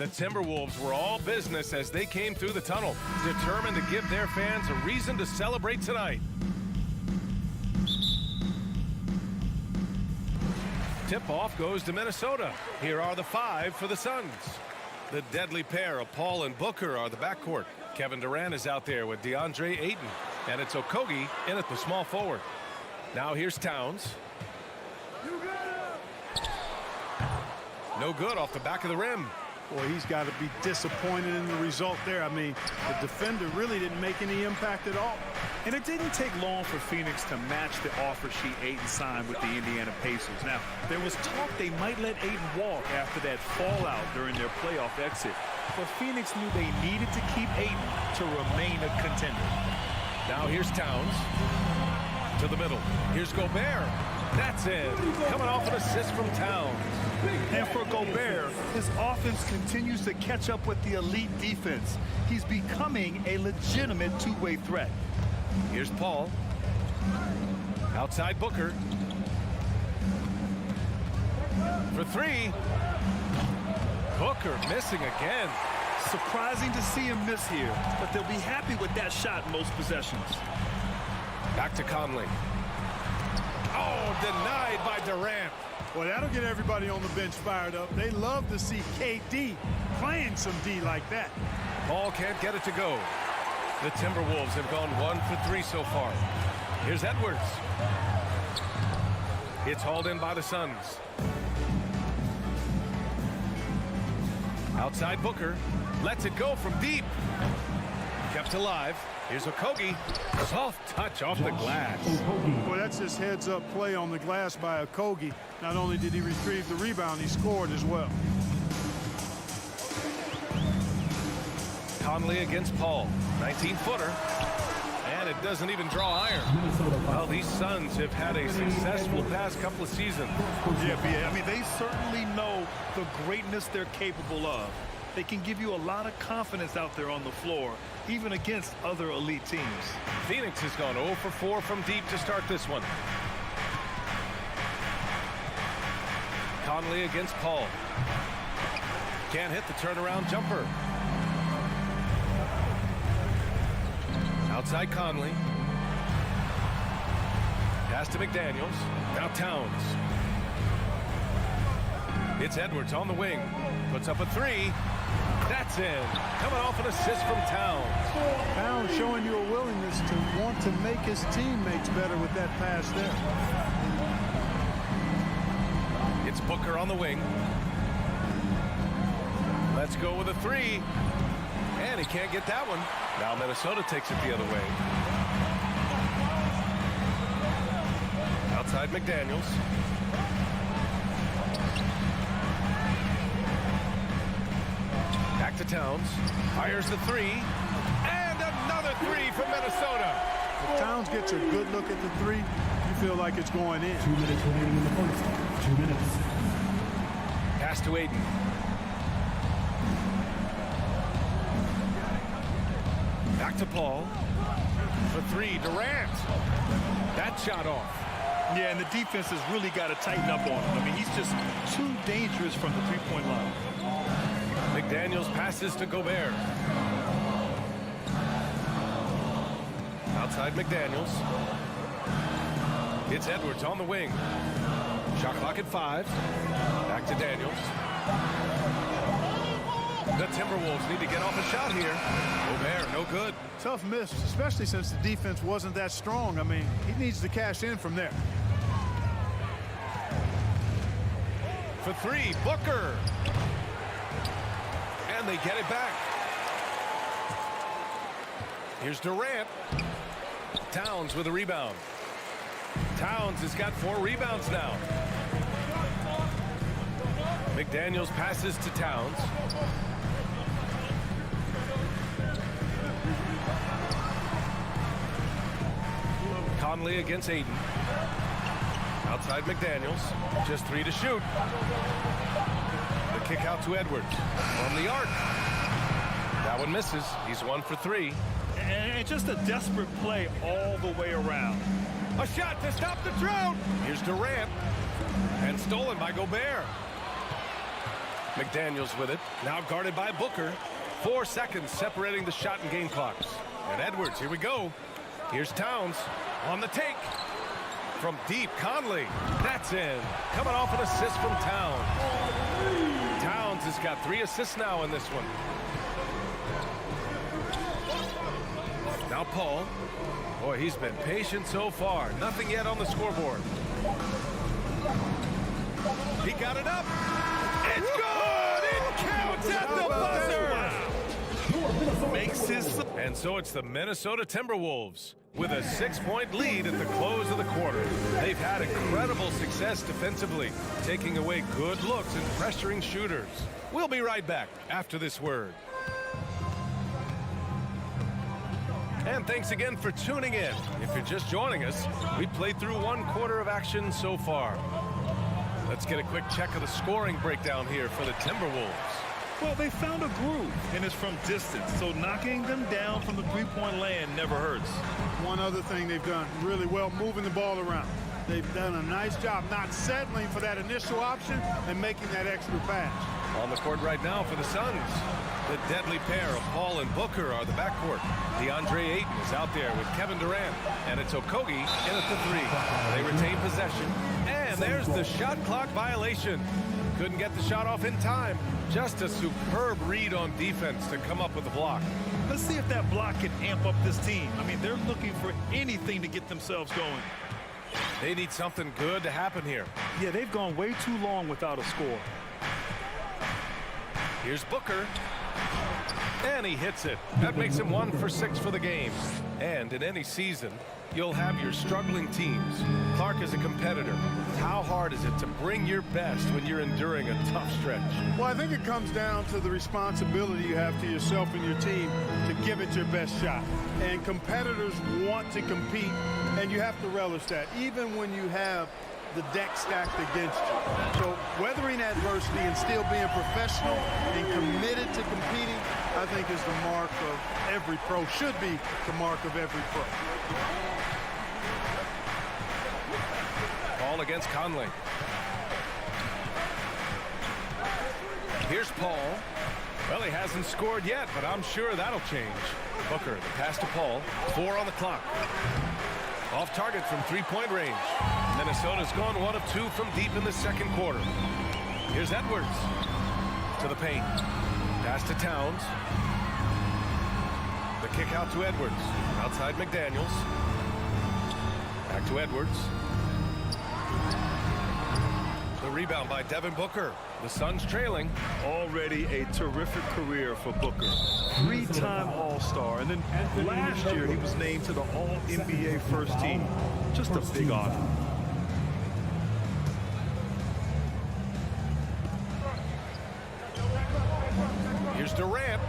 The Timberwolves were all business as they came through the tunnel, determined to give their fans a reason to celebrate tonight. Tip-off goes to Minnesota. Here are the 5 for the Suns. The deadly pair of Paul and Booker are the backcourt. Kevin Durant is out there with DeAndre Ayton, and it's Okogie in at the small forward. Now here's Towns. No good off the back of the rim. Boy, he's got to be disappointed in the result there. I mean, the defender really didn't make any impact at all. And it didn't take long for Phoenix to match the offer sheet Ayton signed with the Indiana Pacers. Now, there was talk they might let Ayton walk after that fallout during their playoff exit. But Phoenix knew they needed to keep Ayton to remain a contender. Now here's Towns. To the middle. Here's Gobert. That's it. Coming off an assist from Towns. And for Gobert, his offense continues to catch up with the elite defense. He's becoming a legitimate two-way threat. Here's Paul. Outside Booker. For 3. Booker missing again. Surprising to see him miss here, but they'll be happy with that shot in most possessions. Back to Conley. Oh, denied by Durant. Well, that'll get everybody on the bench fired up. They love to see KD playing some D like that. Paul can't get it to go. The Timberwolves have gone 1 for 3 so far. Here's Edwards. It's hauled in by the Suns. Outside Booker. Lets it go from deep. Kept alive. Here's Okogie. Soft touch off the glass. Boy, that's his heads-up play on the glass by Okogie. Not only did he retrieve the rebound, he scored as well. Conley against Paul. 19-footer. And it doesn't even draw iron. Well, these Suns have had a successful past couple of seasons. Yeah, I mean, they certainly know the greatness they're capable of. They can give you a lot of confidence out there on the floor, even against other elite teams. Phoenix has gone 0 for 4 from deep to start this one. Conley against Paul. Can't hit the turnaround jumper. Outside Conley. Pass to McDaniels. Now Towns. It's Edwards on the wing. Puts up a 3. That's in. Coming off an assist from Towns. Towns showing you a willingness to want to make his teammates better with that pass there. It's Booker on the wing. Let's go with a 3. And he can't get that one. Now Minnesota takes it the other way. Outside McDaniels. Back to Towns. Fires the 3. And another 3 from Minnesota. If Towns gets a good look at the 3, you feel like it's going in. 2 minutes remaining in the first. 2 minutes. Pass to Ayton. Back to Paul. For 3, Durant. That shot off. Yeah, and the defense has really got to tighten up on him. I mean, he's just too dangerous from the three-point line. McDaniels passes to Gobert. Outside McDaniels. It's Edwards on the wing. Shot clock at 5. Back to Daniels. The Timberwolves need to get off a shot here. Gobert, no good. Tough miss, especially since the defense wasn't that strong. I mean, he needs to cash in from there. For 3, Booker. And they get it back. Here's Durant. Towns with a rebound. Towns has got 4 rebounds now. McDaniels passes to Towns. Conley against Ayton. Outside McDaniels. Just 3 to shoot. The kick out to Edwards. From the arc. That one misses. He's 1 for 3. And just a desperate play all the way around. A shot to stop the drought. Here's Durant. And stolen by Gobert. McDaniels with it. Now guarded by Booker. 4 seconds separating the shot and game clocks. And Edwards, here we go. Here's Towns on the take. From deep, Conley. That's in. Coming off an assist from Towns. Towns has got 3 assists now in this one. Now Paul. Boy, he's been patient so far. Nothing yet on the scoreboard. He got it up. It's good! It counts at the buzzer! Makes his... And so it's the Minnesota Timberwolves with a 6-point lead at the close of the quarter. They've had incredible success defensively, taking away good looks and pressuring shooters. We'll be right back after this word. And thanks again for tuning in. If you're just joining us, we played through 1 quarter of action so far. Let's get a quick check of the scoring breakdown here for the Timberwolves. Well, they found a groove, and it's from distance, so knocking them down from the three-point land never hurts. One other thing they've done really well, moving the ball around. They've done a nice job not settling for that initial option and making that extra pass. On the court right now for the Suns, the deadly pair of Paul and Booker are the backcourt. DeAndre Ayton is out there with Kevin Durant, and it's Okogie in at the 3. They retain possession, and there's the shot clock violation. Couldn't get the shot off in time. Just a superb read on defense to come up with the block. Let's see if that block can amp up this team. I mean, they're looking for anything to get themselves going. They need something good to happen here. Yeah, they've gone way too long without a score. Here's Booker. And he hits it. That makes him 1 for 6 for the game. And in any season, you'll have your struggling teams. Clark is a competitor. How hard is it to bring your best when you're enduring a tough stretch? Well, I think it comes down to the responsibility you have to yourself and your team to give it your best shot. And competitors want to compete, and you have to relish that, even when you have the deck stacked against you. So weathering adversity and still being professional and committed to competing, I think is the mark of every pro, should be the mark of every pro. Ball against Conley. Here's Paul. Well, he hasn't scored yet, but I'm sure that'll change. Booker, the pass to Paul. 4 on the clock. Off target from 3-point range. Minnesota's gone 1 of 2 from deep in the second quarter. Here's Edwards to the paint. Pass to Towns. The kick out to Edwards. Outside McDaniels. Back to Edwards. The rebound by Devin Booker. The Suns trailing. Already a terrific career for Booker. 3-time All-Star, and then last year he was named to the All-NBA First Team. Just a big honor. Here's Durant.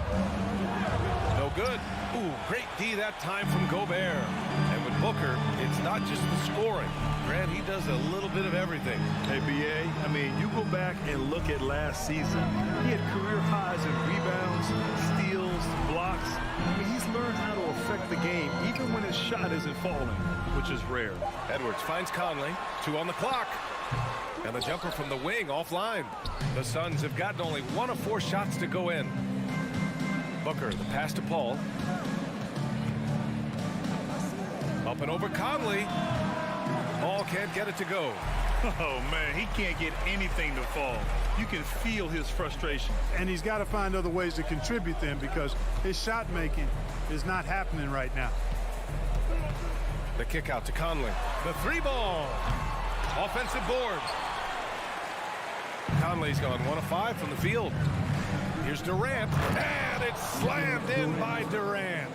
No good. Ooh, great D that time from Gobert. And with Booker, it's not just the scoring. Grant, he does a little bit of everything. Hey, B.A., I mean, you go back and look at last season. He had career highs in rebounds, steals, blocks. I mean, he's learned how to affect the game, even when his shot isn't falling, which is rare. Edwards finds Conley. 2 on the clock. And the jumper from the wing offline. The Suns have gotten only 1 of 4 shots to go in. Booker, the pass to Paul. Up and over Conley. Paul can't get it to go. Oh, man, he can't get anything to fall. You can feel his frustration. And he's got to find other ways to contribute them because his shot making is not happening right now. The kick out to Conley. The 3-ball. Offensive board. Conley's gone 1 of 5 from the field. Here's Durant. And it's slammed in by Durant.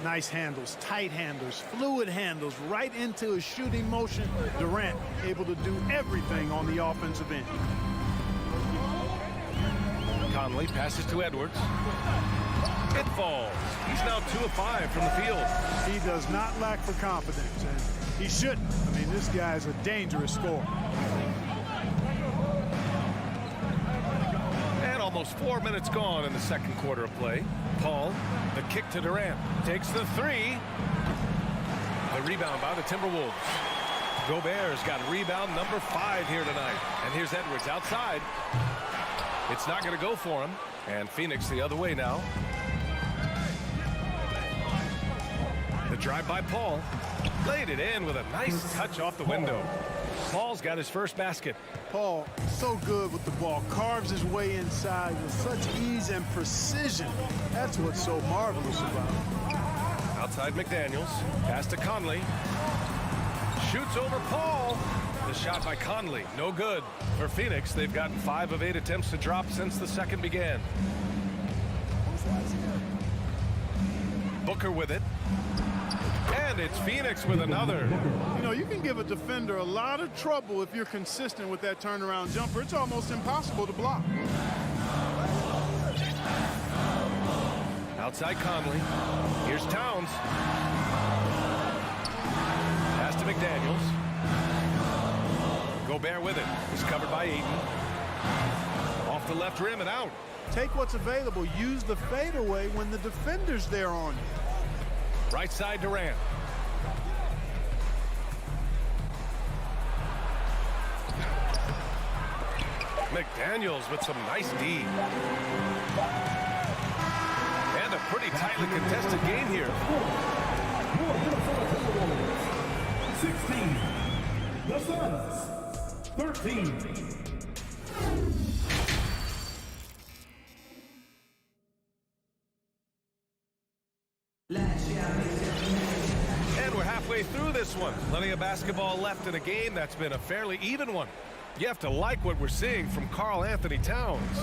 Nice handles, tight handles, fluid handles, right into a shooting motion. Durant able to do everything on the offensive end. Conley passes to Edwards. It falls. He's now 2 of 5 from the field. He does not lack for confidence, and he shouldn't. I mean, this guy's a dangerous scorer. And almost 4 minutes gone in the second quarter of play. Paul, the kick to Durant, takes the 3. The rebound by the Timberwolves. Gobert's got rebound number 5 here tonight. And here's Edwards outside. It's not going to go for him. And Phoenix the other way now. The drive by Paul. Laid it in with a nice touch off the window. Paul's got his first basket. Paul, so good with the ball. Carves his way inside with such ease and precision. That's what's so marvelous about him. Outside McDaniels. Pass to Conley. Shoots over Paul. The shot by Conley, no good. For Phoenix, they've gotten 5 of 8 attempts to drop since the second began. Booker with it. And it's Phoenix with another. You know, you can give a defender a lot of trouble if you're consistent with that turnaround jumper. It's almost impossible to block. Outside Conley. Here's Towns. Pass to McDaniels. Gobert with it. He's covered by Ayton. Off the left rim and out. Take what's available. Use the fadeaway when the defender's there on you. Right side Durant. McDaniels with some nice D. And a pretty tightly contested game here. 16. The Suns. 13. And we're halfway through this one. Plenty of basketball left in a game that's been a fairly even one. You have to like what we're seeing from Karl Anthony Towns.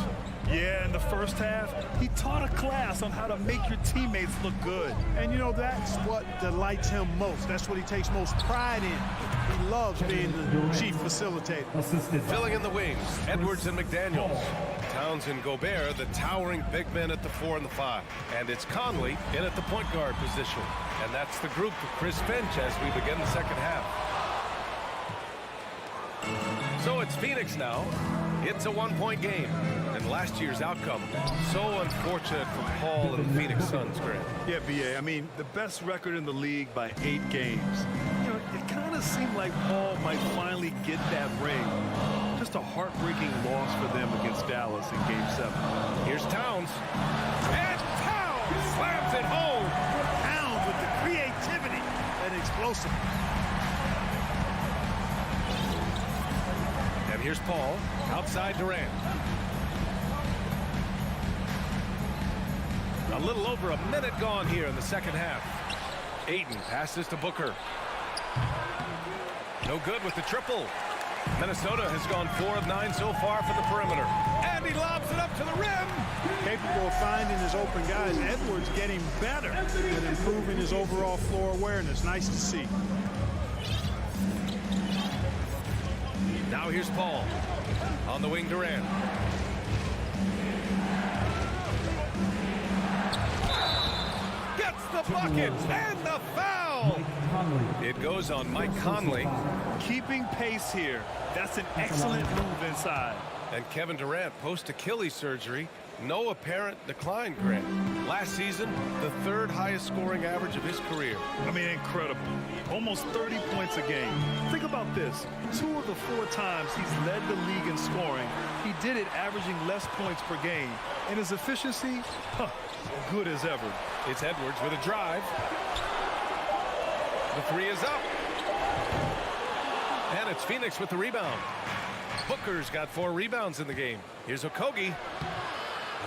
Yeah, in the first half, he taught a class on how to make your teammates look good. And, you know, that's what delights him most. That's what he takes most pride in. He loves being the chief facilitator. Filling in the wings, Edwards and McDaniels. Towns and Gobert, the towering big men at the 4 and the 5. And it's Conley in at the point guard position. And that's the group for Chris Finch as we begin the second half. So it's Phoenix now. It's a one-point game. And last year's outcome, so unfortunate for Paul and the Phoenix Suns, Grant. Yeah, B.A., I mean, the best record in the league by 8 games. You know, it kind of seemed like Paul might finally get that ring. Just a heartbreaking loss for them against Dallas in Game 7. Here's Towns. And Towns slams it home. Towns with the creativity and explosiveness. And here's Paul. Outside Durant. A little over a minute gone here in the second half. Ayton passes to Booker. No good with the triple. Minnesota has gone 4 of 9 so far from the perimeter. And he lobs it up to the rim. Capable of finding his open guys. Edwards getting better at improving his overall floor awareness. Nice to see. Now here's Paul. On the wing, Durant. Gets the bucket and the foul. It goes on Mike Conley. Keeping pace here. That's an excellent move inside. And Kevin Durant, post-Achilles surgery, no apparent decline, Grant. Last season, the 3rd highest scoring average of his career. I mean, incredible. Almost 30 points a game. Think about this. 2 of the 4 times he's led the league in scoring, he did it averaging less points per game. And his efficiency, good as ever. It's Edwards with a drive. The 3 is up. And it's Phoenix with the rebound. Booker's got 4 rebounds in the game. Here's Okogie.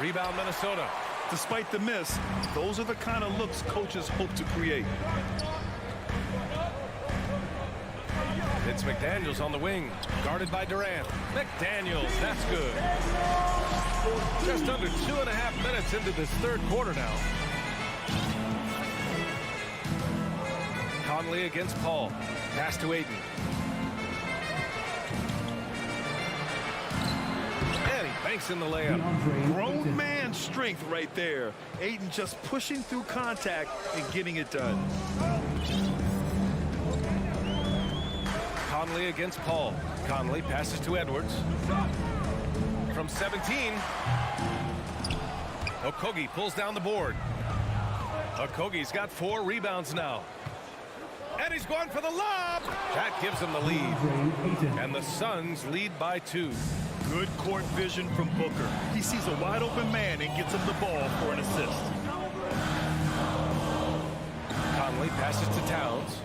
Rebound Minnesota. Despite the miss, those are the kind of looks coaches hope to create. It's McDaniels on the wing, guarded by Durant. McDaniels, that's good. Just under 2.5 minutes into this 3rd quarter now. Conley against Paul. Pass to Ayton. And he banks in the layup. Grown man strength right there. Ayton just pushing through contact and getting it done. Conley against Paul. Conley passes to Edwards. From 17. Okogie pulls down the board. Okogie's got 4 rebounds now. And he's going for the lob. That gives him the lead. And the Suns lead by 2. Good court vision from Booker. He sees a wide open man and gets him the ball for an assist. Conley passes to Towns.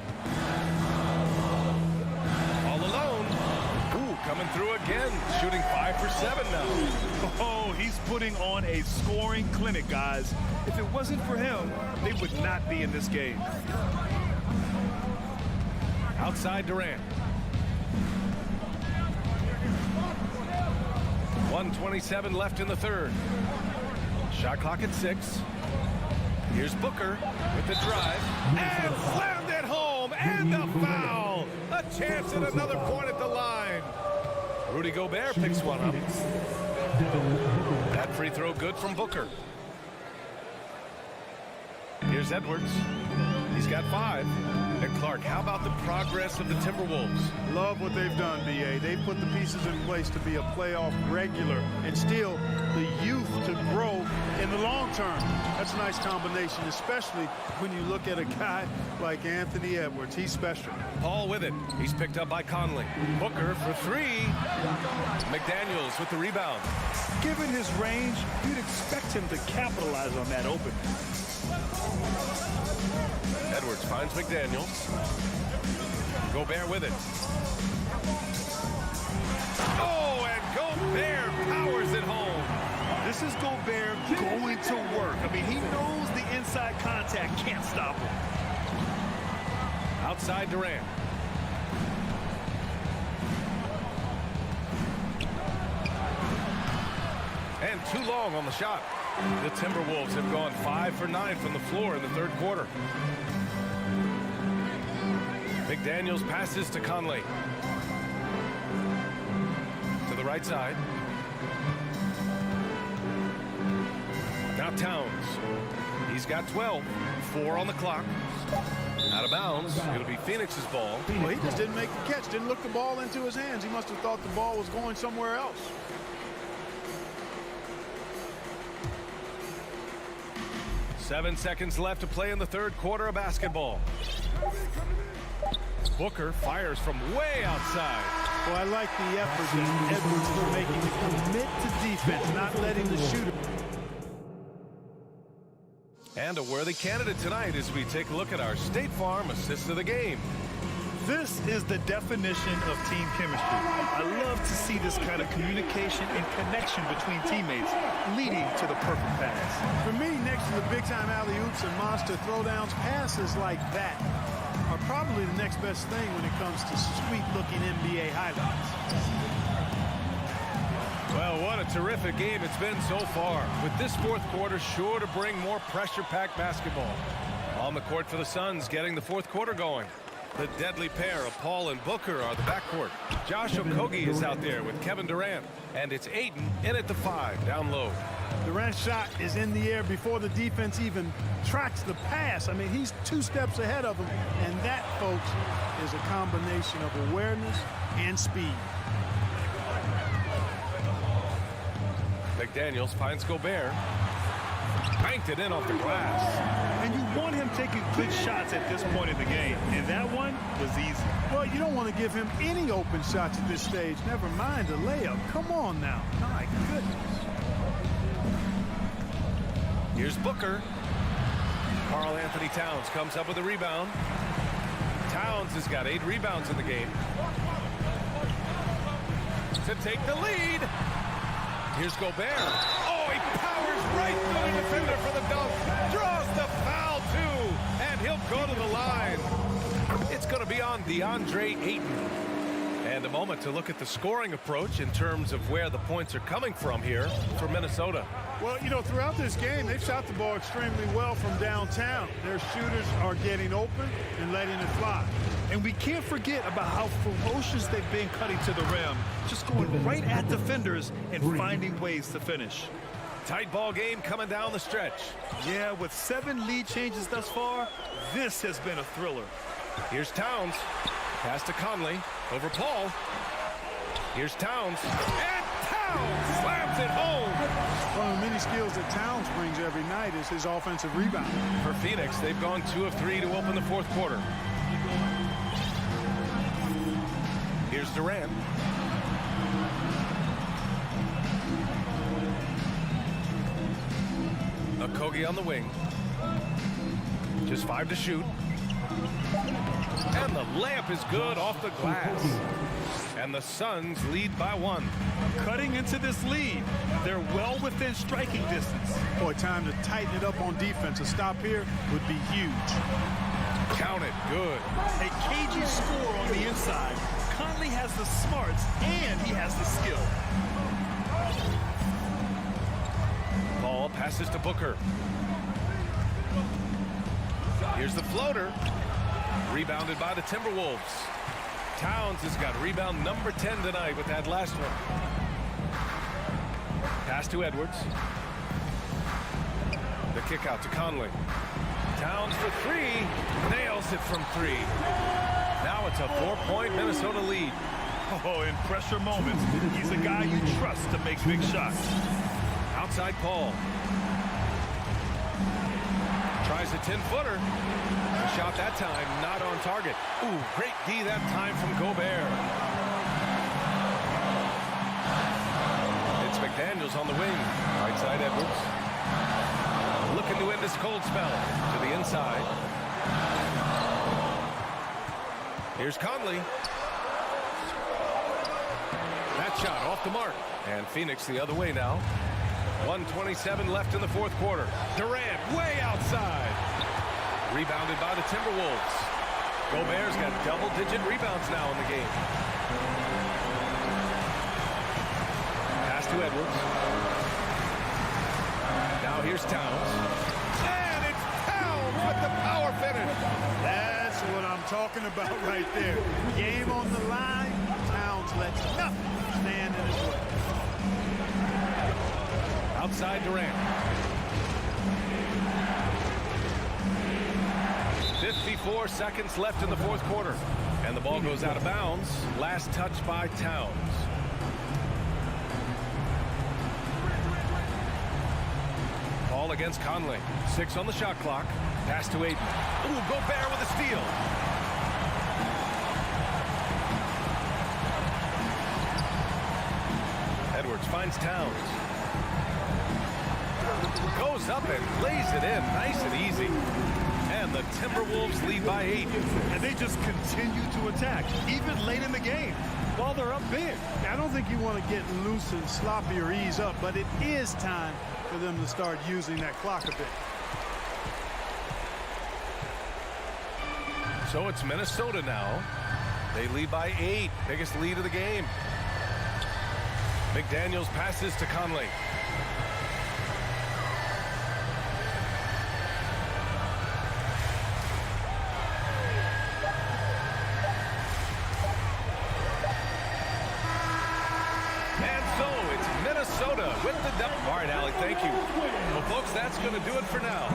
All alone. Ooh, coming through again. Shooting 5 for 7 now. Oh, he's putting on a scoring clinic, guys. If it wasn't for him, they would not be in this game. Outside Durant. 1:27 left in the third. Shot clock at 6. Here's Booker with the drive. And slammed it home. And the foul. A chance at another point at the line. Rudy Gobert picks one up. That free throw good from Booker. Here's Edwards. He's got 5. And Clark, how about the progress of the Timberwolves? Love what they've done, B.A. They've put the pieces in place to be a playoff regular and still the youth to grow in the long term. That's a nice combination, especially when you look at a guy like Anthony Edwards. He's special. Paul with it. He's picked up by Conley. Booker for 3. McDaniels with the rebound. Given his range, you'd expect him to capitalize on that opening. Edwards finds McDaniels. Gobert with it. Oh, and Gobert powers it home. This is Gobert going to work. I mean, he knows the inside contact can't stop him. Outside Durant. And too long on the shot. The Timberwolves have gone 5 for 9 from the floor in the third quarter. McDaniels passes to Conley. To the right side. Now Towns. He's got 12. 4 on the clock. Out of bounds. It'll be Phoenix's ball. Well, he just didn't make the catch. Didn't look the ball into his hands. He must have thought the ball was going somewhere else. Seven seconds left to play in the third quarter of basketball. Booker fires from way outside. Well, I like the effort that Edwards is making to commit to defense, not letting the shooter. And a worthy candidate tonight as we take a look at our State Farm assist of the game. This is the definition of team chemistry. I love to see this kind of communication and connection between teammates leading to the perfect pass. For me, next to the big-time alley-oops and monster throwdowns, passes like that are probably the next best thing when it comes to sweet-looking NBA highlights. Well, what a terrific game it's been so far, with this fourth quarter sure to bring more pressure-packed basketball. On the court for the Suns, getting the fourth quarter going. The deadly pair of Paul and Booker are the backcourt. Josh Okogie is out there with Kevin Durant. And it's Ayton in at the 5, down low. Durant's shot is in the air before the defense even tracks the pass. I mean, he's 2 steps ahead of him. And that, folks, is a combination of awareness and speed. McDaniels finds Gobert. Banked it in off the glass. And you want him taking good shots at this point in the game. And that one was easy. Well, you don't want to give him any open shots at this stage. Never mind a layup. Come on now. My goodness. Here's Booker. Karl Anthony Towns comes up with a rebound. Towns has got 8 rebounds in the game. To take the lead. Here's Gobert. Oh, he powers right through the defender for the dunk. Draws the foul, too. And he'll go to the line. It's going to be on DeAndre Ayton. And a moment to look at the scoring approach in terms of where the points are coming from here for Minnesota. Well, you know, throughout this game, they've shot the ball extremely well from downtown. Their shooters are getting open and letting it fly. And we can't forget about how ferocious they've been cutting to the rim, just going right at defenders and finding ways to finish. Tight ball game coming down the stretch. Yeah, with 7 lead changes thus far, this has been a thriller. Here's Towns. Pass to Conley. Over Paul. Here's Towns. And Towns slams it home. One of the many skills that Towns brings every night is his offensive rebound. For Phoenix, they've gone 2 of 3 to open the fourth quarter. Here's Durant. Okogie on the wing. Just 5 to shoot. And the layup is good off the glass. And the Suns lead by 1. Cutting into this lead. They're well within striking distance. Boy, time to tighten it up on defense. A stop here would be huge. Count it. Good. A cagey score on the inside. Conley has the smarts and he has the skill. Ball passes to Booker. Here's the floater. Rebounded by the Timberwolves. Towns has got rebound number 10 tonight with that last one. Pass to Edwards. The kick out to Conley. Towns for 3. Nails it from 3. Now it's a 4-point Minnesota lead. Oh, in pressure moments, he's a guy you trust to make big shots. Outside Paul. Tries a 10-footer. Shot that time, not on target. Ooh, great D that time from Gobert. It's McDaniels on the wing. Right side Edwards. Looking to end this cold spell. To the inside. Here's Conley. That shot off the mark. And Phoenix the other way now. 1:27 left in the fourth quarter. Durant way outside. Rebounded by the Timberwolves. Gobert's got double-digit rebounds now in the game. Pass to Edwards. Now here's Towns. And it's Towns with the power finish. That's what I'm talking about right there. Game on the line. Towns lets nothing stand in his way. Outside Durant. 54 seconds left in the fourth quarter. And the ball goes out of bounds. Last touch by Towns. Ball against Conley. 6 on the shot clock. Pass to Ayton. Ooh, Gobert with a steal. Edwards finds Towns. Goes up and lays it in. Nice and easy. And the Timberwolves lead by 8. And they just continue to attack, even late in the game, while they're up big. I don't think you want to get loose and sloppy or ease up, but it is time for them to start using that clock a bit. So it's Minnesota now. They lead by 8. Biggest lead of the game. McDaniels passes to Conley. With the double. All right, Allie, thank you. Well, folks, that's going to do it for now.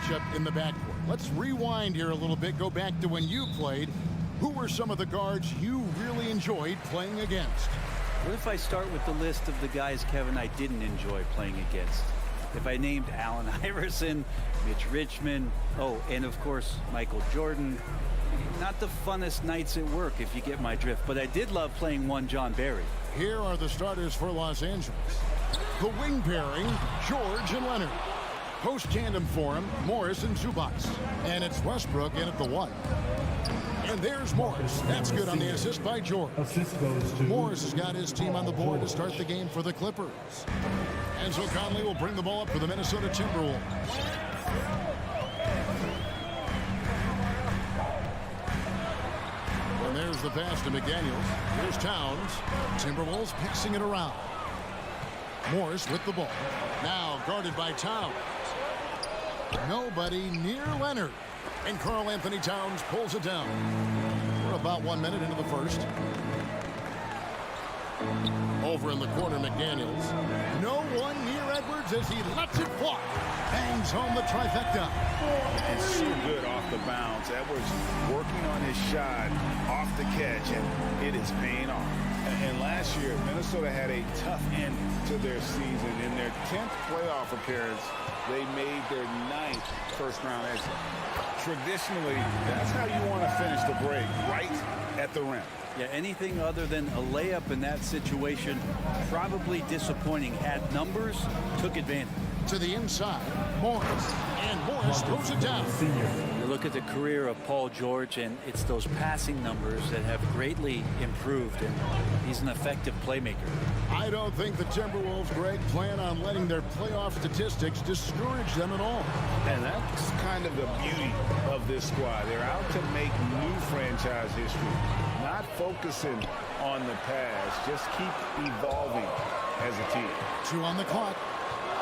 matchup in the backcourt. Let's rewind here a little bit, go back to when you played. Who were some of the guards you really enjoyed playing against? What if I start with the list of the guys, Kevin, I didn't enjoy playing against? If I named Allen Iverson, Mitch Richmond, and of course, Michael Jordan. Not the funnest nights at work, if you get my drift, but I did love playing one John Barry. Here are the starters for Los Angeles. The wing pairing, George and Leonard. Post tandem for him, Morris and Zubac. And it's Westbrook in at the 1. And there's Morris. That's good on the assist by George. Assist goes to Morris has got his team on the board to start the game for the Clippers. And so Conley will bring the ball up for the Minnesota Timberwolves. And there's the pass to McDaniels. Here's Towns. Timberwolves passing it around. Morris with the ball. Now guarded by Towns. Nobody near Leonard. And Karl Anthony Towns pulls it down. We're about 1 minute into the first. Over in the corner, McDaniels. No one near Edwards as he lets it fly. Bangs home the trifecta. And so good off the bounce. Edwards working on his shot off the catch, and it is paying off. And last year, Minnesota had a tough end to their season. In their 10th playoff appearance, they made their 9th first-round exit. Traditionally, that's how you want to finish the break, right at the rim. Yeah, anything other than a layup in that situation, probably disappointing. Had numbers, took advantage. To the inside, Morris. And Morris throws it down. You look at the career of Paul George, and it's those passing numbers that have greatly improved, and he's an effective playmaker. I don't think the Timberwolves, Greg, plan on letting their playoff statistics discourage them at all. And that's kind of the beauty of this squad. They're out to make new franchise history, not focusing on the past. Just keep evolving as a team. 2 on the clock.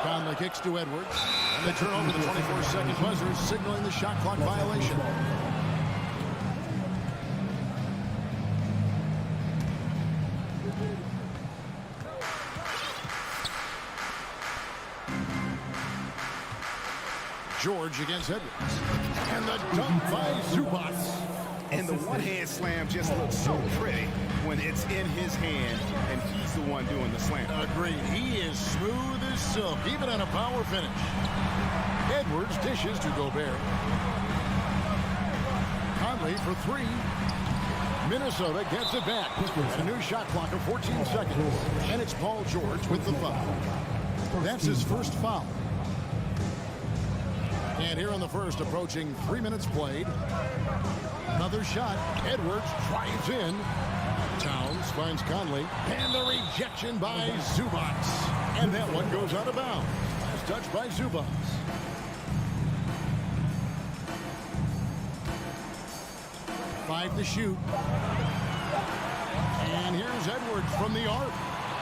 Conley kicks to Edwards. And they turn over the 24-second buzzer, signaling the shot clock violation. George against Edwards. And the dunk by Zubac. And the one-hand slam just looks so pretty when it's in his hand and he's the one doing the slam. Agreed. He is smooth as silk, even on a power finish. Edwards dishes to Gobert. Conley for 3. Minnesota gets it back. A new shot clock of 14 seconds. And it's Paul George with the foul. That's his first foul. And here in the first, approaching 3 minutes played. Another shot. Edwards drives in. Towns finds Conley. And the rejection by Zubac. And that one goes out of bounds. It's touched by Zubac. Five to shoot. And here's Edwards from the arc.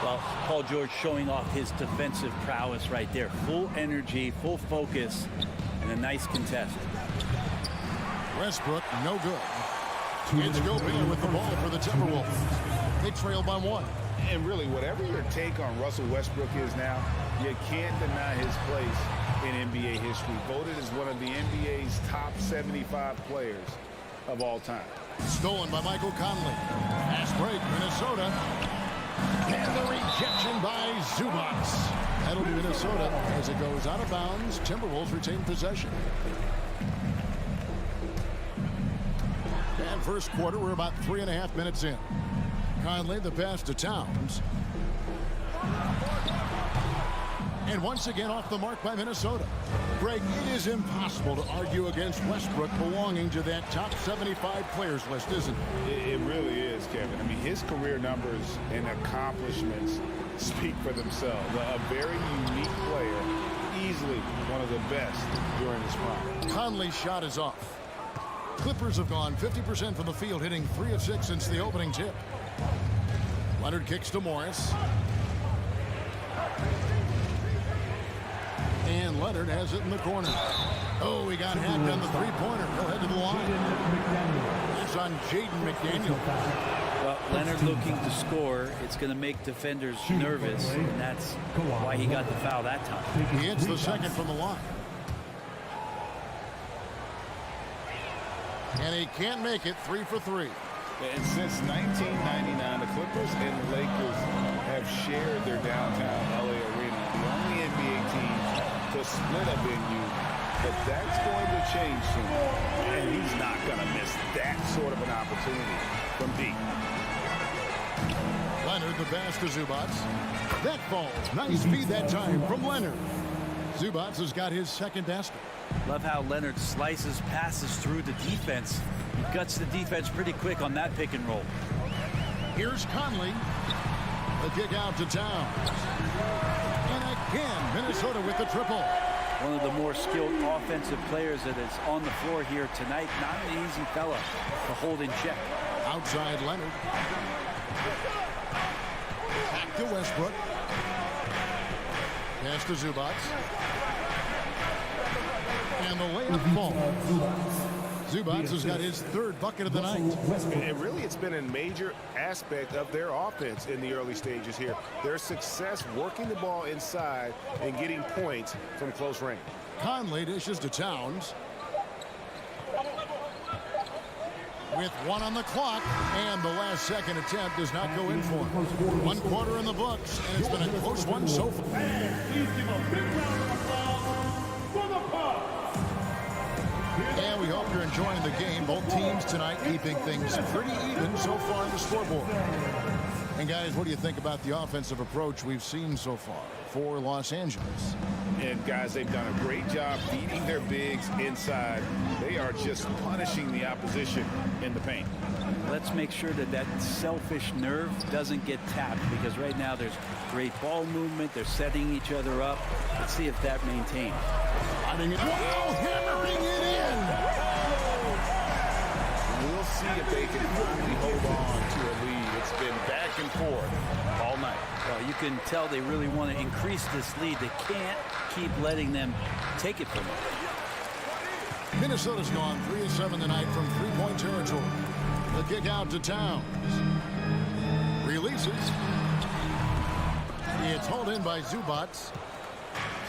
Well, Paul George showing off his defensive prowess right there. Full energy, full focus, and a nice contest. Westbrook, no good. It's Gobert with the ball for the Timberwolves. They trail by 1. And really, whatever your take on Russell Westbrook is now, you can't deny his place in NBA history. Voted as one of the NBA's top 75 players of all time. Stolen by Michael Conley. Fast break, Minnesota. And the rejection by Zubac. That'll be Minnesota as it goes out of bounds. Timberwolves retain possession. And first quarter, we're about 3.5 minutes in. Conley, the pass to Towns. And once again off the mark by Minnesota. Greg, it is impossible to argue against Westbrook belonging to that top 75 players list, isn't it? It really is, Kevin. I mean, his career numbers and accomplishments speak for themselves. A very unique player, easily one of the best during his prime. Conley's shot is off. Clippers have gone 50% from the field, hitting 3 of 6 since the opening tip. Leonard kicks to Morris. And Leonard has it in the corner. Oh, he got hacked on the three-pointer. He'll head to the line. It's on Jaden McDaniel. Well, Leonard looking to score. It's going to make defenders nervous, and that's why he got the foul that time. He hits the second from the line. And he can't make it 3 for 3. And since 1999, the Clippers and the Lakers have shared their downtown LA arena. The only NBA team to split a venue, but that's going to change soon. And he's not going to miss that sort of an opportunity from deep. Leonard, the pass to Zubats. That falls. Nice feed that time from Leonard. Zubats has got his second basket. Love how Leonard slices passes through the defense. He guts the defense pretty quick on that pick and roll. Here's Conley. The kick out to Towns. And again, Minnesota with the triple. One of the more skilled offensive players that is on the floor here tonight. Not an easy fella to hold in check. Outside Leonard. Back to Westbrook. Pass to Zubats. And the layup falls. Zubats has got his third bucket of the night. And really, it's been a major aspect of their offense in the early stages here. Their success working the ball inside and getting points from close range. Conley dishes to Towns. With 1 on the clock, and the last second attempt does not go in for him. 1 quarter in the books, and it's been a close one so far. Please give a big round of applause for the Pop. And we hope you're enjoying the game. Both teams tonight keeping things pretty even so far on the scoreboard. And guys, what do you think about the offensive approach we've seen so far for Los Angeles? And guys, they've done a great job feeding their bigs inside. They are just punishing the opposition in the paint. Let's make sure that that selfish nerve doesn't get tapped, because right now there's great ball movement. They're setting each other up. Let's see if that maintains. Wow, hammering it in! We'll see if they can finally hold on to a lead. It's been back and forth all night. Well, you can tell they really want to increase this lead. They can't keep letting them take it from them. Minnesota's gone 3 of 7 tonight from three-point territory. The kick out to Towns. Releases. It's hauled in by Zubats.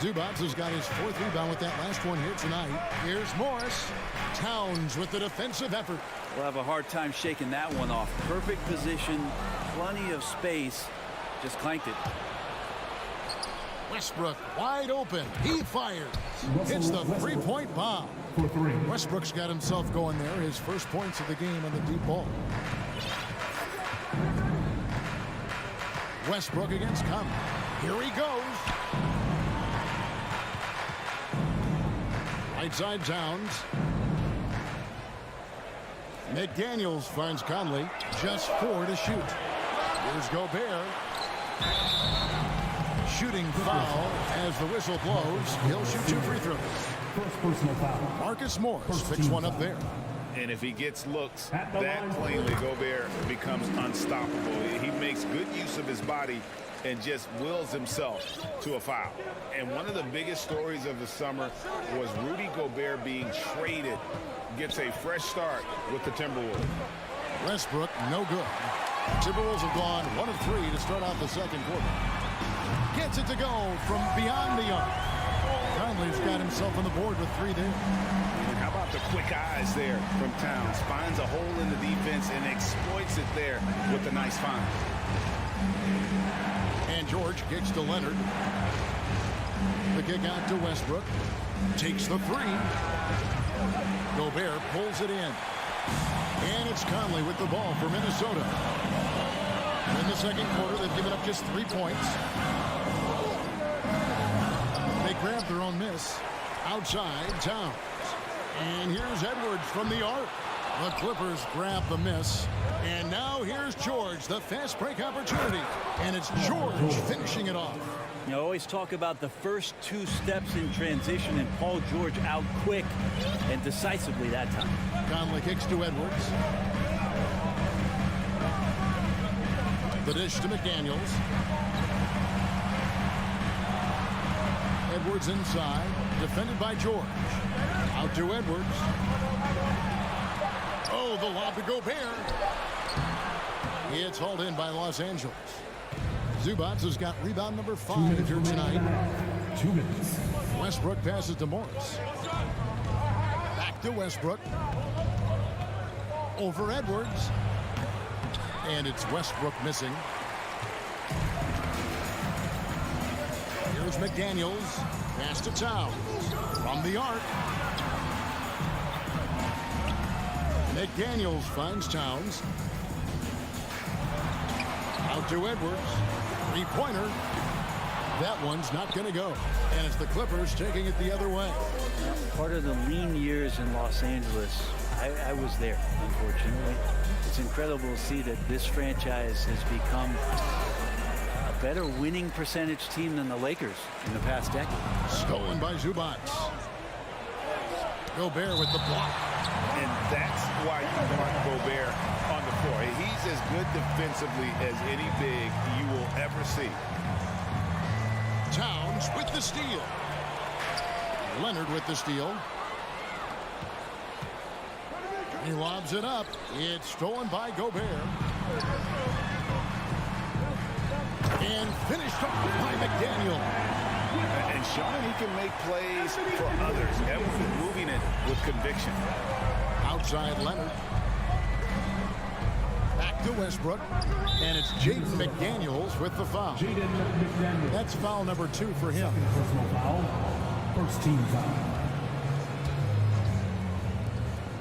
Zubats has got his 4th rebound with that last one here tonight. Here's Morris. Towns with the defensive effort. We'll have a hard time shaking that one off. Perfect position, plenty of space. Just clanked it. Westbrook wide open. He fires. Hits the three-point bomb. Westbrook's got himself going there. His first points of the game on the deep ball. Westbrook against Conley. Here he goes. Right side Towns. McDaniels finds Conley. Just 4 to shoot. Here's Gobert. Shooting foul as the whistle blows. He'll shoot 2 free throws. First personal foul. Marcus Morris picks one up there. And if he gets looks that plainly, Gobert becomes unstoppable. He makes good use of his body and just wills himself to a foul. And one of the biggest stories of the summer was Rudy Gobert being traded. Gets a fresh start with the Timberwolves. Westbrook, no good. Timberwolves have gone 1 of 3 to start out the second quarter. Gets it to go from beyond the arc. Conley's got himself on the board with 3 there. And how about the quick eyes there from Towns? Finds a hole in the defense and exploits it there with a nice find. And George kicks to Leonard. The kick out to Westbrook. Takes the 3. Gobert pulls it in. And it's Conley with the ball for Minnesota. In the second quarter, they've given up just 3 points. They grab their own miss. Outside, Towns. And here's Edwards from the arc. The Clippers grab the miss. And now here's George, the fast break opportunity. And it's George finishing it off. You always talk about the first 2 steps in transition, and Paul George out quick and decisively that time. Conley kicks to Edwards. The dish to McDaniels. Edwards inside, defended by George. Out to Edwards. Oh, the lob to Gobert. It's hauled in by Los Angeles. Zubats has got rebound number 5 here tonight. 2 minutes. Westbrook passes to Morris. Back to Westbrook. over Edwards. And it's Westbrook missing. Here's McDaniels. Pass to Towns. From the arc. McDaniels finds Towns. Out to Edwards. Three-pointer. That one's not going to go. And it's the Clippers taking it the other way. Part of the lean years in Los Angeles, I was there, unfortunately. It's incredible to see that this franchise has become a better winning percentage team than the Lakers in the past decade. Stolen by Zubac. Gobert with the block. And that's why you want Gobert on the floor. He's as good defensively as any big you will ever see. Towns with the steal. Leonard with the steal. He lobs it up. It's stolen by Gobert. And finished off by McDaniel. And showing he can make plays for others. Edwards moving it with conviction. Outside Leonard. Back to Westbrook. And it's Jaden McDaniels with the foul. That's foul number 2 for him. Personal foul. First team foul.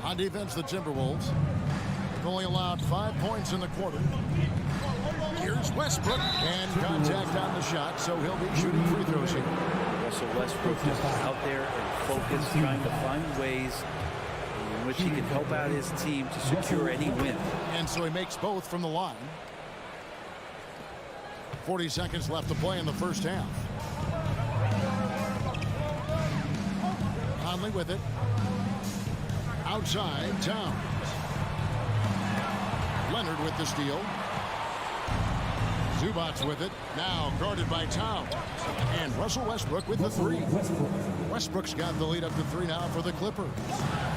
On defense, the Timberwolves have only allowed 5 points in the quarter. Here's Westbrook, and contact on the shot, so he'll be shooting free throws here. Russell Westbrook is out there and focused, trying to find ways in which he can help out his team to secure any win. And so he makes both from the line. 40 seconds left to play in the first half. Conley with it. Outside, Towns. Leonard with the steal. Zubac with it. Now guarded by Towns. And Russell Westbrook with the 3. Westbrook's got the lead up to 3 now for the Clippers.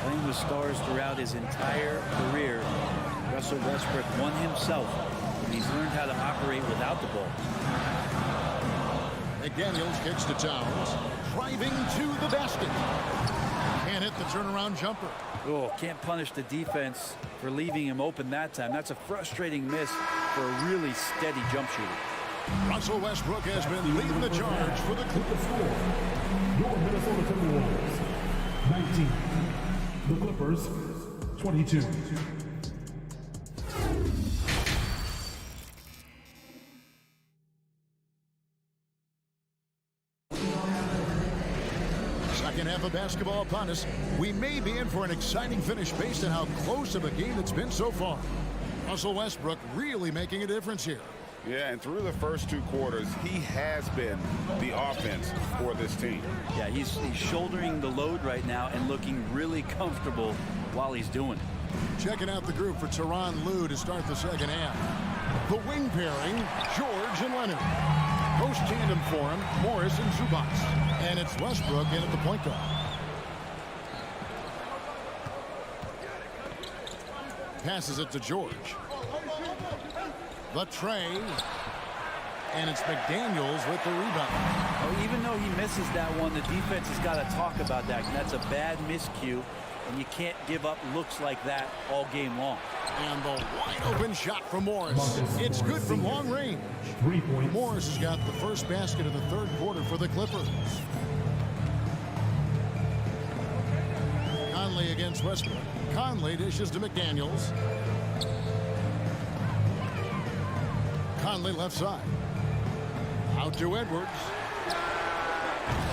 Playing with stars throughout his entire career, Russell Westbrook won himself, and he's learned how to operate without the ball. McDaniels kicks to Towns. Driving to the basket. Can't hit the turnaround jumper. Oh, can't punish the defense for leaving him open that time. That's a frustrating miss for a really steady jump shooter. Russell Westbrook has been leading the charge for the Clippers. Your Minnesota Timberwolves 19. The Clippers 22. Second half of basketball upon us. We may be in for an exciting finish based on how close of a game it's been so far. Russell Westbrook really making a difference here. Yeah, and through the first 2 quarters, he has been the offense for this team. Yeah, he's shouldering the load right now and looking really comfortable while he's doing it. Checking out the group for Tyronn Lue to start the second half. The wing pairing, George and Leonard. Post tandem for him, Morris and Zubac. And it's Westbrook in at the point guard. Passes it to George. The tray. And it's McDaniels with the rebound. Oh, even though he misses that one, the defense has got to talk about that. That's a bad miscue, and you can't give up looks like that all game long. And the wide open shot from Morris. It's good from long range. 3 points. Morris has got the first basket of the third quarter for the Clippers. Conley against Westbrook. Conley dishes to McDaniels. Conley left side. Out to Edwards.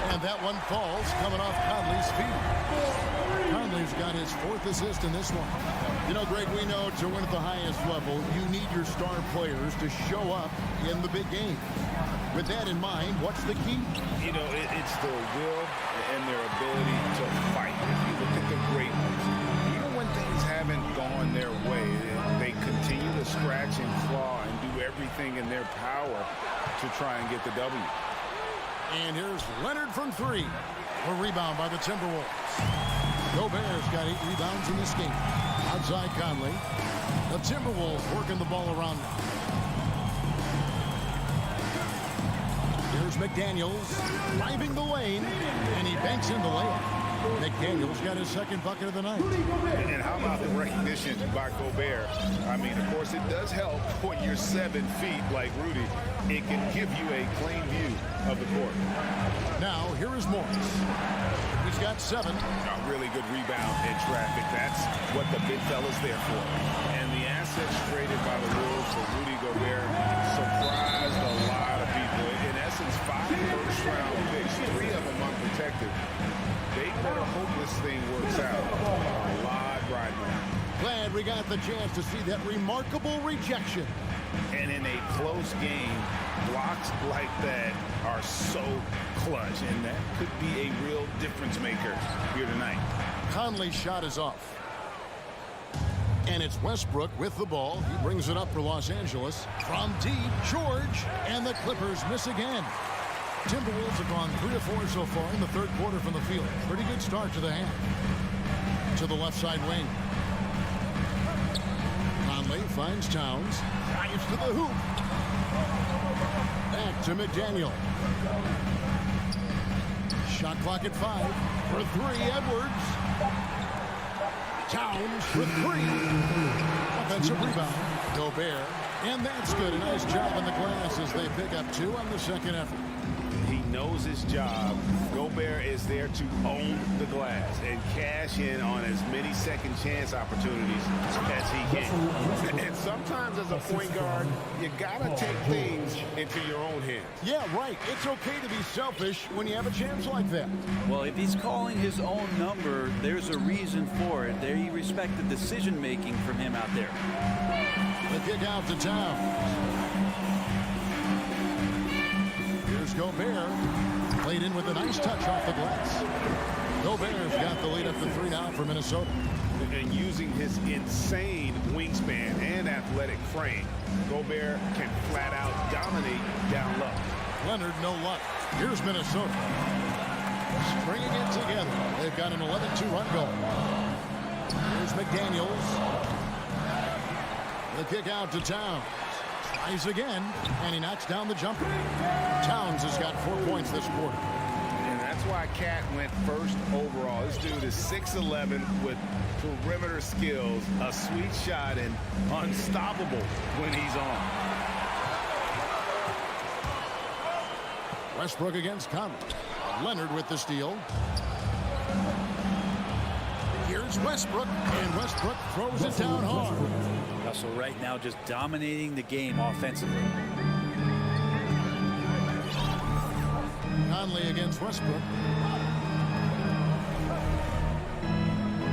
And that one falls, coming off Conley's feet. Conley's got his 4th assist in this one. You know, Greg, we know to win at the highest level, you need your star players to show up in the big game. With that in mind, what's the key? You know, it's their will and their ability to fight. If you look at the great ones, even when things haven't gone their way, they continue to scratch and claw and do everything in their power to try and get the W. And here's Leonard from 3. A rebound by the Timberwolves. Gobert's got 8 rebounds in this game. Outside Conley. The Timberwolves working the ball around now. Here's McDaniels driving the lane, and he banks in the layup. McDaniel's got his second bucket of the night. And how about the recognition by Gobert? I mean, of course, it does help when you're 7 feet like Rudy. It can give you a clean view of the court. Now, here is Morris. He's got 7. A really good rebound in traffic. That's what the big fella's there for. And the assets traded by the Wolves for Rudy Gobert surprised a lot of people. In essence, 5 first-round picks, 3 of them unprotected. They better hope this thing works out. A lot riding on. Glad we got the chance to see that remarkable rejection. And in a close game, blocks like that are so clutch, and that could be a real difference maker here tonight. Conley's shot is off. And it's Westbrook with the ball. He brings it up for Los Angeles. From deep, George, and the Clippers miss again. Timberwolves have gone 3 of 4 so far in the third quarter from the field. Pretty good start to the half. To the left side wing. Conley finds Towns. Drives to the hoop. Back to McDaniel. Shot clock at 5. For 3, Edwards. Towns for 3. Offensive rebound. Gobert. And that's good. A nice job on the glass as they pick up 2 on the second effort. He knows his job. Gobert is there to own the glass and cash in on as many second chance opportunities as he can. And sometimes as a point guard, you gotta take things into your own hands. Yeah, right. It's okay to be selfish when you have a chance like that. Well, if he's calling his own number, there's a reason for it. They respect the decision-making from him out there. The kick out to Towns. Here's Gobert. Played in with a nice touch off the glass. Gobert's got the lead up to 3 now for Minnesota. And using his insane wingspan and athletic frame, Gobert can flat out dominate down low. Leonard, no luck. Here's Minnesota. Stringing it together. They've got an 11-2 run going. Here's McDaniels. The kick out to Towns. Tries again, and he knocks down the jumper. Towns has got 4 points this quarter. And that's why Cat went first overall. This dude is 6'11" with perimeter skills, a sweet shot, and unstoppable when he's on. Westbrook against Conley. Leonard with the steal. Here's Westbrook, and Westbrook throws it down hard. Russell right now just dominating the game offensively. Conley against Westbrook.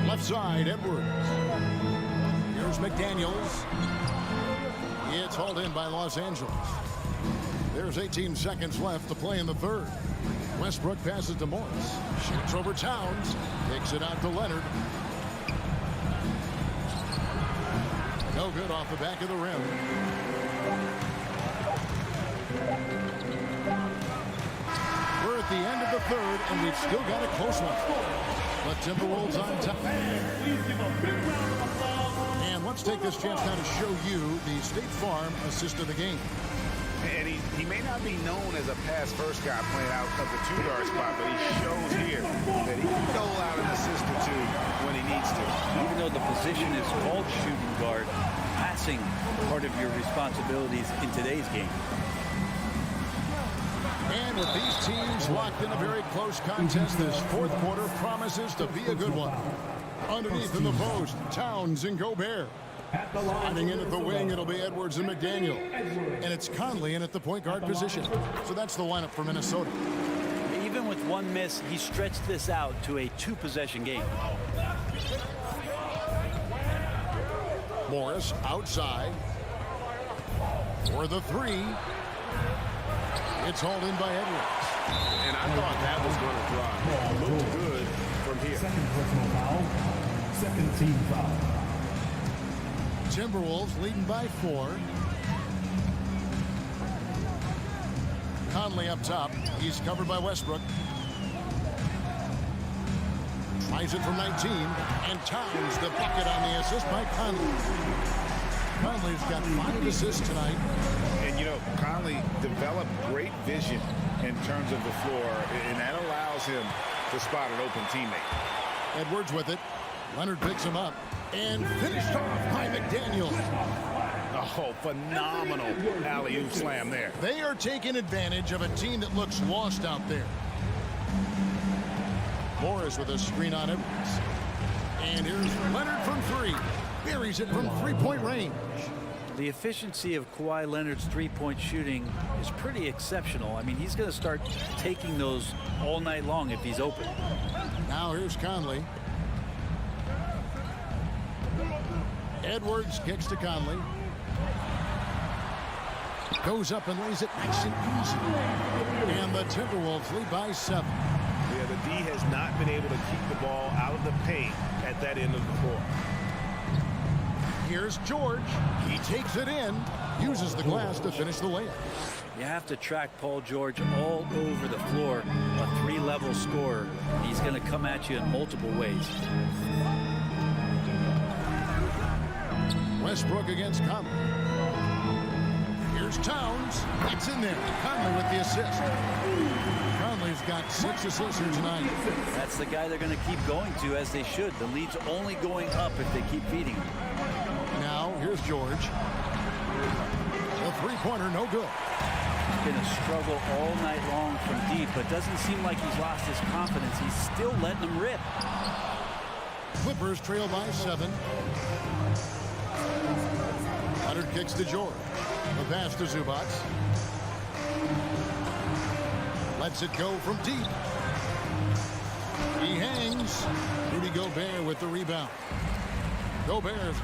Left side, Edwards. Here's McDaniels. It's hauled in by Los Angeles. There's 18 seconds left to play in the third. Westbrook passes to Morris. Shoots over Towns. Takes it out to Leonard. No good off the back of the rim. We're at the end of the third, and we've still got a close one. But Timberwolves on top. And let's take this chance now to show you the State Farm assist of the game. And he may not be known as a pass-first guy playing out of the 2-guard spot, but he shows here that he can dole out an assist or 2 when he needs to. Even though the position is called shooting guard, passing part of your responsibilities in today's game. And with these teams locked in a very close contest, this fourth quarter promises to be a good one. Underneath in the post, Towns and Gobert. Sliding in at the wing, it'll be Edwards and McDaniel. And it's Conley in at the point guard position. So that's the lineup for Minnesota. Even with one miss, he stretched this out to a 2-possession game. Morris outside. For the 3. It's hauled in by Edwards. And I thought that was going to drive. Looked good from here. Second personal foul. Second team foul. Timberwolves leading by 4. Conley up top. He's covered by Westbrook. Tries it from 19. And Towns the bucket on the assist by Conley. Conley's got 5 assists tonight. And, you know, Conley developed great vision in terms of the floor, and that allows him to spot an open teammate. Edwards with it. Leonard picks him up and finished off by McDaniel. Oh, phenomenal alley-oop slam there. They are taking advantage of a team that looks lost out there. Morris with a screen on Edwards. And here's Leonard from three. Buries it from three-point range. The efficiency of Kawhi Leonard's three-point shooting is pretty exceptional. I mean, he's going to start taking those all night long if he's open. Now here's Conley. Edwards kicks to Conley. Goes up and lays it nice and easy. And the Timberwolves lead by 7. Yeah, the D has not been able to keep the ball out of the paint at that end of the floor. Here's George. He takes it in. Uses the glass to finish the layup. You have to track Paul George all over the floor. A three-level scorer. He's going to come at you in multiple ways. Westbrook against Conley. Here's Towns. That's in there. Conley with the assist. Conley's got 6 assists here tonight. That's the guy they're going to keep going to, as they should. The lead's only going up if they keep feeding him. Now, here's George. The three-pointer, no good. He's going to struggle all night long from deep, but doesn't seem like he's lost his confidence. He's still letting them rip. Clippers trail by 7. Leonard kicks to George. The pass to Zubac. Lets it go from deep. He hangs. Rudy Gobert with the rebound. Gobert.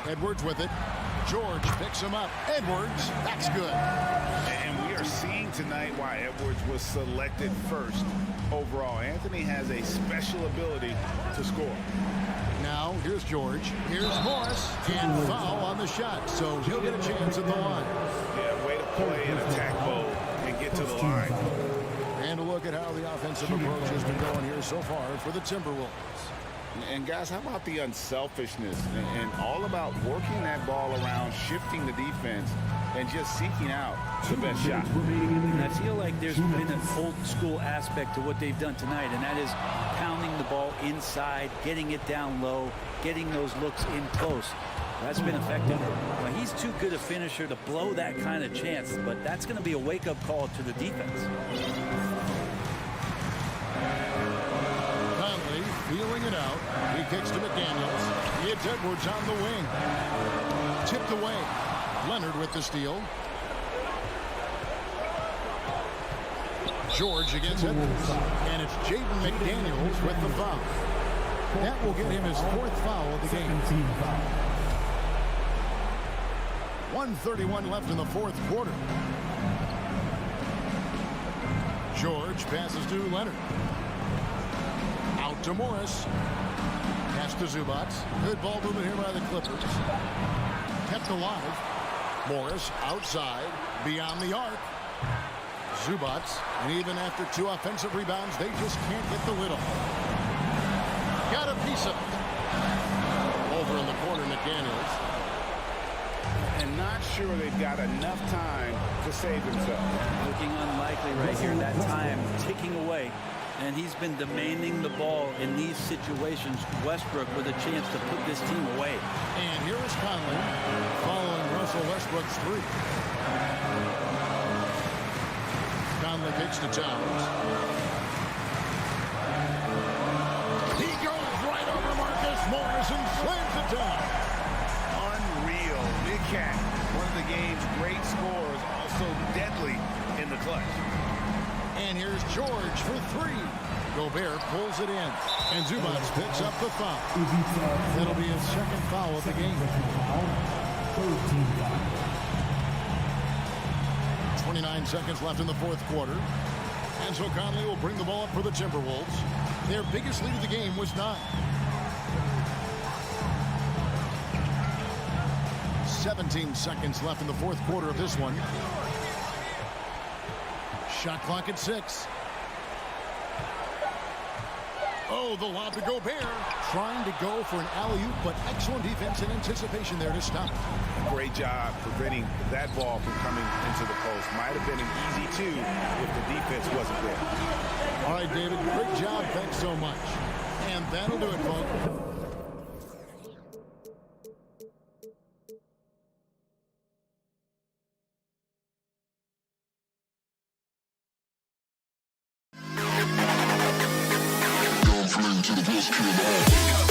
Edwards with it. George picks him up. Edwards. That's good. And we are seeing tonight why Edwards was selected first overall. Anthony has a special ability to score. Now, here's George. Here's Morris. And foul on the shot. So he'll get a chance at the line. Yeah, way to play an attack mode and get to the line. And a look at how the offensive approach has been going here so far for the Timberwolves. And guys, how about the unselfishness and all about working that ball around, shifting the defense, and just seeking out the best shot. And I feel like there's been an old school aspect to what they've done tonight, and that is pounding the ball inside, getting it down low, getting those looks in close. That's been effective. Now, he's too good a finisher to blow that kind of chance, but that's going to be a wake-up call to the defense. Conley feeling it out. He kicks to McDaniels. It's Edwards on the wing. Tipped away. Leonard with the steal. George against Edwards. And it's Jaden McDaniels with the foul. That will get him his 4th foul of the game. 1:31 left in the 4th quarter. George passes to Leonard. Out to Morris. Pass to Zubac. Good ball movement here by the Clippers. Kept alive. Morris outside, beyond the arc. Zubac, and even after 2 offensive rebounds, they just can't get the lid off. Got a piece of it. Over in the corner, McDaniels. And not sure they've got enough time to save themselves. Looking unlikely right here. That time ticking away. And he's been demanding the ball in these situations. Westbrook with a chance to put this team away. And here is Conley following Russell Westbrook's 3. Conley kicks to Towns. He goes right over Marcus Morris and slams it down. Unreal. Big Cat, one of the game's great scorers, also deadly in the clutch. And here's George for 3. Gobert pulls it in. And Zubac picks up the foul. That'll be his 2nd foul of the game. 29 seconds left in the 4th quarter. And so Conley will bring the ball up for the Timberwolves. Their biggest lead of the game was 9. 17 seconds left in the 4th quarter of this one. Shot clock at 6. Oh, the lob to Gobert. Trying to go for an alley-oop, but excellent defense and anticipation there to stop. Great job preventing that ball from coming into the post. Might have been an easy 2 if the defense wasn't there. All right, David, great job. Thanks so much. And that'll do it, folks. To the best kid in the hall.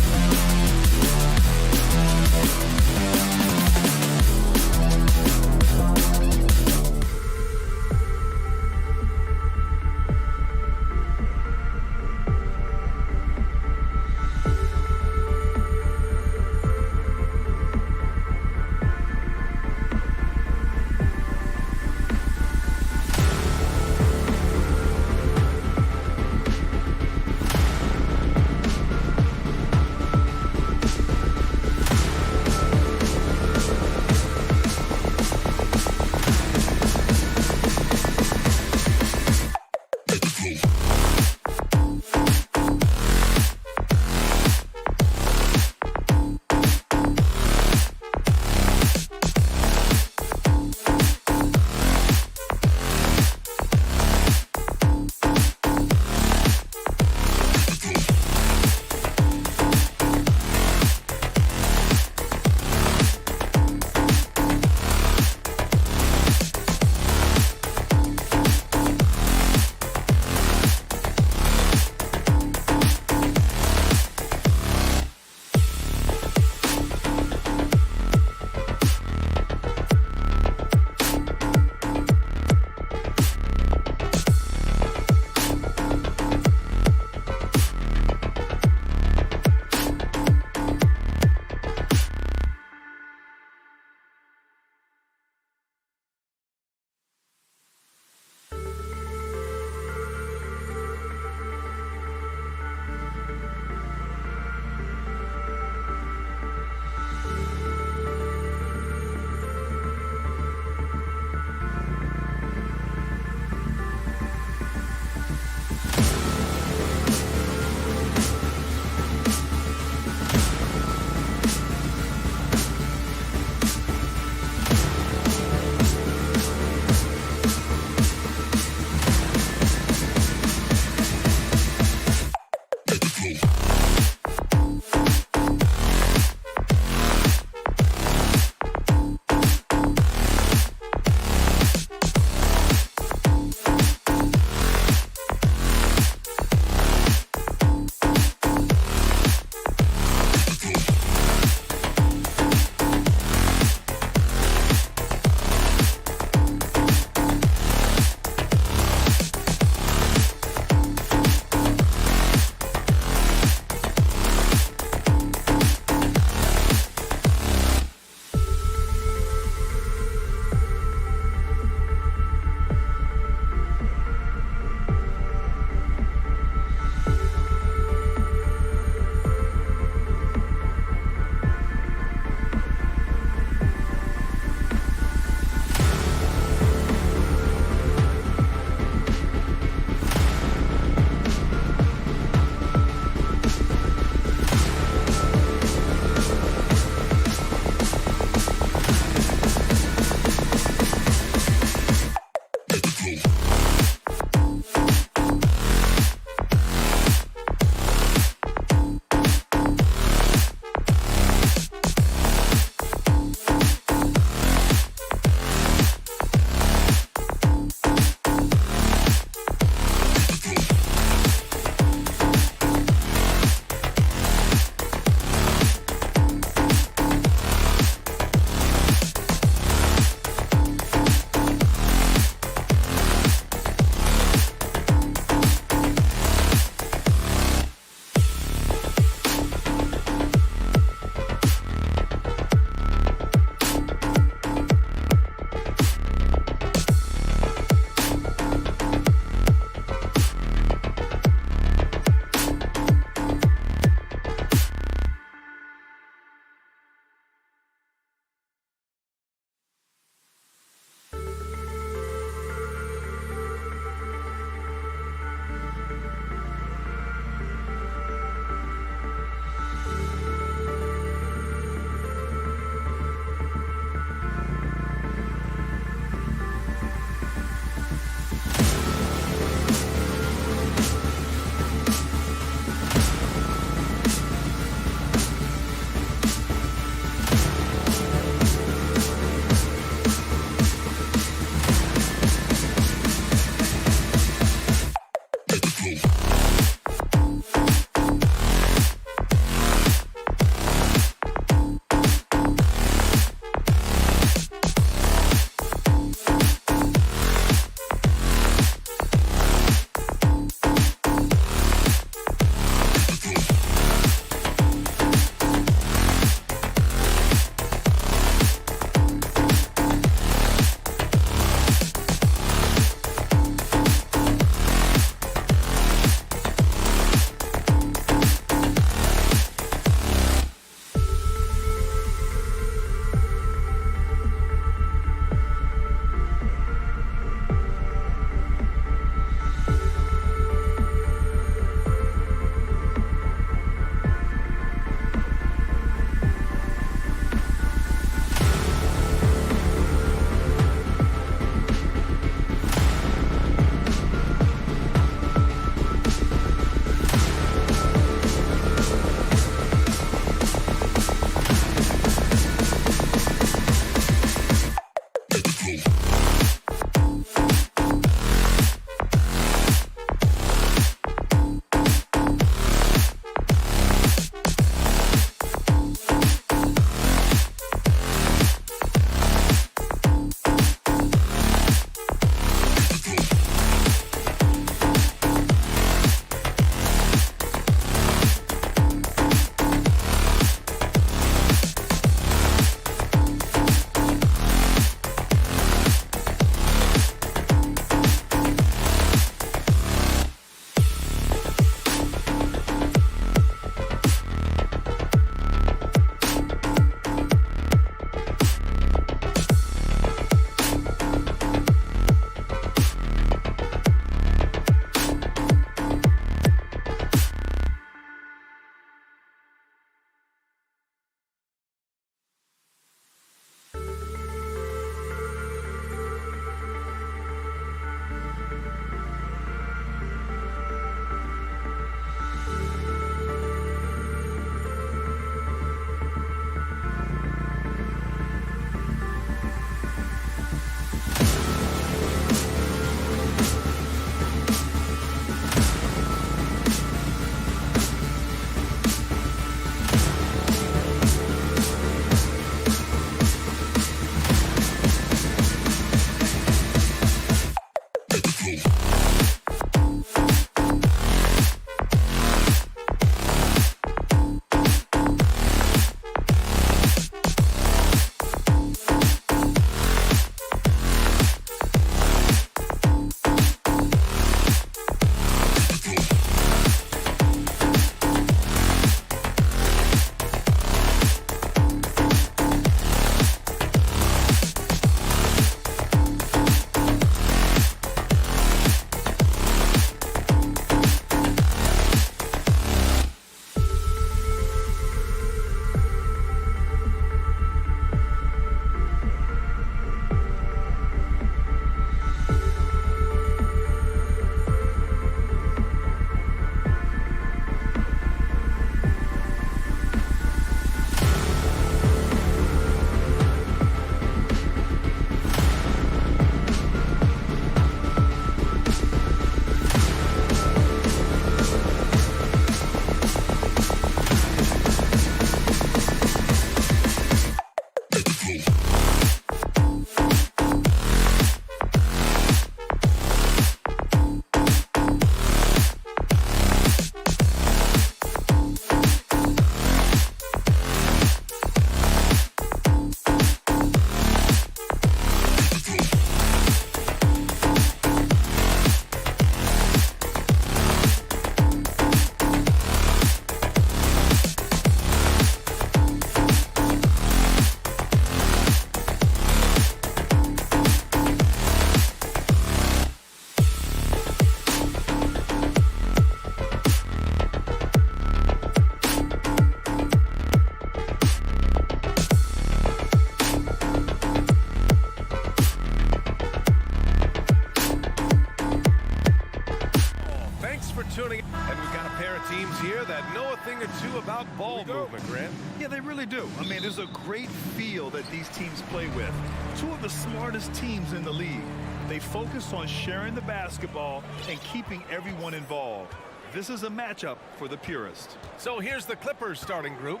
teams here that know a thing or two about ball movement, Grant. Yeah, they really do. I mean, there's a great feel that these teams play with. Two of the smartest teams in the league. They focus on sharing the basketball and keeping everyone involved. This is a matchup for the purist. So here's the Clippers starting group.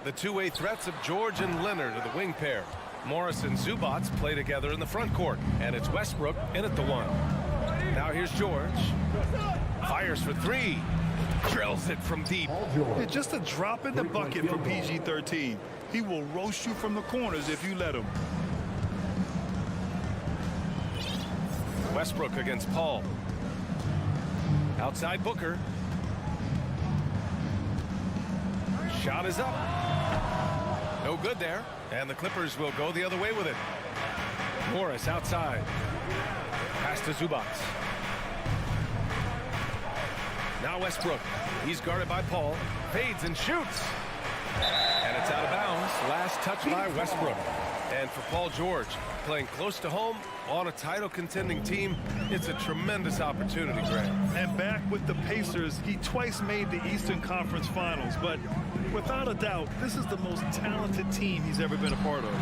The two-way threats of George and Leonard are the wing pair. Morris and Zubats play together in the front court, and it's Westbrook in at the one. Now here's George. Fires for three. Drills it from deep. Yeah, just a drop in the bucket for PG-13. He will roast you from the corners if you let him. Westbrook against Paul. Outside Booker. Shot is up. No good there. And the Clippers will go the other way with it. Morris outside. Pass to Zubats. Now Westbrook. He's guarded by Paul. Fades and shoots. And it's out of bounds. Last touch by Westbrook. And for Paul George, playing close to home on a title contending team, it's a tremendous opportunity, Grant. And back with the Pacers, he twice made the Eastern Conference Finals, but without a doubt, this is the most talented team he's ever been a part of.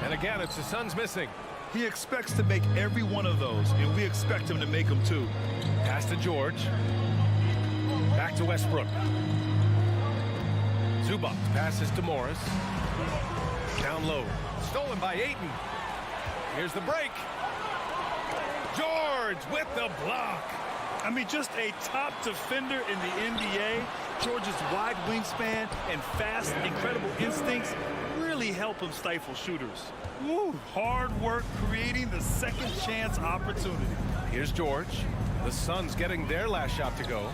And again, it's the Suns missing. He expects to make every one of those, and we expect him to make them too. Pass to George. Back to Westbrook. Zubats passes to Morris. Down low. Stolen by Ayton. Here's the break. George with the block. I mean, just a top defender in the NBA. George's wide wingspan and fast, incredible instincts really help him stifle shooters. Woo, hard work creating the second chance opportunity. Here's George. The Suns getting their last shot to go.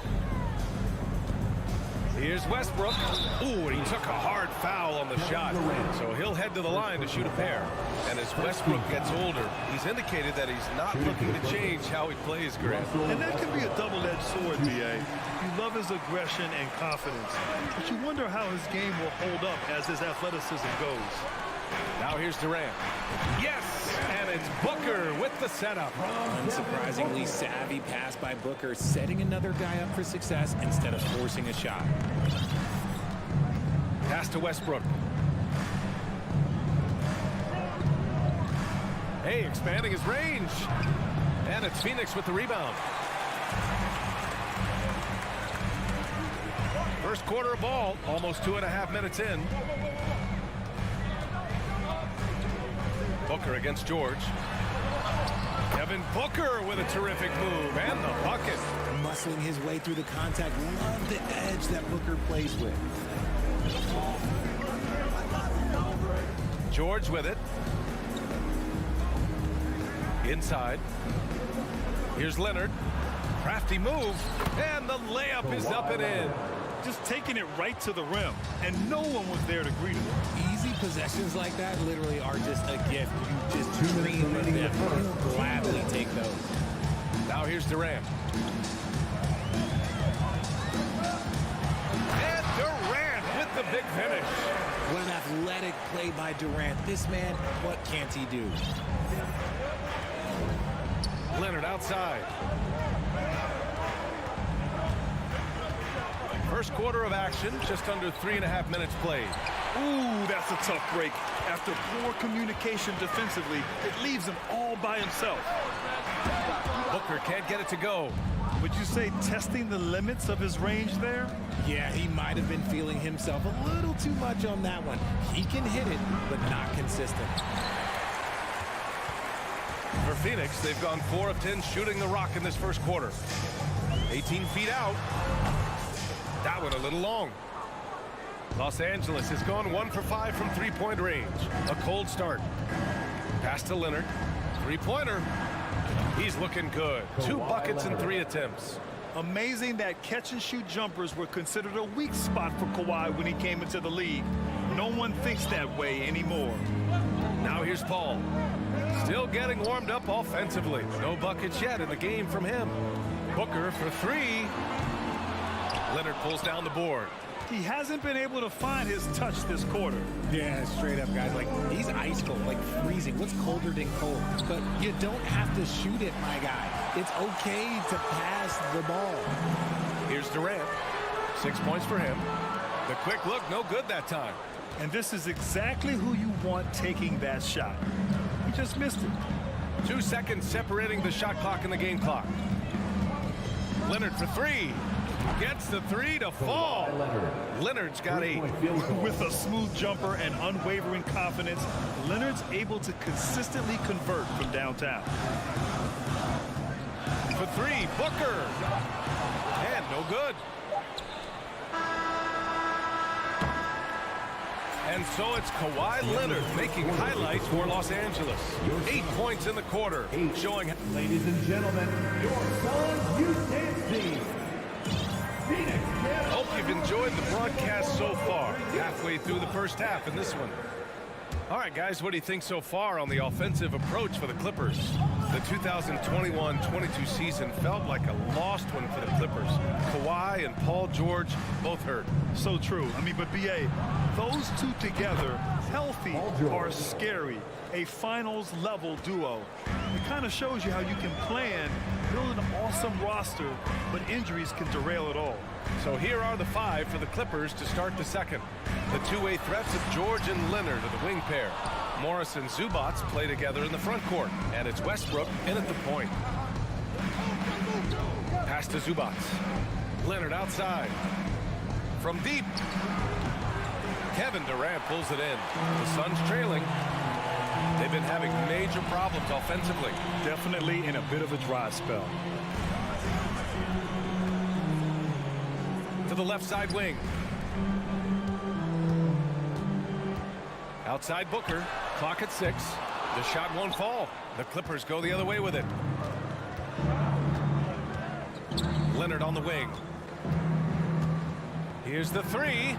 Here's Westbrook. Ooh, and he took a hard foul on the shot. So he'll head to the line to shoot a pair. And as Westbrook gets older, he's indicated that he's not looking to change how he plays, Grant. And that can be a double-edged sword, B.A. You love his aggression and confidence, but you wonder how his game will hold up as his athleticism goes. Now here's Durant. Yes! And it's Booker with the setup. Unsurprisingly savvy pass by Booker, setting another guy up for success instead of forcing a shot. Pass to Westbrook. Hey, expanding his range. And it's Phoenix with the rebound. First quarter of ball, almost 2.5 minutes in. Booker against George. Kevin Booker with a terrific move and the bucket. Muscling his way through the contact. Love the edge that Booker plays with. George with it. Inside. Here's Leonard. Crafty move. And the layup is up and in. Just taking it right to the rim, and no one was there to greet him. Easy possessions like that literally are just a gift. You just dream of them. You'll gladly take those. Now here's Durant. And Durant with the big finish. What an athletic play by Durant. This man, what can't he do? Leonard outside. First quarter of action, just under 3.5 minutes played. Ooh, that's a tough break. After poor communication defensively, it leaves him all by himself. Booker can't get it to go. Would you say testing the limits of his range there? Yeah, he might have been feeling himself a little too much on that one. He can hit it, but not consistent. For Phoenix, they've gone 4 of 10 shooting the rock in this first quarter. 18 feet out. That one a little long. Los Angeles has gone 1 for 5 from three-point range. A cold start. Pass to Leonard. Three-pointer. He's looking good. 2 buckets in 3 attempts. Amazing that catch-and-shoot jumpers were considered a weak spot for Kawhi when he came into the league. No one thinks that way anymore. Now here's Paul. Still getting warmed up offensively. No buckets yet in the game from him. Booker for 3. Leonard pulls down the board. He hasn't been able to find his touch this quarter. Yeah, straight up, guys. Like, he's ice cold, like freezing. What's colder than cold? But you don't have to shoot it, my guy. It's okay to pass the ball. Here's Durant. 6 points for him. The quick look, no good that time. And this is exactly who you want taking that shot. He just missed it. 2 seconds separating the shot clock and the game clock. Leonard for three. Gets the three to fall. Leonard's got 8. With a smooth jumper and unwavering confidence, Leonard's able to consistently convert from downtown. For three, Booker. And no good. And so it's Kawhi Leonard making highlights for Los Angeles. 8 points in the quarter, showing. Ladies and gentlemen, your Suns youth dance team. Hope you've enjoyed the broadcast so far. Halfway through the first half in this one. All right, guys, what do you think so far on the offensive approach for the Clippers? The 2021-22 season felt like a lost one for the Clippers. Kawhi and Paul George both hurt. So true. I mean, but BA, those two together, healthy, are scary. A finals-level duo. It kind of shows you how you can plan, build an awesome roster, but injuries can derail it all. So here are the 5 for the Clippers to start the second. The two-way threats of George and Leonard are the wing pair. Morris and Zubats play together in the front court, and it's Westbrook in at the point. Pass to Zubats. Leonard outside. From deep. Kevin Durant pulls it in. The Suns trailing. They've been having major problems offensively. Definitely in a bit of a dry spell. To the left side wing. Outside Booker. Clock at 6. The shot won't fall. The Clippers go the other way with it. Leonard on the wing. Here's the 3.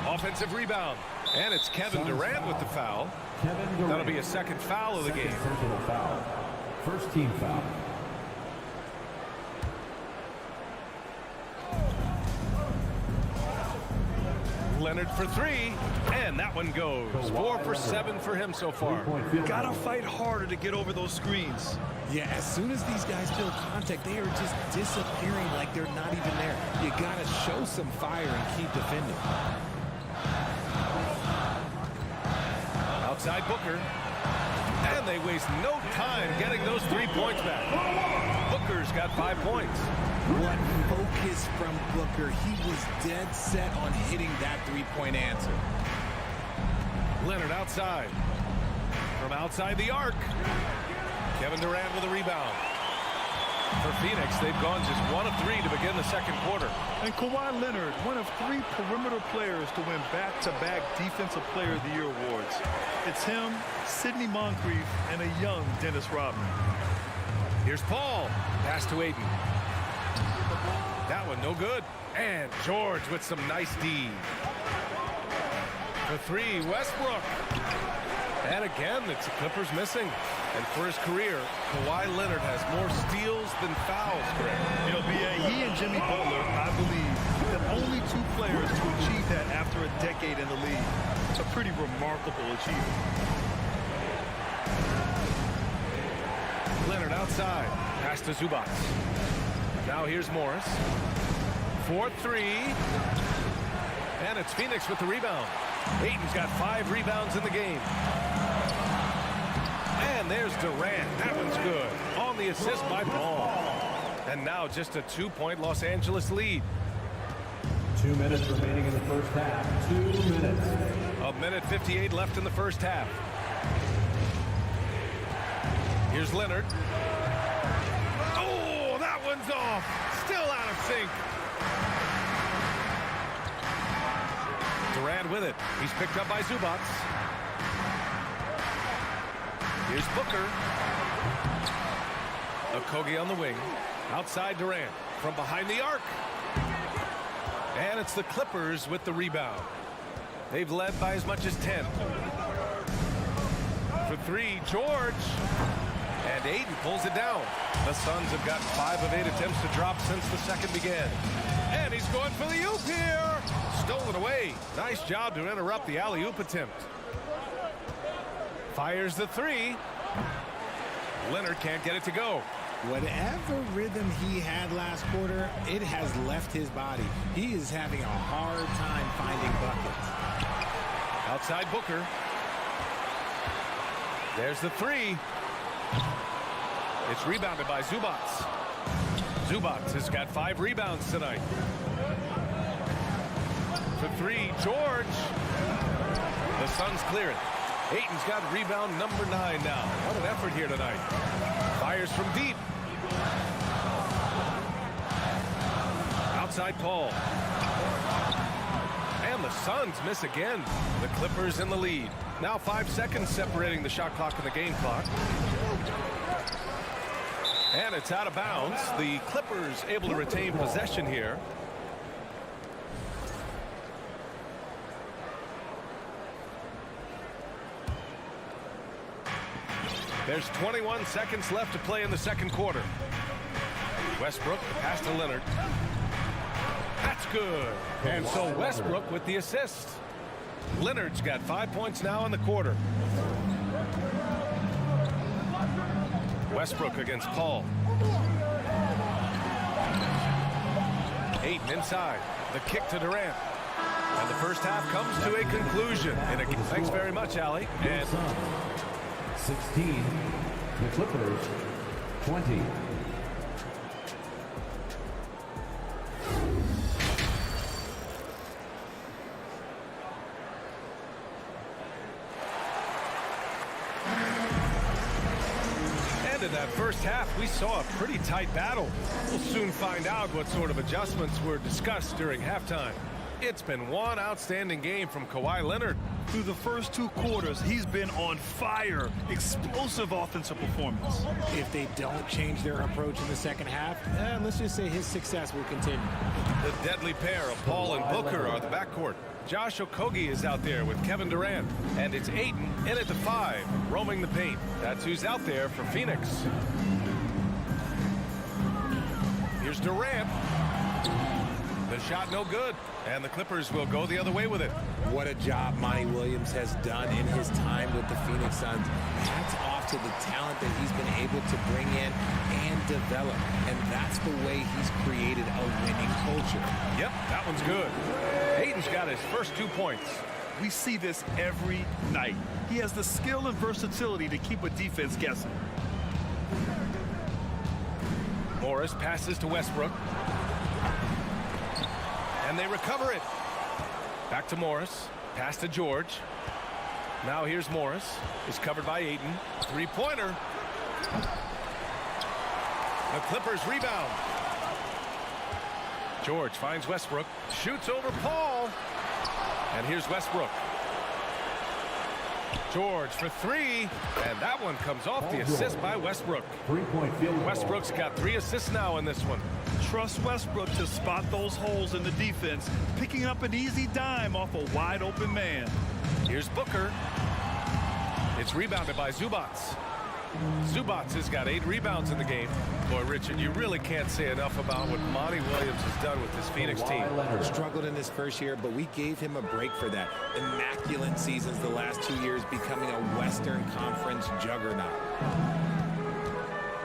Offensive rebound. And it's Kevin Durant with the foul. That'll be a second foul of the game. Foul. First team foul. Leonard for 3, and that one goes. 4 for 7 for him so far. Gotta fight harder to get over those screens. Yeah, as soon as these guys feel contact, they are just disappearing like they're not even there. You gotta show some fire and keep defending. Outside Booker. And they waste no time getting those 3 points back. Booker's got 5 points. What focus from Booker. He was dead set on hitting that three-point answer. Leonard outside. From outside the arc. Kevin Durant with a rebound. For Phoenix, they've gone just 1 of 3 to begin the second quarter. And Kawhi Leonard, one of 3 perimeter players to win back-to-back Defensive Player of the Year awards. It's him, Sidney Moncrief, and a young Dennis Rodman. Here's Paul. Pass to Ayton. That one no good. And George with some nice D. For 3, Westbrook. And again, it's the Clippers missing. And for his career, Kawhi Leonard has more steals than fouls, Greg. You know, BA, he and Jimmy Butler, I believe, the only 2 players to achieve that after a decade in the league. It's a pretty remarkable achievement. Leonard outside. Pass to Zubats. Now here's Morris. 4-3. And it's Phoenix with the rebound. Ayton's got 5 rebounds in the game. And there's Durant. That one's good. On the assist by Paul. And now just a 2-point Los Angeles lead. 2 minutes remaining in the first half. 2 minutes. A minute 58 left in the first half. Here's Leonard. Oh, that one's off. Still out of sync. Durant with it. He's picked up by Zubats. Here's Booker. Okogie on the wing. Outside Durant. From behind the arc. And it's the Clippers with the rebound. They've led by as much as 10. For 3, George. And Ayton pulls it down. The Suns have got 5 of 8 attempts to drop since the second began. And he's going for the oop here. Stolen away. Nice job to interrupt the alley-oop attempt. Fires the 3. Leonard can't get it to go. Whatever rhythm he had last quarter, it has left his body. He is having a hard time finding buckets. Outside Booker. There's the three. It's rebounded by Zubats. Zubats has got 5 rebounds tonight. For three, George. The Suns clear it. Ayton's got rebound number 9 now. What an effort here tonight. Fires from deep. Outside Paul. And the Suns miss again. The Clippers in the lead. Now 5 seconds separating the shot clock and the game clock. And it's out of bounds. The Clippers able to retain possession here. There's 21 seconds left to play in the second quarter. Westbrook pass to Leonard. That's good. And so Westbrook with the assist. Leonard's got 5 points now in the quarter. Westbrook against Paul. Ayton inside. The kick to Durant. And the first half comes to a conclusion. Thanks very much, Allie. And 16, the Clippers, 20. And in that first half, we saw a pretty tight battle. We'll soon find out what sort of adjustments were discussed during halftime. It's been one outstanding game from Kawhi Leonard. Through the first 2 quarters, he's been on fire. Explosive offensive performance. If they don't change their approach in the second half, let's just say his success will continue. The deadly pair of Paul and Booker are the backcourt. Josh Okogie is out there with Kevin Durant. And it's Ayton in at the 5, roaming the paint. That's who's out there for Phoenix. Here's Durant. The shot no good. And the Clippers will go the other way with it. What a job Monty Williams has done in his time with the Phoenix Suns. Hats off to the talent that he's been able to bring in and develop. And that's the way he's created a winning culture. Yep, that one's good. Ayton's got his first 2 points. We see this every night. He has the skill and versatility to keep a defense guessing. Morris passes to Westbrook. And they recover it. Back to Morris. Pass to George. Now here's Morris. It's covered by Ayton. 3-pointer. The Clippers rebound. George finds Westbrook. Shoots over Paul. And here's Westbrook. George for 3. And that one comes off the assist by Westbrook. 3-point field goal. Westbrook's got 3 assists now in this one. Trust Westbrook to spot those holes in the defense, picking up an easy dime off a wide open man. Here's Booker. It's rebounded by Zubats. Zubats has got 8 rebounds in the game. Boy, Richard, you really can't say enough about what Monty Williams has done with this Phoenix team. Struggled in his first year, but we gave him a break for that. Immaculate seasons the last 2 years, becoming a Western Conference juggernaut.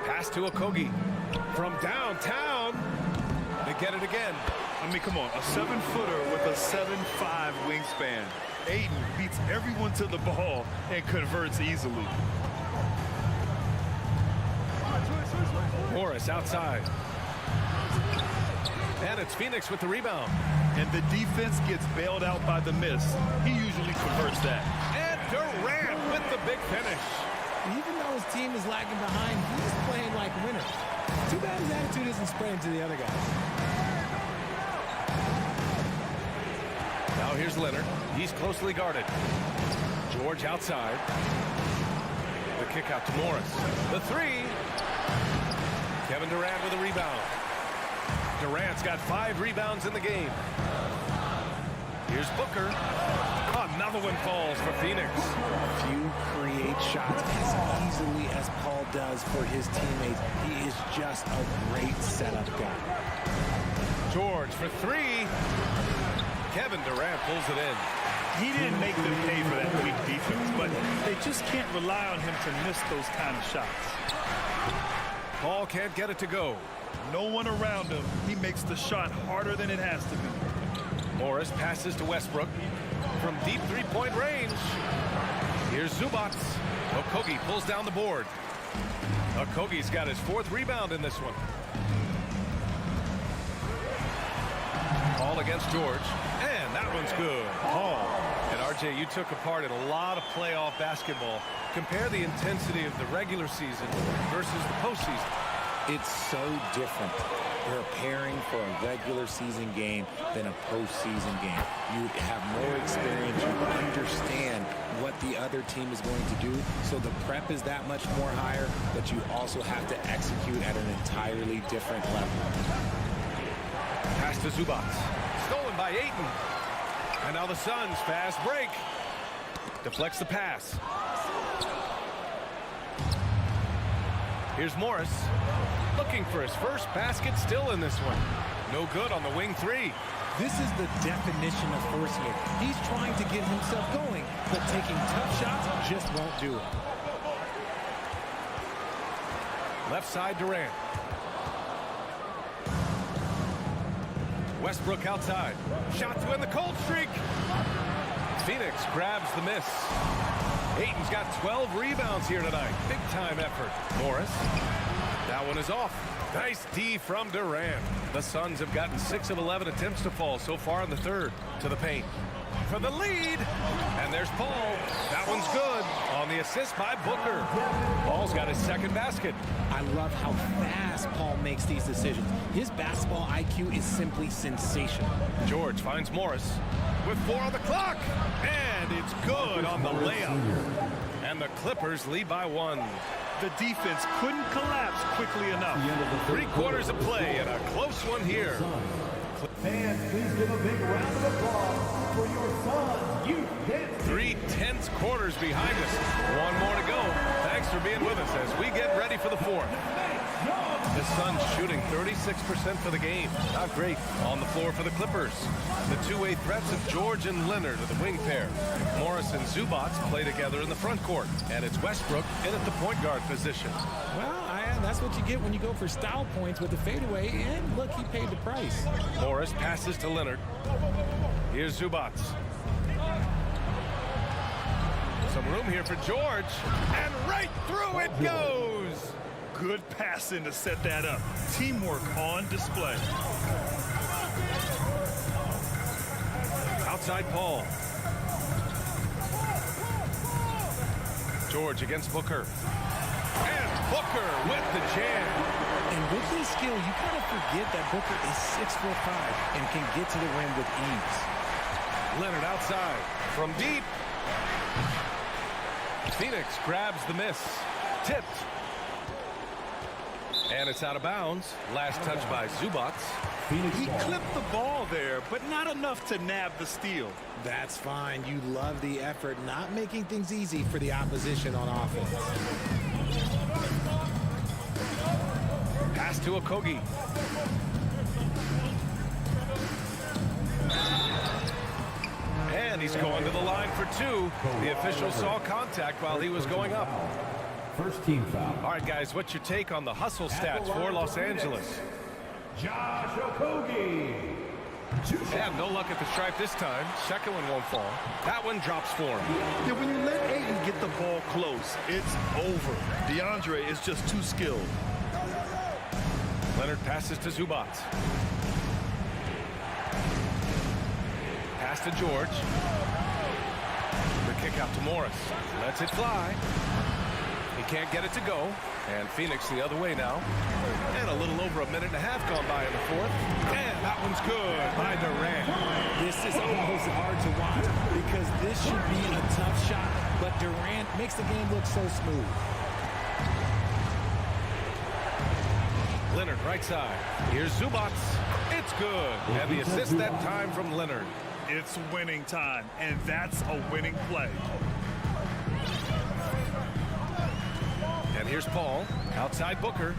Pass to Okogie. From downtown. They get it again. I mean, come on, a 7-footer with a 7'5" wingspan. Ayton beats everyone to the ball and converts easily. Morris outside. And it's Phoenix with the rebound. And the defense gets bailed out by the miss. He usually converts that. And Durant with the big finish. Even though his team is lagging behind, he's playing like winners. Too bad his attitude isn't spreading to the other guys. Now here's Leonard. He's closely guarded. George outside. The kick out to Morris. The 3. Kevin Durant with a rebound. Durant's got 5 rebounds in the game. Here's Booker. Another one falls for Phoenix. Few create shots as easily as Paul does for his teammates. He is just a great setup guy. George for 3. Kevin Durant pulls it in. He didn't make them pay for that weak defense, but they just can't rely on him to miss those kind of shots. Paul can't get it to go. No one around him. He makes the shot harder than it has to be. Morris passes to Westbrook from deep three-point range. Here's Zubats. Okogie pulls down the board. Okogie's got his 4th rebound in this one. Paul against George, and that one's good. Paul. And RJ, you took a part in a lot of playoff basketball. Compare the intensity of the regular season versus the postseason. It's so different preparing for a regular season game than a postseason game. You have more experience. You understand what the other team is going to do. So the prep is that much more higher, but you also have to execute at an entirely different level. Pass to Zubats. Stolen by Ayton. And now the Suns fast break. Deflects the pass. Here's Morris. Looking for his first basket, still in this one. No good on the wing 3. This is the definition of forcing it. He's trying to get himself going, but taking tough shots just won't do it. Left side Durant. Westbrook outside. Shot to end the cold streak. Phoenix grabs the miss. Ayton's got 12 rebounds here tonight. Big time effort. Morris. That one is off. Nice D from Durant. The Suns have gotten 6 of 11 attempts to fall so far in the third. To the paint. For the lead. And there's Paul. That one's good. On the assist by Booker. Paul's got his 2nd basket. I love how fast Paul makes these decisions. His basketball IQ is simply sensational. George finds Morris with 4 on the clock. And it's good on the layup. And the Clippers lead by 1. The defense couldn't collapse quickly enough. 3 quarters of play and a close one here. Fans, please give a big round of applause for your Suns youth dance. 3/10 quarters behind us. 1 more to go. Thanks for being with us as we get ready for the 4th. The Suns shooting 36% for the game. Not great on the floor for the Clippers. The two-way threats of George and Leonard are the wing pair. Morris and Zubats play together in the front court. And it's Westbrook in at the point guard position. Well, that's what you get when you go for style points with the fadeaway. And look, he paid the price. Morris passes to Leonard. Here's Zubats. Some room here for George. And right through it goes. Good passing to set that up. Teamwork on display. Outside Paul. George against Booker. And Booker with the jam. And with his skill, you kind of forget that Booker is 6'5" and can get to the rim with ease. Leonard outside from deep. Phoenix grabs the miss. Tipped. And it's out of bounds. Last touch by Zubats. He clipped the ball there, but not enough to nab the steal. That's fine. You love the effort, not making things easy for the opposition on offense. Pass to Okogie. And he's going to the line for 2. The official saw contact while he was going up. First team foul. All right, guys, what's your take on the hustle stats for Los Angeles? Josh Okogie. And no luck at the stripe this time. Second one won't fall. That one drops for him. Yeah, when you let Ayton get the ball close, it's over. DeAndre is just too skilled. Leonard passes to Zubats. Pass to George. The kick out to Morris. Lets it fly. He can't get it to go. And Phoenix the other way now. And a little over a minute and a half gone by in the 4th. And that one's good by Durant. This is almost hard to watch because this should be a tough shot, but Durant makes the game look so smooth. Leonard right side. Here's Zubats. It's good. And the assist that time from Leonard. It's winning time, and that's a winning play. And here's Paul. Outside Booker.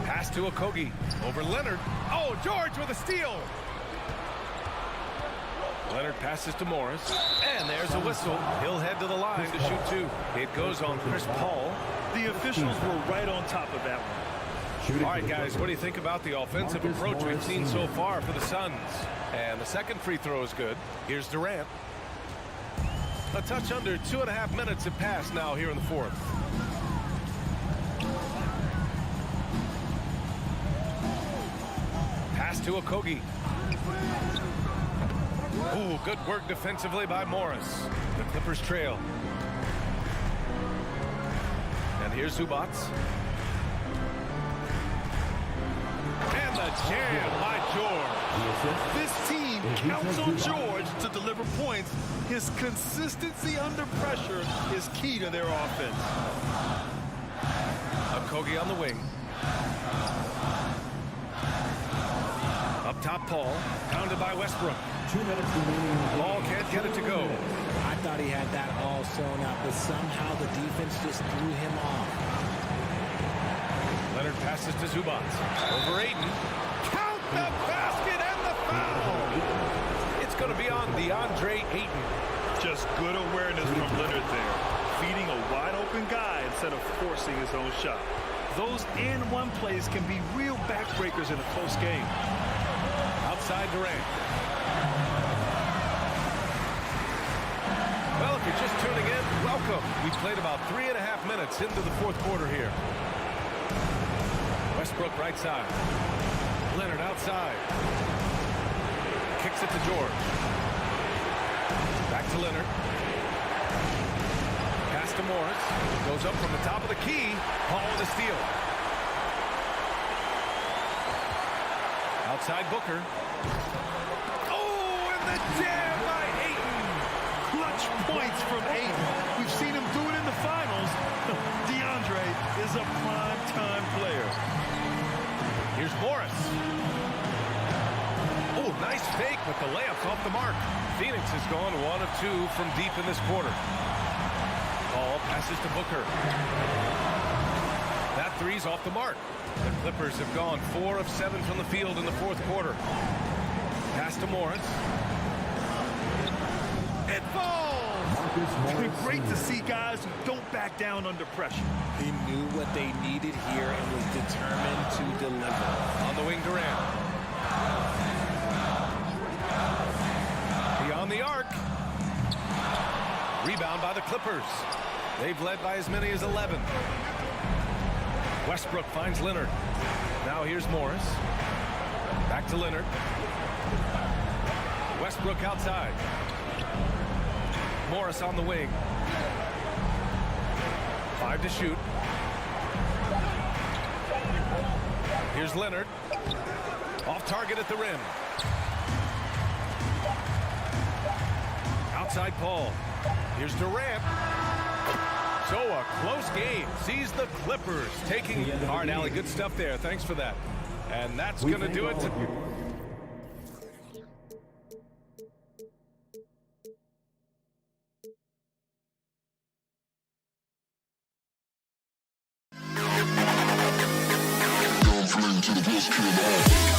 Pass to Okogie. Over Leonard. Oh, George with a steal. Leonard passes to Morris, and there's a whistle. He'll head to the line to shoot two. It goes on Chris Paul. The officials were right on top of that one. All right, guys, what do you think about the offensive approach we've seen so far for the Suns? And the second free throw is good. Here's Durant. A touch under 2.5 minutes have passed now here in the fourth. Pass to Okogie. Ooh, good work defensively by Morris. The Clippers trail. And here's Zubats. And the jam by George. This team counts on George to deliver points. His consistency under pressure is key to their offense. Okogie on the wing. Up top, Paul. Pounded by Westbrook. 2 minutes remaining. Paul can't get it to go. I thought he had that all sewn up, but somehow the defense just threw him off. Leonard passes to Zubats. Over Aiden. Count the basket and the foul. It's going to be on DeAndre Ayton. Just good awareness from Leonard there. Feeding a wide open guy instead of forcing his own shot. Those and-one plays can be real backbreakers in a close game. Outside Durant. Well, if you're just tuning in, welcome. We've played about 3.5 minutes into the fourth quarter here. Westbrook right side. Leonard outside. Kicks it to George. Back to Leonard. Pass to Morris. Goes up from the top of the key. Paul with a steal. Outside Booker. Oh, and the jam by Ayton. Clutch points from Ayton. We've seen him do it in the finals. DeAndre is a prime-time player. Here's Morris. Oh, nice fake, but the layup's off the mark. Phoenix has gone 1 of 2 from deep in this quarter. Paul passes to Booker. That three's off the mark. The Clippers have gone 4 of 7 from the field in the fourth quarter. Pass to Morris. It falls! It's been great to see guys who don't back down under pressure. He knew what they needed here and was determined to deliver. On the wing, Durant. Beyond the arc. Rebound by the Clippers. They've led by as many as 11. Westbrook finds Leonard. Now here's Morris. Back to Leonard. Westbrook outside. Morris on the wing. 5 to shoot. Here's Leonard. Off target at the rim. Outside Paul. Here's Durant. So a close game sees the Clippers taking. All right, Allie, good stuff there. Thanks for that. And that's going to do it. To the best kid in the hall.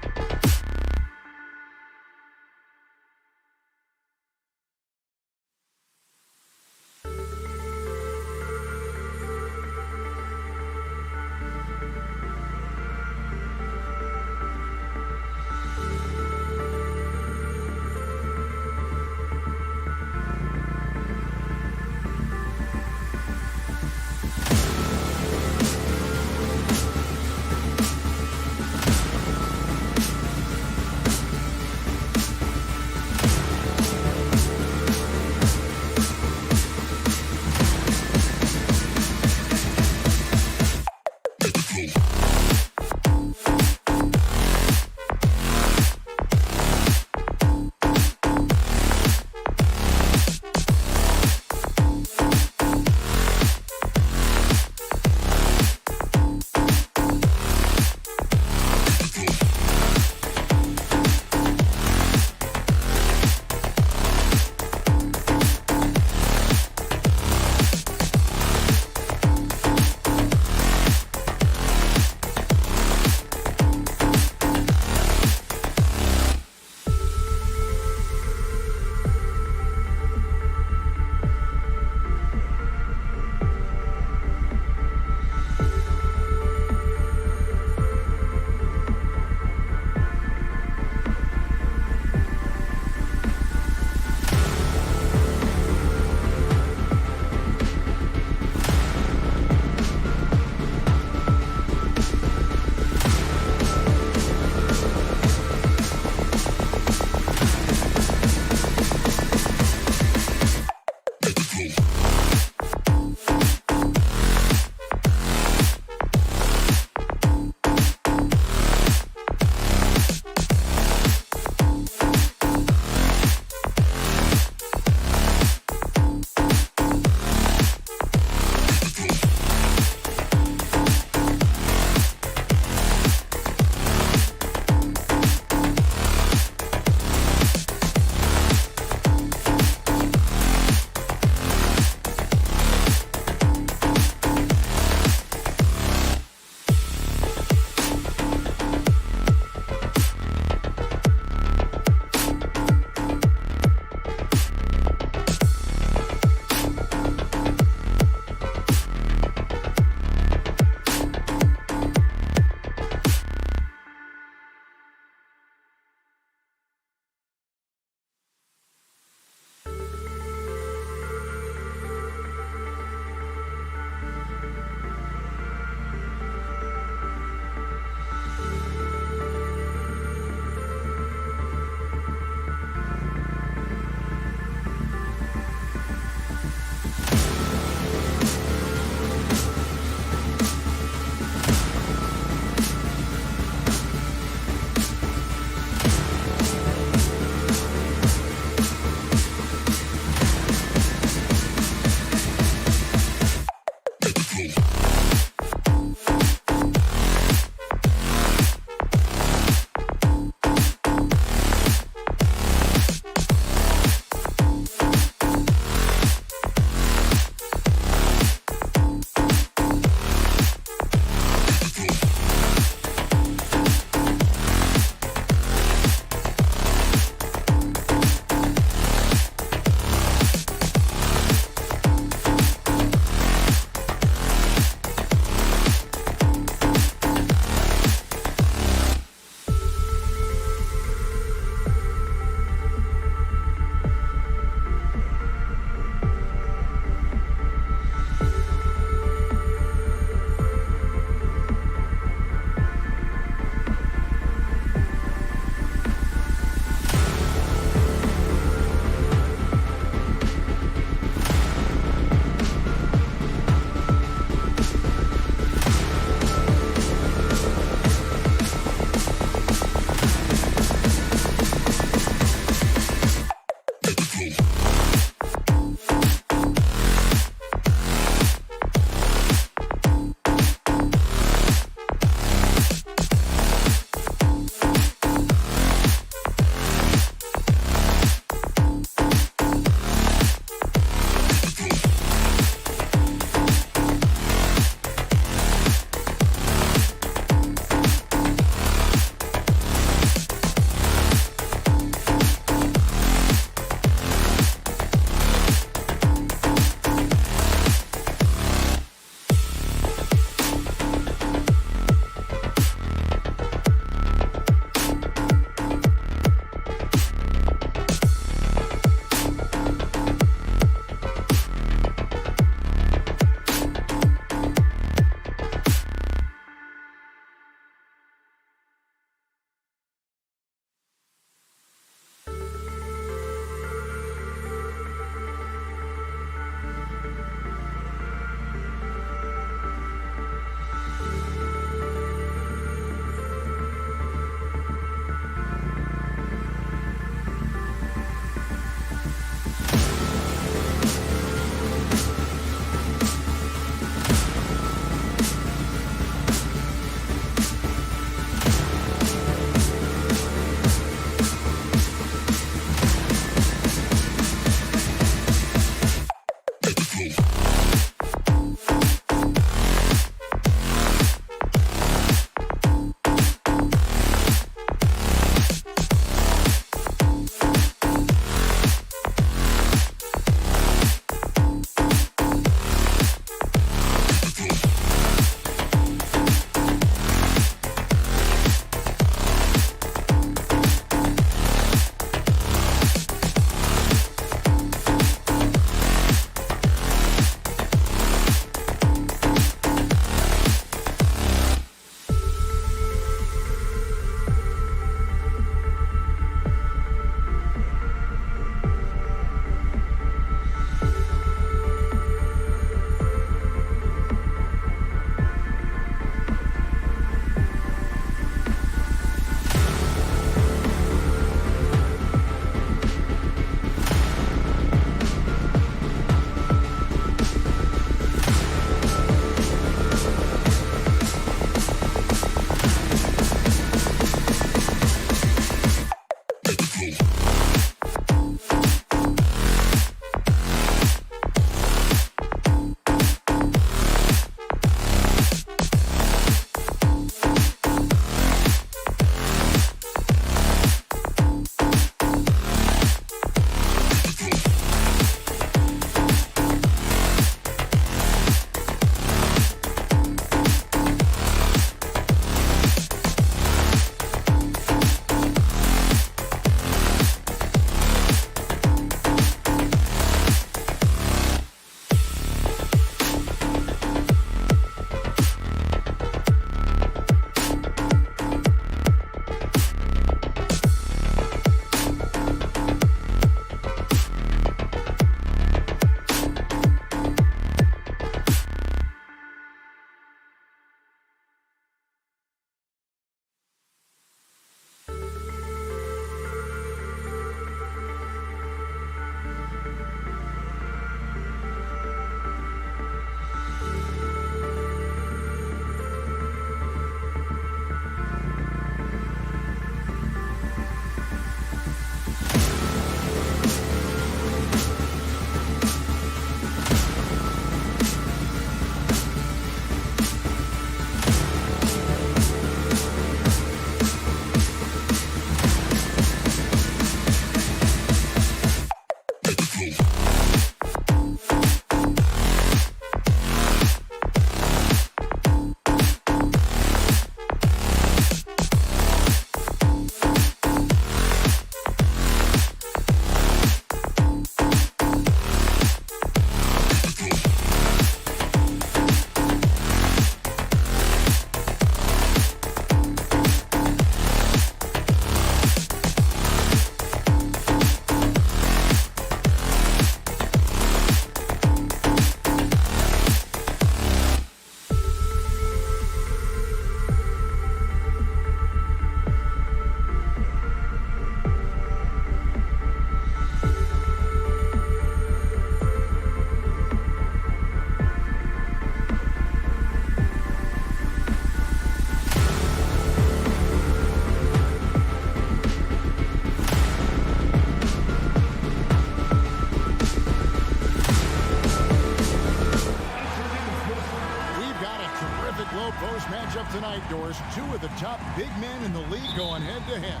Post matchup tonight, Doris. Two of the top big men in the league going head-to-head.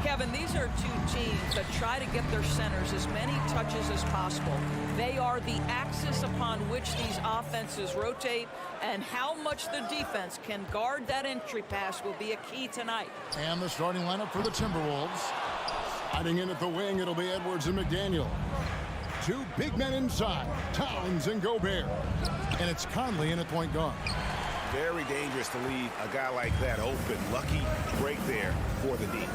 Kevin, these are two teams that try to get their centers as many touches as possible. They are the axis upon which these offenses rotate, and how much the defense can guard that entry pass will be a key tonight. And the starting lineup for the Timberwolves. Hiding in at the wing, it'll be Edwards and McDaniel. Two big men inside, Towns and Gobert. And it's Conley in at point guard. Very dangerous to leave a guy like that open. Lucky break there for the D.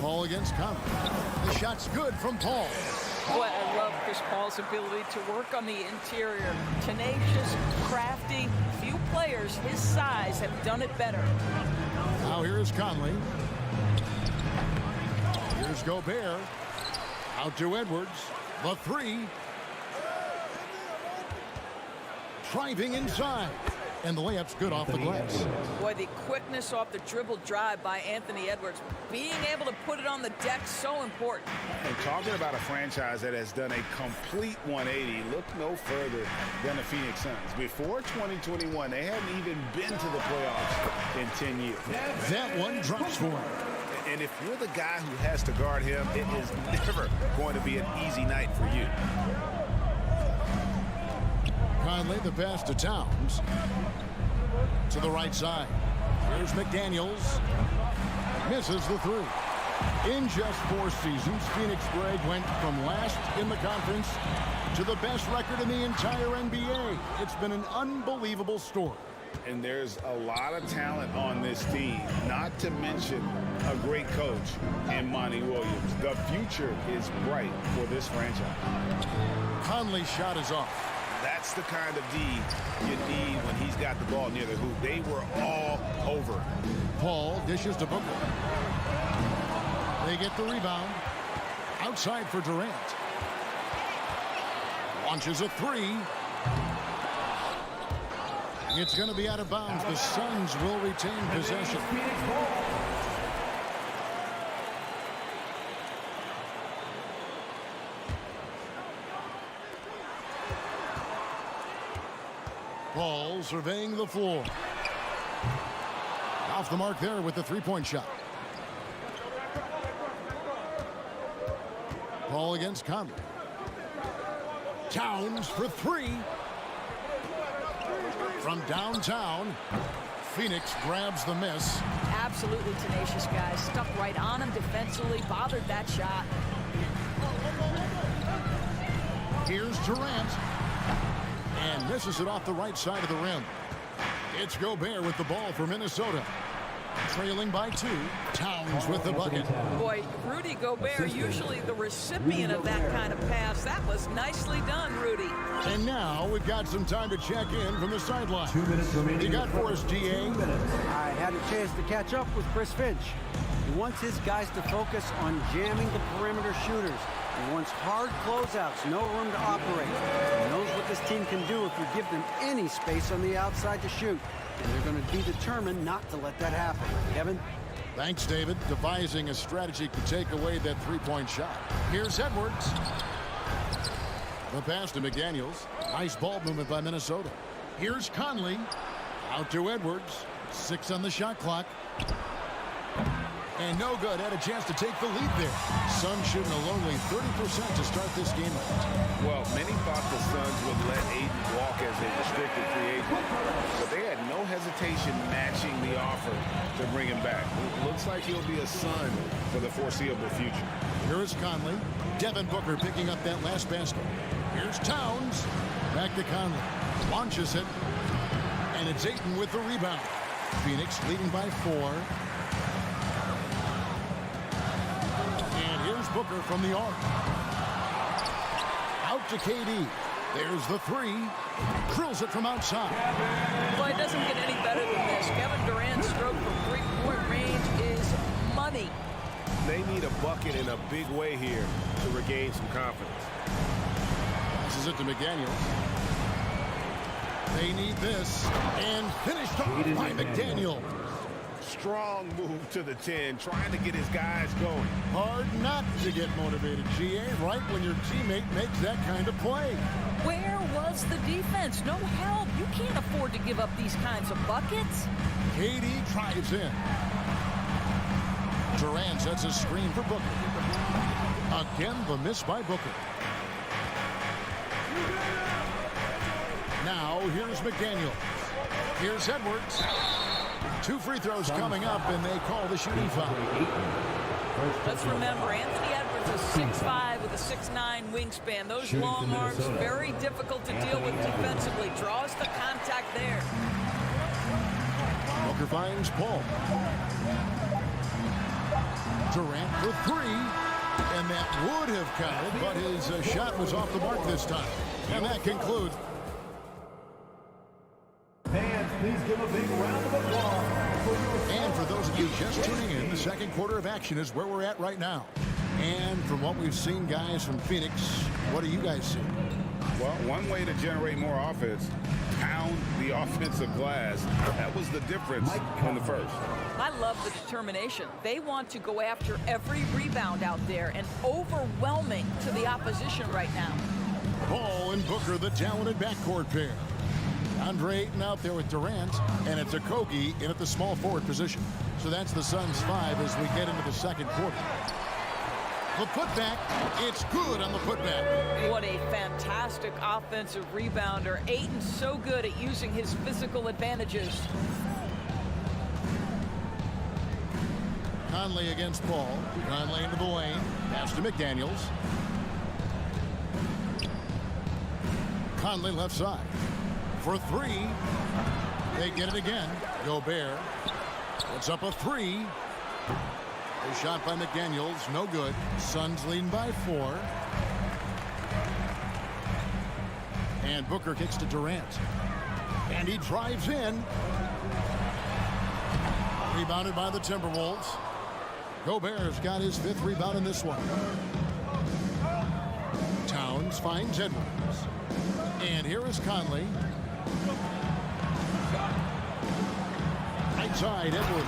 Paul against Conley. The shot's good from Paul. Boy, I love Chris Paul's ability to work on the interior. Tenacious, crafty. Few players his size have done it better. Now here is Conley. Here's Gobert. Out to Edwards. The three. Driving inside. And the layup's good off the glass. Boy, the quickness off the dribble drive by Anthony Edwards. Being able to put it on the deck, so important. And talking about a franchise that has done a complete 180, look no further than the Phoenix Suns. Before 2021, they hadn't even been to the playoffs in 10 years. That one drops for him. And if you're the guy who has to guard him, it is never going to be an easy night for you. Conley, the pass to Towns. To the right side. Here's McDaniels. Misses the three. In just 4 seasons, Phoenix Greg went from last in the conference to the best record in the entire NBA. It's been an unbelievable story. And there's a lot of talent on this team, not to mention a great coach in Monty Williams. The future is bright for this franchise. Conley's shot is off. That's the kind of D you need when he's got the ball near the hoop. They were all over. Paul dishes to Booker. They get the rebound. Outside for Durant. Launches a three. It's going to be out of bounds. The Suns will retain possession. Paul surveying the floor. Off the mark there with the three-point shot. Paul against Conley. Towns for three. From downtown, Phoenix grabs the miss. Absolutely tenacious, guys. Stuck right on him defensively, bothered that shot. Here's Durant. And misses it off the right side of the rim. It's Gobert with the ball for Minnesota. Trailing by 2. Towns with the bucket. Boy, Rudy Gobert, usually the recipient of that kind of pass. That was nicely done, Rudy. And now we've got some time to check in from the sideline. 2 minutes remaining. You got for us, GA? 2 minutes. I had a chance to catch up with Chris Finch. He wants his guys to focus on jamming the perimeter shooters. He wants hard closeouts, no room to operate. He knows what this team can do if you give them any space on the outside to shoot. And they're going to be determined not to let that happen. Kevin? Thanks, David. Devising a strategy to take away that three-point shot. Here's Edwards. The pass to McDaniels. Nice ball movement by Minnesota. Here's Conley. Out to Edwards. 6 on the shot clock. And no good. Had a chance to take the lead there. Suns shooting a lonely 30% to start this game out. Well, many thought the Suns would let Ayton walk as a restricted free agent, but they had no hesitation matching the offer to bring him back. Looks like he'll be a Sun for the foreseeable future. Here is Conley. Devin Booker picking up that last basket. Here's Towns. Back to Conley. Launches it. And it's Ayton with the rebound. Phoenix leading by 4. Booker from the arc. Out to KD. There's the three. Drills it from outside. Well, it doesn't get any better than this. Kevin Durant's stroke from three-point range is money. They need a bucket in a big way here to regain some confidence. Passes it to McDaniels. They need this. And finished off by McDaniel. strong move to the 10, trying to get his guys going. Hard not to get motivated, GA, right when your teammate makes that kind of play. Where was the defense? No help. You can't afford to give up these kinds of buckets. KD drives in. Durant sets a screen for Booker. Again, the miss by Booker. Now, here's McDaniel. Here's Edwards. 2 free throws coming up, and they call the shooting foul. Let's remember, Anthony Edwards is 6'5" with a 6'9" wingspan. Those long arms, very difficult to deal with defensively. Draws the contact there. Booker finds Paul. Durant for 3, and that would have counted, but his shot was off the mark this time. And that concludes. Fans, please give a big round of applause for your... And for those of you just tuning in, the second quarter of action is where we're at right now. And from what we've seen, guys, from Phoenix, what do you guys see? Well, one way to generate more offense, pound the offensive glass. That was the difference in the first. I love the determination. They want to go after every rebound out there and overwhelming to the opposition right now. Paul and Booker, the talented backcourt pair. Andre Ayton out there with Durant, and it's Okogie in at the small forward position. So that's the Suns' 5 as we get into the second quarter. The putback, it's good on the putback. What a fantastic offensive rebounder. Ayton's so good at using his physical advantages. Conley against Paul. Conley into the lane. Pass to McDaniels. Conley left side. For 3. They get it again. Gobert. Puts up a 3. A shot by McDaniels. No good. Suns leading by 4. And Booker kicks to Durant. And he drives in. Rebounded by the Timberwolves. Gobert's got his 5th rebound in this one. Towns finds Edwards. And here is Conley. Right side, Edwards.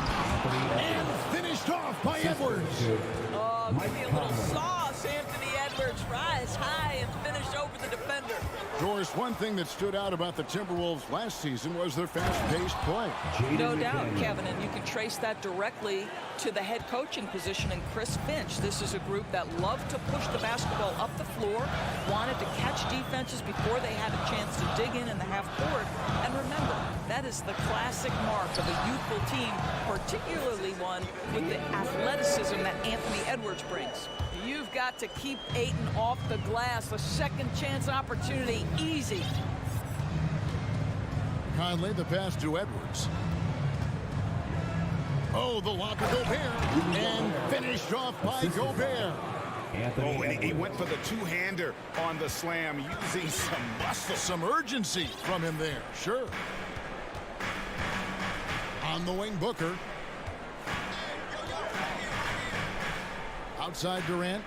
And finished off by Edwards. Oh, give me a little sauce, Anthony Edwards. Rise high and finish over the defender. Doris, one thing that stood out about the Timberwolves last season was their fast-paced play. No doubt, Kevin, and you can trace that directly to the head coaching position in Chris Finch. This is a group that loved to push the basketball up the floor, wanted to catch defenses before they had a chance to dig in the half court. And remember, that is the classic mark of a youthful team, particularly one with the athleticism that Anthony Edwards brings. You've got to keep Ayton off the glass. A second chance opportunity, easy. Conley, the pass to Edwards. Oh, the lob to Gobert. And finished off by Gobert. Oh, and he went for the two-hander on the slam, using some muscle. Some urgency from him there, sure. On the wing, Booker. Outside Durant.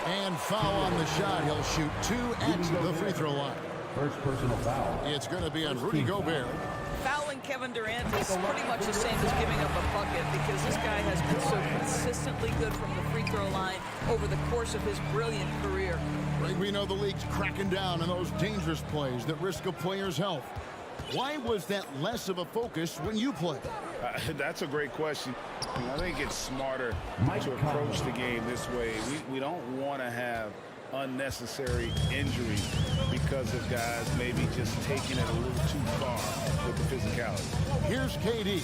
And foul on the shot. He'll shoot 2 at the free throw line. First personal foul. It's going to be on Rudy Gobert. Fouling Kevin Durant is pretty much the same as giving up a bucket because this guy has been so consistently good from the free throw line over the course of his brilliant career. Right, we know the league's cracking down on those dangerous plays that risk a player's health. Why was that less of a focus when you played? That's a great question. I think it's smarter to approach the game this way. We don't want to have unnecessary injuries because of guys maybe just taking it a little too far with the physicality. Here's KD.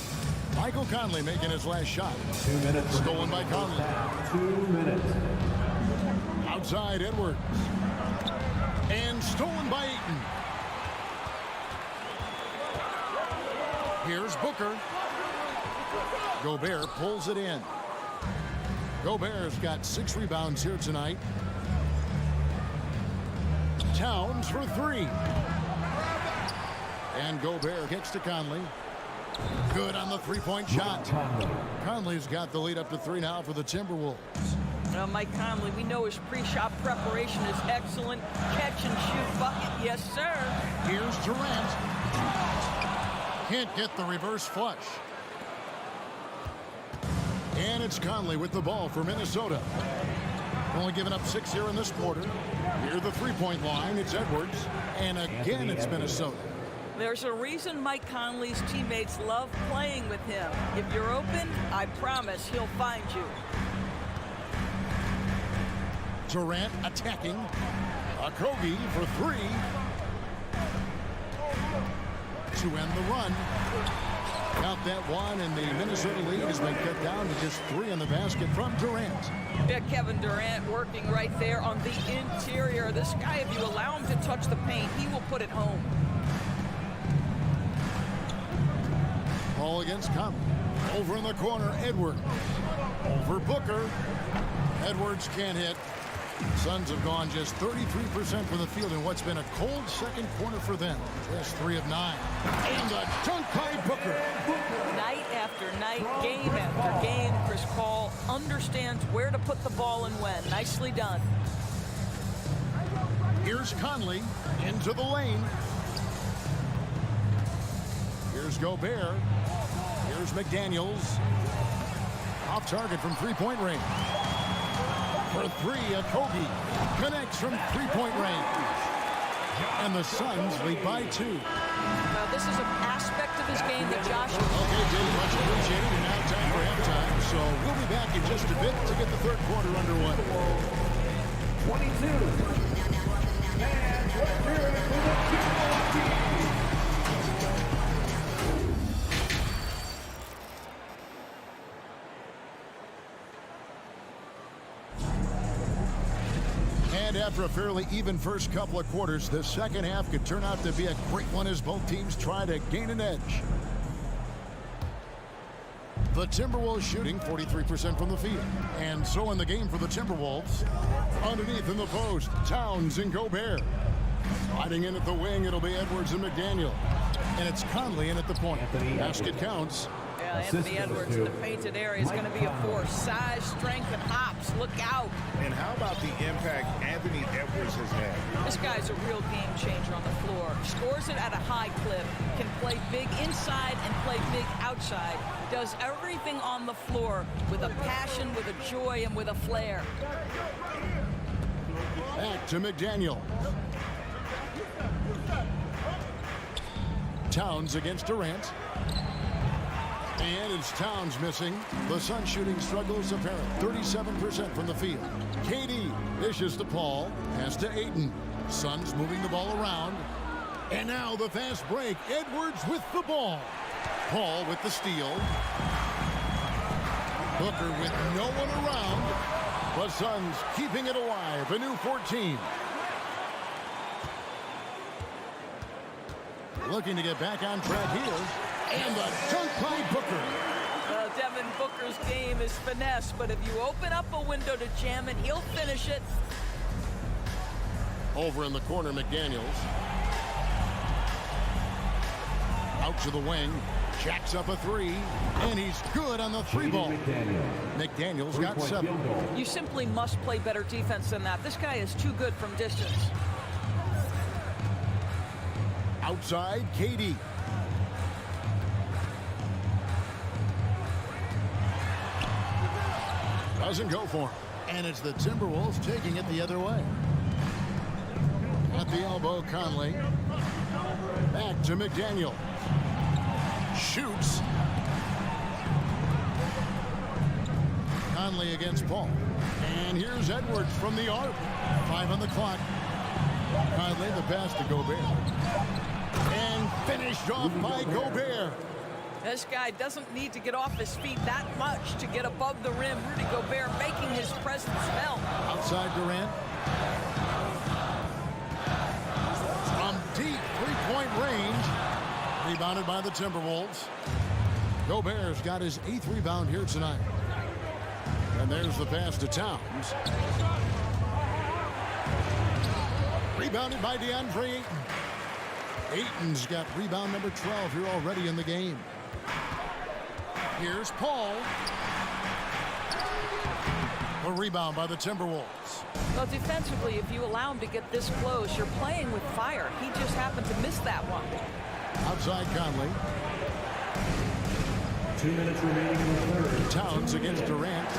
Michael Conley making his last shot. 2 minutes. Stolen by Conley. 2 minutes. Outside Edwards. And stolen by Ayton. Here's Booker. Gobert pulls it in. Gobert's got 6 rebounds here tonight. Towns for 3. And Gobert gets to Conley. Good on the 3-point shot. Conley's got the lead up to 3 now for the Timberwolves. Well, Mike Conley, we know his pre-shot preparation is excellent. Catch and shoot bucket, yes, sir. Here's Durant. Can't get the reverse flush. And it's Conley with the ball for Minnesota. Only giving up 6 here in this quarter. Near the three-point line, it's Edwards. And again, it's Minnesota. There's a reason Mike Conley's teammates love playing with him. If you're open, I promise he'll find you. Durant attacking. Okogie for three. To end the run. Count that one, and the Minnesota lead has been cut down to just 3 on the basket from Durant. Yeah, Kevin Durant working right there on the interior. This guy, if you allow him to touch the paint, he will put it home. Ball against Conley. Over in the corner, Edwards. Over Booker. Edwards can't hit. Suns have gone just 33% from the field in what's been a cold second quarter for them. Just 3 of 9. And a dunk by Booker. Night after night, game after game, Chris Paul understands where to put the ball and when. Nicely done. Here's Conley into the lane. Here's Gobert. Here's McDaniels. Off target from three-point range. For three, Okogie connects from three-point range. And the Suns lead by 2. Now, this is an aspect of his game that Josh... Okay, Dave, much appreciated. And now time for halftime. So we'll be back in just a bit to get the third quarter underway. 22. And let's hear it for the Milwaukee. And after a fairly even first couple of quarters, the second half could turn out to be a great one as both teams try to gain an edge. The Timberwolves shooting 43% from the field. And so in the game for the Timberwolves, underneath in the post, Towns and Gobert. Sliding in at the wing, it'll be Edwards and McDaniel. And it's Conley in at the point. Basket counts. Yeah, Anthony Edwards in the painted area is going to be a force. Size, strength, and hops. Look out. And how about the impact Anthony Edwards has had? This guy's a real game changer on the floor. Scores it at a high clip. Can play big inside and play big outside. Does everything on the floor with a passion, with a joy, and with a flair. Back to McDaniel. Towns against Durant. And it's Towns missing. The Suns shooting struggles apparent. 37% from the field. KD dishes to Paul. Pass to Ayton. Suns moving the ball around. And now the fast break. Edwards with the ball. Paul with the steal. Booker with no one around. The Suns keeping it alive. A new 14. Looking to get back on track here. And a dunk by Booker. Devin Booker's game is finesse, but if you open up a window to jam it, he'll finish it. Over in the corner, McDaniels. Out to the wing. Jacks up a 3. And he's good on the 3 ball. McDaniels got 7. You simply must play better defense than that. This guy is too good from distance. Outside, KD. Doesn't go for him. And it's the Timberwolves taking it the other way. At the elbow, Conley. Back to McDaniel. Shoots. Conley against Paul. And here's Edwards from the arc. 5 on the clock. Conley, the pass to Gobert. And finished off by Gobert. This guy doesn't need to get off his feet that much to get above the rim. Rudy Gobert making his presence felt. Outside Durant. From deep three-point range. Rebounded by the Timberwolves. Gobert's got his 8th rebound here tonight. And there's the pass to Towns. Rebounded by DeAndre Ayton. Ayton's got rebound number 12 here already in the game. Here's Paul. A rebound by the Timberwolves. Well, defensively, if you allow him to get this close, you're playing with fire. He just happened to miss that one. Outside Conley. 2 minutes remaining in the third. Towns against Durant.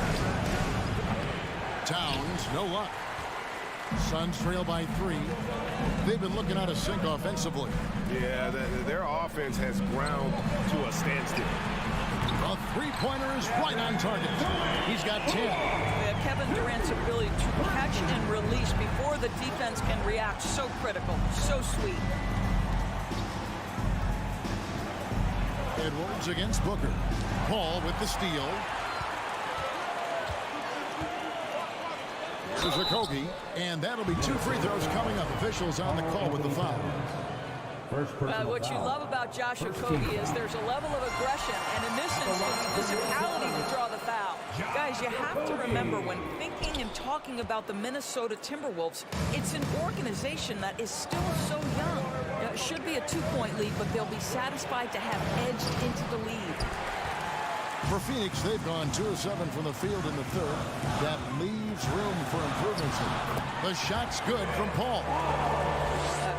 Towns, no luck. Suns trail by 3. They've been looking out of sync offensively. Yeah, their offense has ground to a standstill. A three-pointer is right on target. He's got 10. Yeah, Kevin Durant's ability to catch and release before the defense can react, so critical, so sweet. Edwards against Booker. Paul with the steal. Here's Okogie, and that'll be 2 free throws coming up. Officials on the call with the foul. What you love about Josh Okogie is there's a level of aggression, and in this instance, physicality to draw the foul. Guys, you have to remember when thinking and talking about the Minnesota Timberwolves, it's an organization that is still so young. It should be a 2-point lead, but they'll be satisfied to have edged into the lead. For Phoenix, they've gone 2 of 7 from the field in the third. That leaves room for improvements. The shot's good from Paul.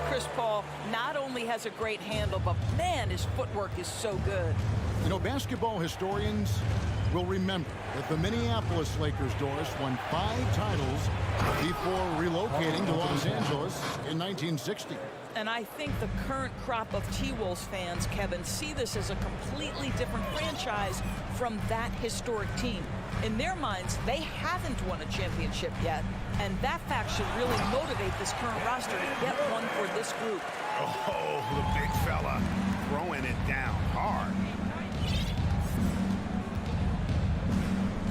Chris Paul not only has a great handle, but man, his footwork is so good. You know, basketball historians will remember that the Minneapolis Lakers, Doris, won 5 titles before relocating to Los Angeles in 1960. And I think the current crop of T-Wolves fans, Kevin, see this as a completely different franchise from that historic team. In their minds, they haven't won a championship yet, and that fact should really motivate this current roster to get one for this group. Oh, the big fella throwing it down hard.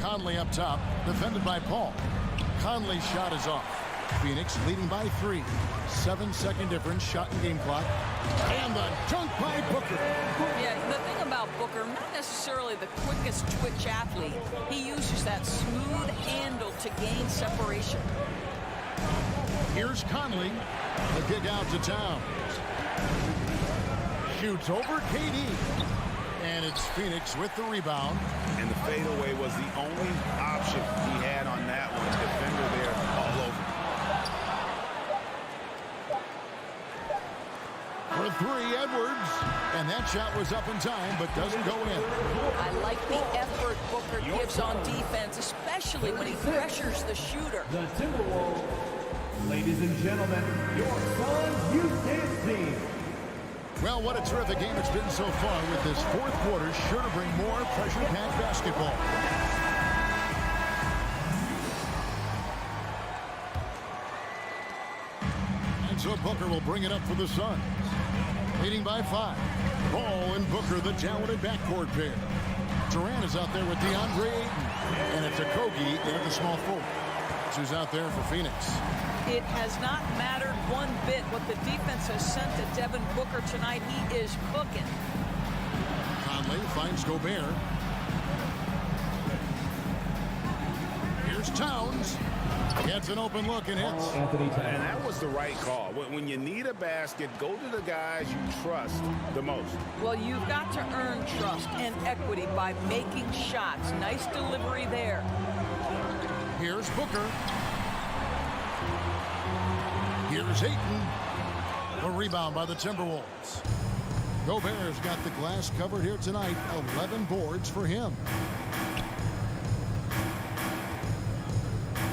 Conley up top, defended by Paul. Conley's shot is off. Phoenix leading by 3. 7-second difference, shot and game clock. And the dunk by Booker. Yeah, the thing about Booker, not necessarily the quickest twitch athlete. He uses that smooth handle to gain separation. Here's Conley. The kick out to Towns. Shoots over KD. And it's Phoenix with the rebound. And the fadeaway was the only option he had on that one. Defender there all over. For 3, Edwards. And that shot was up in time, but doesn't go in. I like the effort Booker gives on defense, especially when he pressures the shooter. The Timberwolves, ladies and gentlemen, your Suns youth dance team. Well, what a terrific game it's been so far, with this 4th quarter sure to bring more pressure-packed basketball. And so Booker will bring it up for the Suns. Leading by 5. Ball and Booker, the talented backcourt pair. Durant is out there with DeAndre Ayton. And it's Okogie in at the small forward, who's out there for Phoenix. It has not mattered one bit what the defense has sent to Devin Booker tonight. He is cooking. Conley finds Gobert. Here's Towns. Gets an open look and hits. And that was the right call. When you need a basket, go to the guys you trust the most. Well, you've got to earn trust and equity by making shots. Nice delivery there. Here's Booker. Here's Ayton. A rebound by the Timberwolves. Gobert's got the glass covered here tonight. 11 boards for him.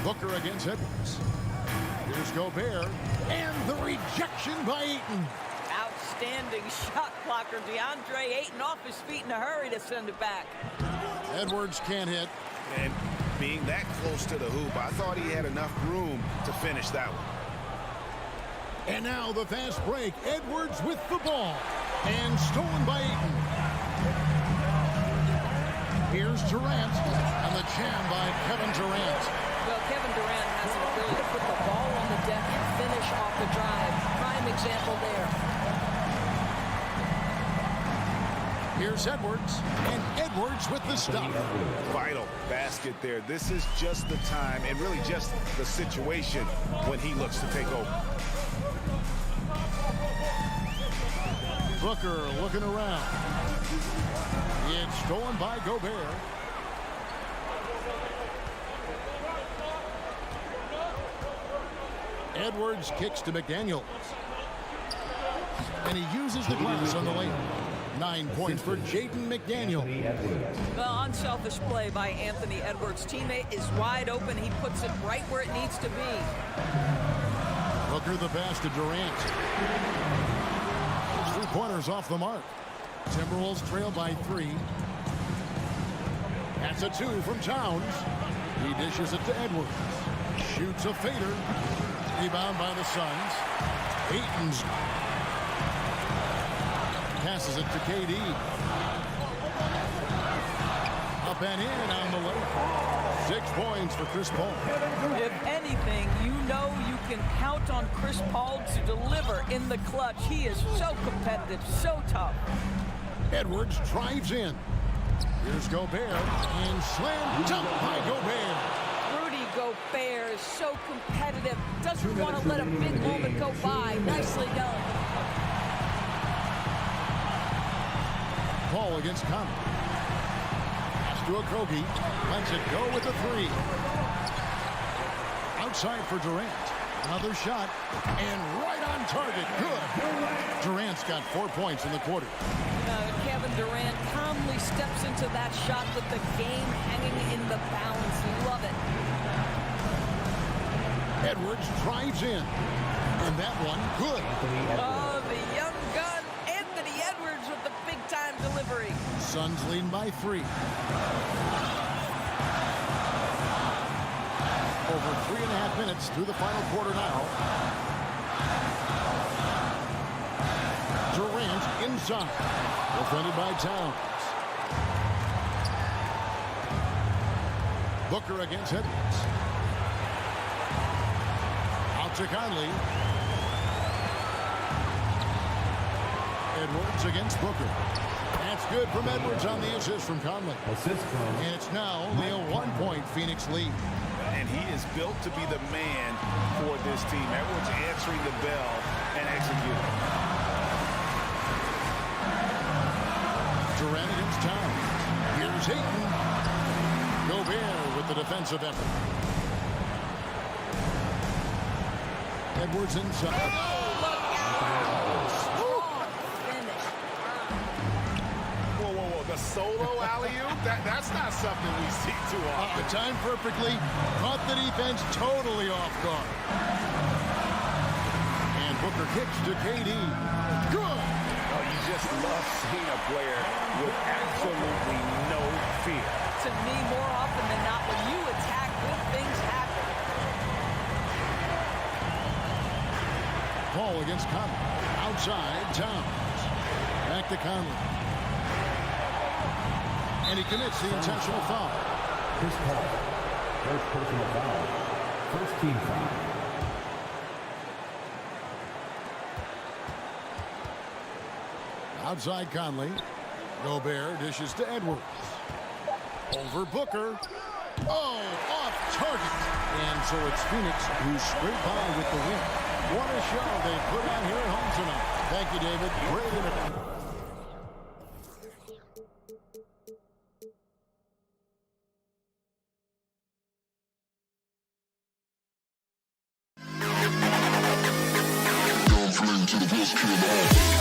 Booker against Edwards. Here's Gobert. And the rejection by Ayton. Outstanding shot blocker. DeAndre Ayton off his feet in a hurry to send it back. Edwards can't hit. And being that close to the hoop, I thought he had enough room to finish that one. And now the fast break. Edwards with the ball. And stolen by Ayton. Here's Durant. And the jam by Kevin Durant. Well, Kevin Durant has an ability to put the ball on the deck and finish off the drive. Prime example there. Here's Edwards. And Edwards with the stop. Vital basket there. This is just the time and really just the situation when he looks to take over. Booker looking around. It's stolen by Gobert. Edwards kicks to McDaniels. And he uses the glass on the lane. 9 points for Jaden McDaniel. The unselfish play by Anthony Edwards. Teammate is wide open. He puts it right where it needs to be. Booker the pass to Durant. 3-pointers off the mark. Timberwolves trail by 3. That's a 2 from Towns. He dishes it to Edwards. Shoots a fader. Rebound by the Suns. Ayton's passes it to KD. Up and in on the lane. 6 points for Chris Paul. If anything, you know you can count on Chris Paul to deliver in the clutch. He is so competitive, so tough. Edwards drives in. Here's Gobert. And slam dunk by Gobert. Rudy Gobert is so competitive. Doesn't want to let a big moment go by. Nicely done. Paul against Conley. Pass to Okogie. Lets it go with a 3. Outside for Durant. Another shot. And right on target. Good. Durant's got 4 points in the quarter. Kevin Durant calmly steps into that shot with the game hanging in the balance. Love it. Edwards drives in. And that one, good. Oh, the young gun, Anthony Edwards with the big-time delivery. Suns lead by 3. Over 3.5 minutes through the final quarter now. Durant inside. Defended by Towns. Booker against Edwards. Out to Conley. Edwards against Booker. That's good from Edwards on the assist from Conley. And it's now only a 1-point Phoenix lead. And he is built to be the man for this team. Edwards answering the bell and executing. Durant against Towns. Here's Ayton. Gobert with the defensive effort. Edwards inside. Whoa. The solo alley-oop? That's not something we see too often. Timed perfectly. Caught the defense totally off guard. And Booker kicks to KD. Good. Oh, you just love seeing a player with absolutely no fear. To me, more often than not, when you attack, good things happen. Paul against Conley. Outside, Towns. Back to Conley. And he commits the intentional foul. Chris Paul. First personal foul. First team foul. Outside Conley. Gobert dishes to Edwards. Over Booker. Oh, off target. And so it's Phoenix who scraped by with the win. What a show they put on here at home tonight. Thank you, David. Great interview. To the best kid in the hall.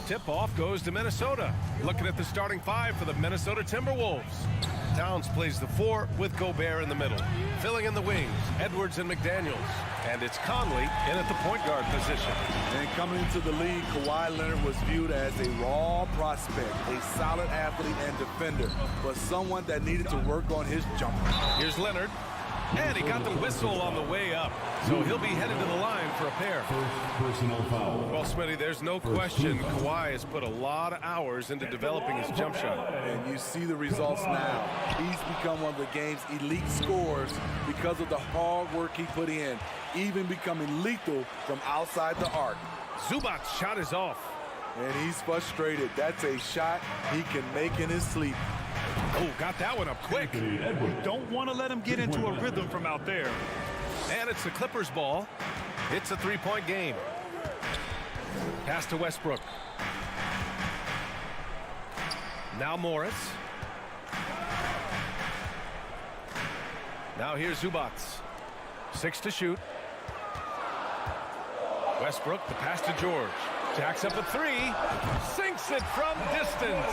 Tip-off goes to Minnesota. Looking at the starting five for the Minnesota Timberwolves. Towns plays the 4 with Gobert in the middle. Filling in the wings, Edwards and McDaniels. And it's Conley in at the point guard position. And coming into the league, Kawhi Leonard was viewed as a raw prospect, a solid athlete and defender, but someone that needed to work on his jumper. Here's Leonard. And he got the whistle on the way up. So he'll be headed to the line for a pair. Personal foul. Well, Smitty, there's no question Kawhi has put a lot of hours into developing his jump shot. And you see the results now. He's become one of the game's elite scorers because of the hard work he put in, even becoming lethal from outside the arc. Zubac's shot is off. And he's frustrated. That's a shot he can make in his sleep. Oh, got that one up quick. Don't want to let him get into a rhythm from out there. And it's the Clippers' ball. It's a three-point game. Pass to Westbrook. Now Morris. Now here's Zubac. 6 to shoot. Westbrook, the pass to George. Jacks up a 3. Sinks it from distance.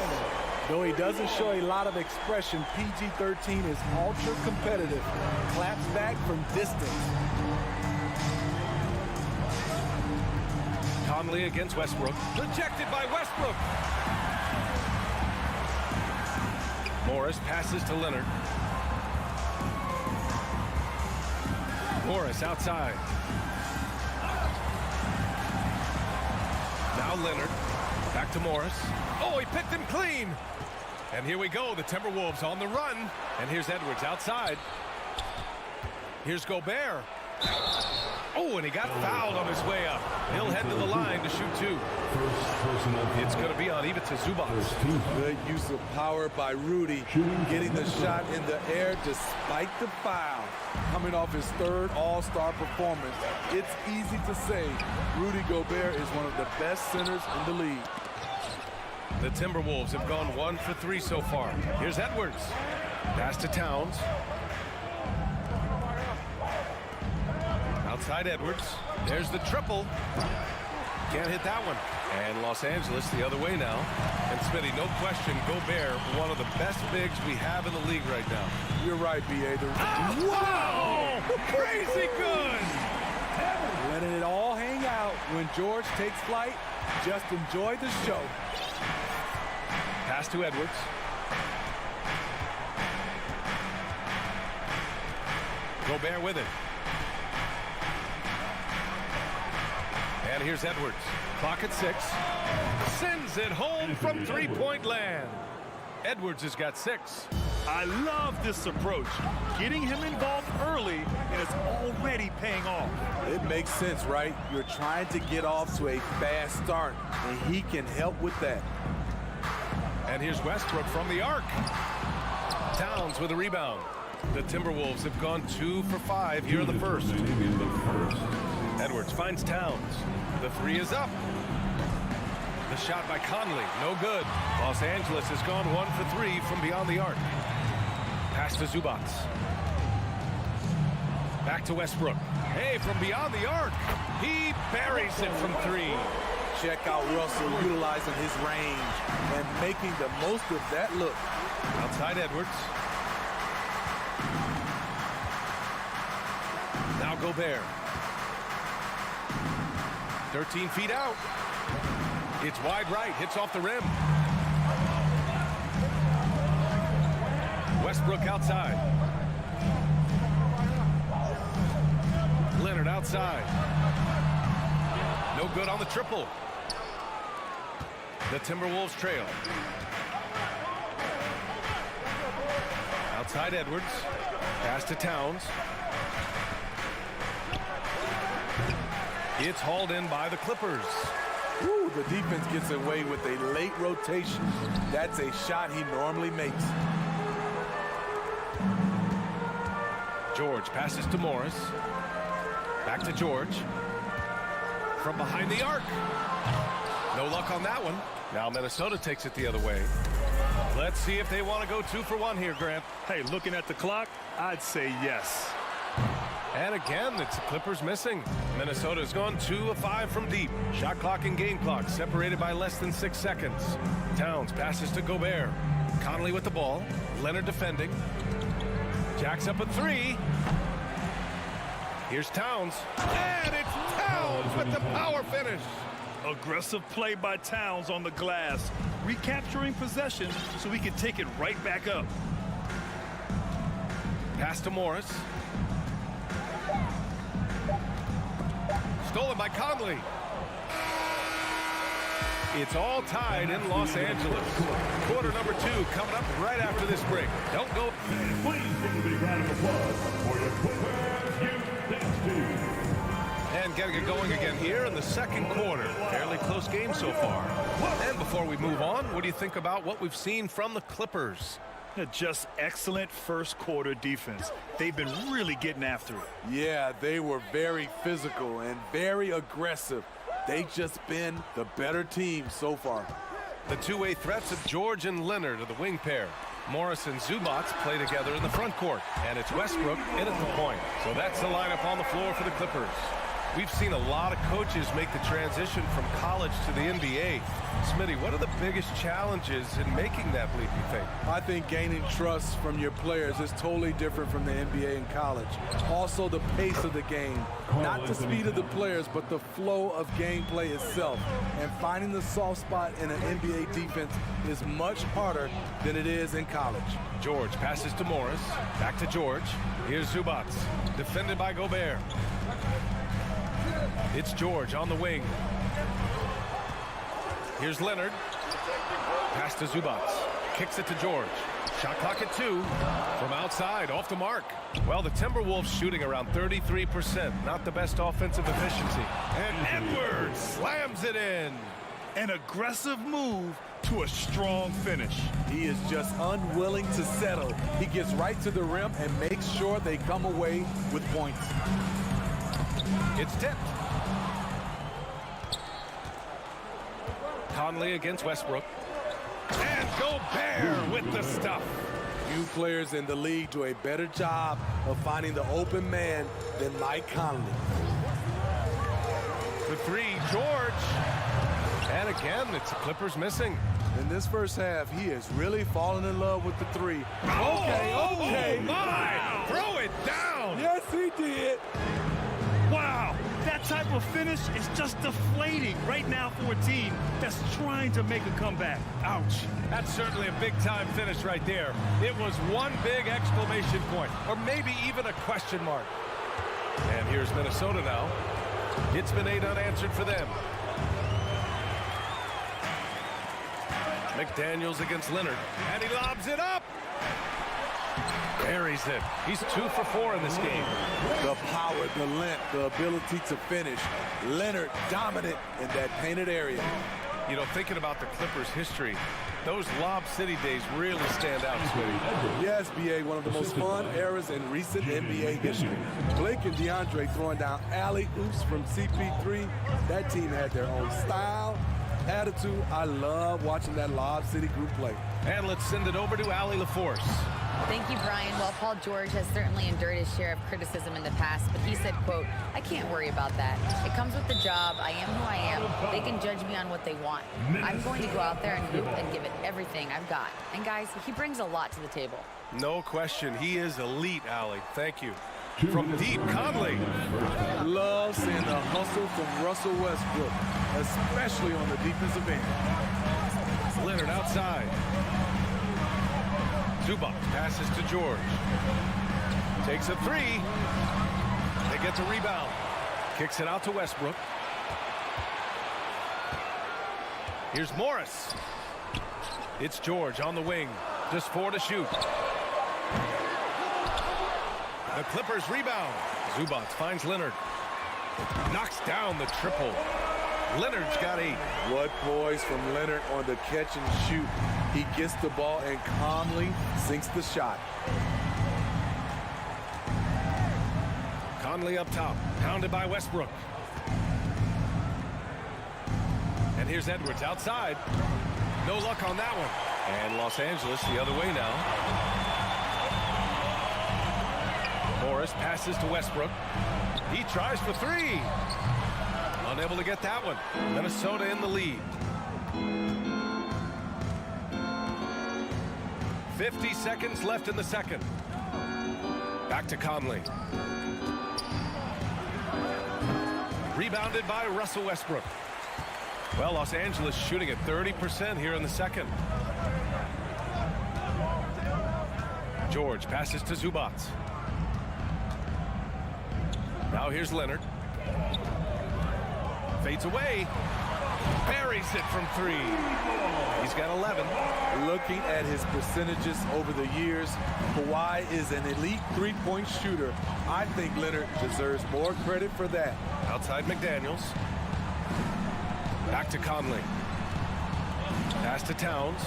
Though he doesn't show a lot of expression, PG-13 is ultra competitive. Claps back from distance. Conley against Westbrook. Rejected by Westbrook. Morris passes to Leonard. Morris outside. Now Leonard. Back to Morris. Oh, he picked him clean. And here we go, the Timberwolves on the run. And here's Edwards outside. Here's Gobert. Oh, and he got fouled on his way up. He'll head to the line to shoot 2. It's going to be on Ivica Zubac. Good use of power by Rudy, getting the shot in the air despite the foul. Coming off his 3rd All-Star performance, it's easy to say Rudy Gobert is one of the best centers in the league. The Timberwolves have gone 1 for 3 so far. Here's Edwards. Pass to Towns. Outside Edwards. There's the triple. Can't hit that one. And Los Angeles the other way now. And Smitty, no question, Gobert, one of the best bigs we have in the league right now. You're right, B.A. Wow! Crazy good! Letting it all hang out when George takes flight. Just enjoy the show. Pass to Edwards. Gobert with it. And here's Edwards. Clock at 6. Sends it home from three-point land. Edwards has got 6. I love this approach. Getting him involved early, and it's already paying off. It makes sense, right? You're trying to get off to a fast start, and he can help with that. And here's Westbrook from the arc. Towns with a rebound. The Timberwolves have gone 2 for 5 here in the first. Edwards finds Towns. The 3 is up. The shot by Conley, no good. Los Angeles has gone 1 for 3 from beyond the arc. Pass to Zubac. Back to Westbrook. Hey, from beyond the arc. He buries it from 3. Check out Russell utilizing his range and making the most of that look. Outside Edwards. Now Gobert. 13 feet out. It's wide right, hits off the rim. Westbrook outside. Leonard outside. No good on the triple. The Timberwolves trail. Outside Edwards. Pass to Towns. It's hauled in by the Clippers. Ooh, the defense gets away with a late rotation. That's a shot he normally makes. George passes to Morris. Back to George. From behind the arc. No luck on that one. Now Minnesota takes it the other way. Let's see if they want to go 2 for 1 here, Grant. Hey, looking at the clock, I'd say yes. And again, it's the Clippers missing. Minnesota's gone 2 of 5 from deep. Shot clock and game clock separated by less than 6 seconds. Towns passes to Gobert. Conley with the ball. Leonard defending. Jacks up a 3. Here's Towns. And it's Towns with the power finish. Aggressive play by Towns on the glass, recapturing possession so he can take it right back up. Pass to Morris. Stolen by Conley. It's all tied in Los Angeles. Quarter number 2 coming up right after this break. Don't go. Please give a big round of applause for your Clippers team. And getting it going again here in the second quarter. Fairly close game so far. And before we move on, what do you think about what we've seen from the Clippers? Just excellent first quarter defense. They've been really getting after it. Yeah, they were very physical and very aggressive. They've just been the better team so far. The two-way threats of George and Leonard are the wing pair. Morris and Zubac play together in the front court. And it's Westbrook in at the point. So that's the lineup on the floor for the Clippers. We've seen a lot of coaches make the transition from college to the NBA. Smitty, what are the biggest challenges in making that leap, you think? I think gaining trust from your players is totally different from the NBA and college. Also, the pace of the game. Not the speed of the players, but the flow of gameplay itself. And finding the soft spot in an NBA defense is much harder than it is in college. George passes to Morris. Back to George. Here's Zubac. Defended by Gobert. It's George on the wing. Here's Leonard. Pass to Zubac. Kicks it to George. Shot clock at 2. From outside, off the mark. Well, the Timberwolves shooting around 33%. Not the best offensive efficiency. And Edwards slams it in. An aggressive move to a strong finish. He is just unwilling to settle. He gets right to the rim and makes sure they come away with points. It's tipped. Conley against Westbrook. And Gobert with the stuff. Few players in the league do a better job of finding the open man than Mike Conley. The 3, George. And again, it's the Clippers missing. In this first half, he is really falling in love with the 3. Okay. Oh my! Throw it down! Yes, he did. Wow, that type of finish is just deflating right now for a team that's trying to make a comeback. Ouch. That's certainly a big-time finish right there. It was one big exclamation point, or maybe even a question mark. And here's Minnesota now. It's been 8 unanswered for them. McDaniels against Leonard, and he lobs it up. Buries it. He's 2 for 4 in this game. The power, the length, the ability to finish. Leonard dominant in that painted area. You know, thinking about the Clippers' history, those Lob City days really stand out, Smitty. Yes, B.A., one of the most fun eras in recent NBA history. Blake and DeAndre throwing down alley-oops from CP3. That team had their own style, attitude. I love watching that Lob City group play. And let's send it over to Allie LaForce. Thank you, Brian. Well, Paul George has certainly endured his share of criticism in the past, but he said, quote, "I can't worry about that. It comes with the job. I am who I am. They can judge me on what they want. I'm going to go out there and hoop and give it everything I've got." And guys, he brings a lot to the table. No question. He is elite, Allie. Thank you. From deep, Conley. Love seeing the hustle from Russell Westbrook, especially on the defensive end. Leonard outside. Zubac passes to George. Takes a 3. They get the rebound. Kicks it out to Westbrook. Here's Morris. It's George on the wing. Just 4 to shoot. The Clippers rebound. Zubac finds Leonard. Knocks down the triple. Leonard's got 8. What poise from Leonard on the catch and shoot. He gets the ball and calmly sinks the shot. Conley up top, pounded by Westbrook. And here's Edwards outside. No luck on that one. And Los Angeles the other way now. Morris passes to Westbrook. He tries for three. Unable to get that one. Minnesota in the lead. 50 seconds left in the second. Back to Conley. Rebounded by Russell Westbrook. Well, Los Angeles shooting at 30% here in the second. George passes to Zubac. Now here's Leonard. Fades away. Buries it from three. He's got 11. Looking at his percentages over the years, Kawhi is an elite three-point shooter. I think Leonard deserves more credit for that. Outside McDaniels. Back to Conley. Pass to Towns.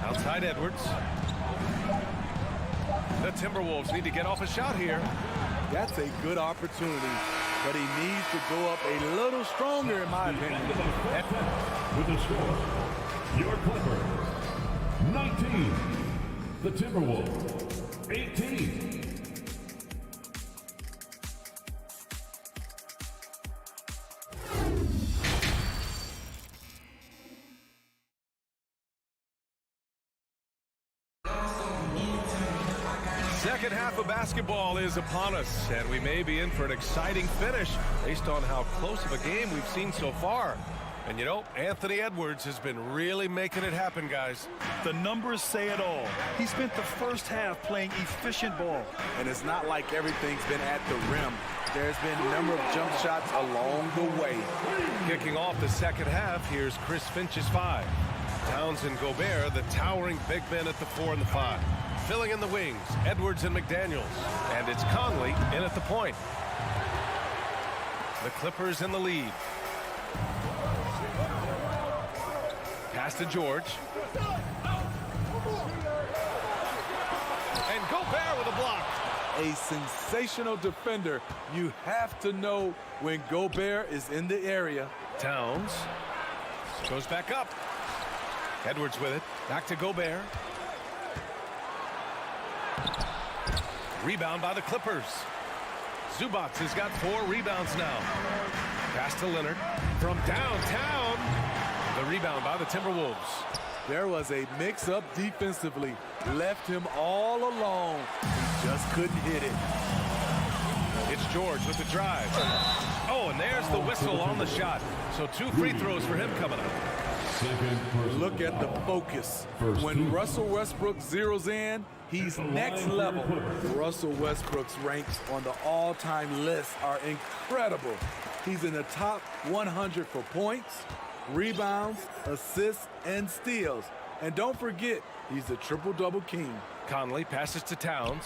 Outside Edwards. The Timberwolves need to get off a shot here. That's a good opportunity, but he needs to go up a little stronger, in my opinion. With the score, your Clippers, 19. The Timberwolves, 18. Second half of basketball is upon us, and we may be in for an exciting finish based on how close of a game we've seen so far. And you know, Anthony Edwards has been really making it happen, guys. The numbers say it all. He spent the first half playing efficient ball. And it's not like everything's been at the rim. There's been a number of jump shots along the way. Kicking off the second half, here's Chris Finch's 5. Towns and Gobert, the towering big men at the 4 and the 5. Filling in the wings, Edwards and McDaniels. And it's Conley in at the point. The Clippers in the lead. Pass to George. And Gobert with a block. A sensational defender. You have to know when Gobert is in the area. Towns goes back up. Edwards with it. Back to Gobert. Rebound by the Clippers. Zubac has got 4 rebounds now. Pass to Leonard from downtown. The rebound by the Timberwolves. There was a mix-up defensively. Left him all alone. He just couldn't hit it. It's George with the drive. Oh, and there's the whistle on the shot. So 2 free throws for him coming up. Look at the focus. When Russell Westbrook zeroes in, he's next level. Russell Westbrook's ranks on the all-time list are incredible. He's in the top 100 for points, rebounds, assists, and steals. And don't forget, he's the triple-double king. Conley passes to Towns.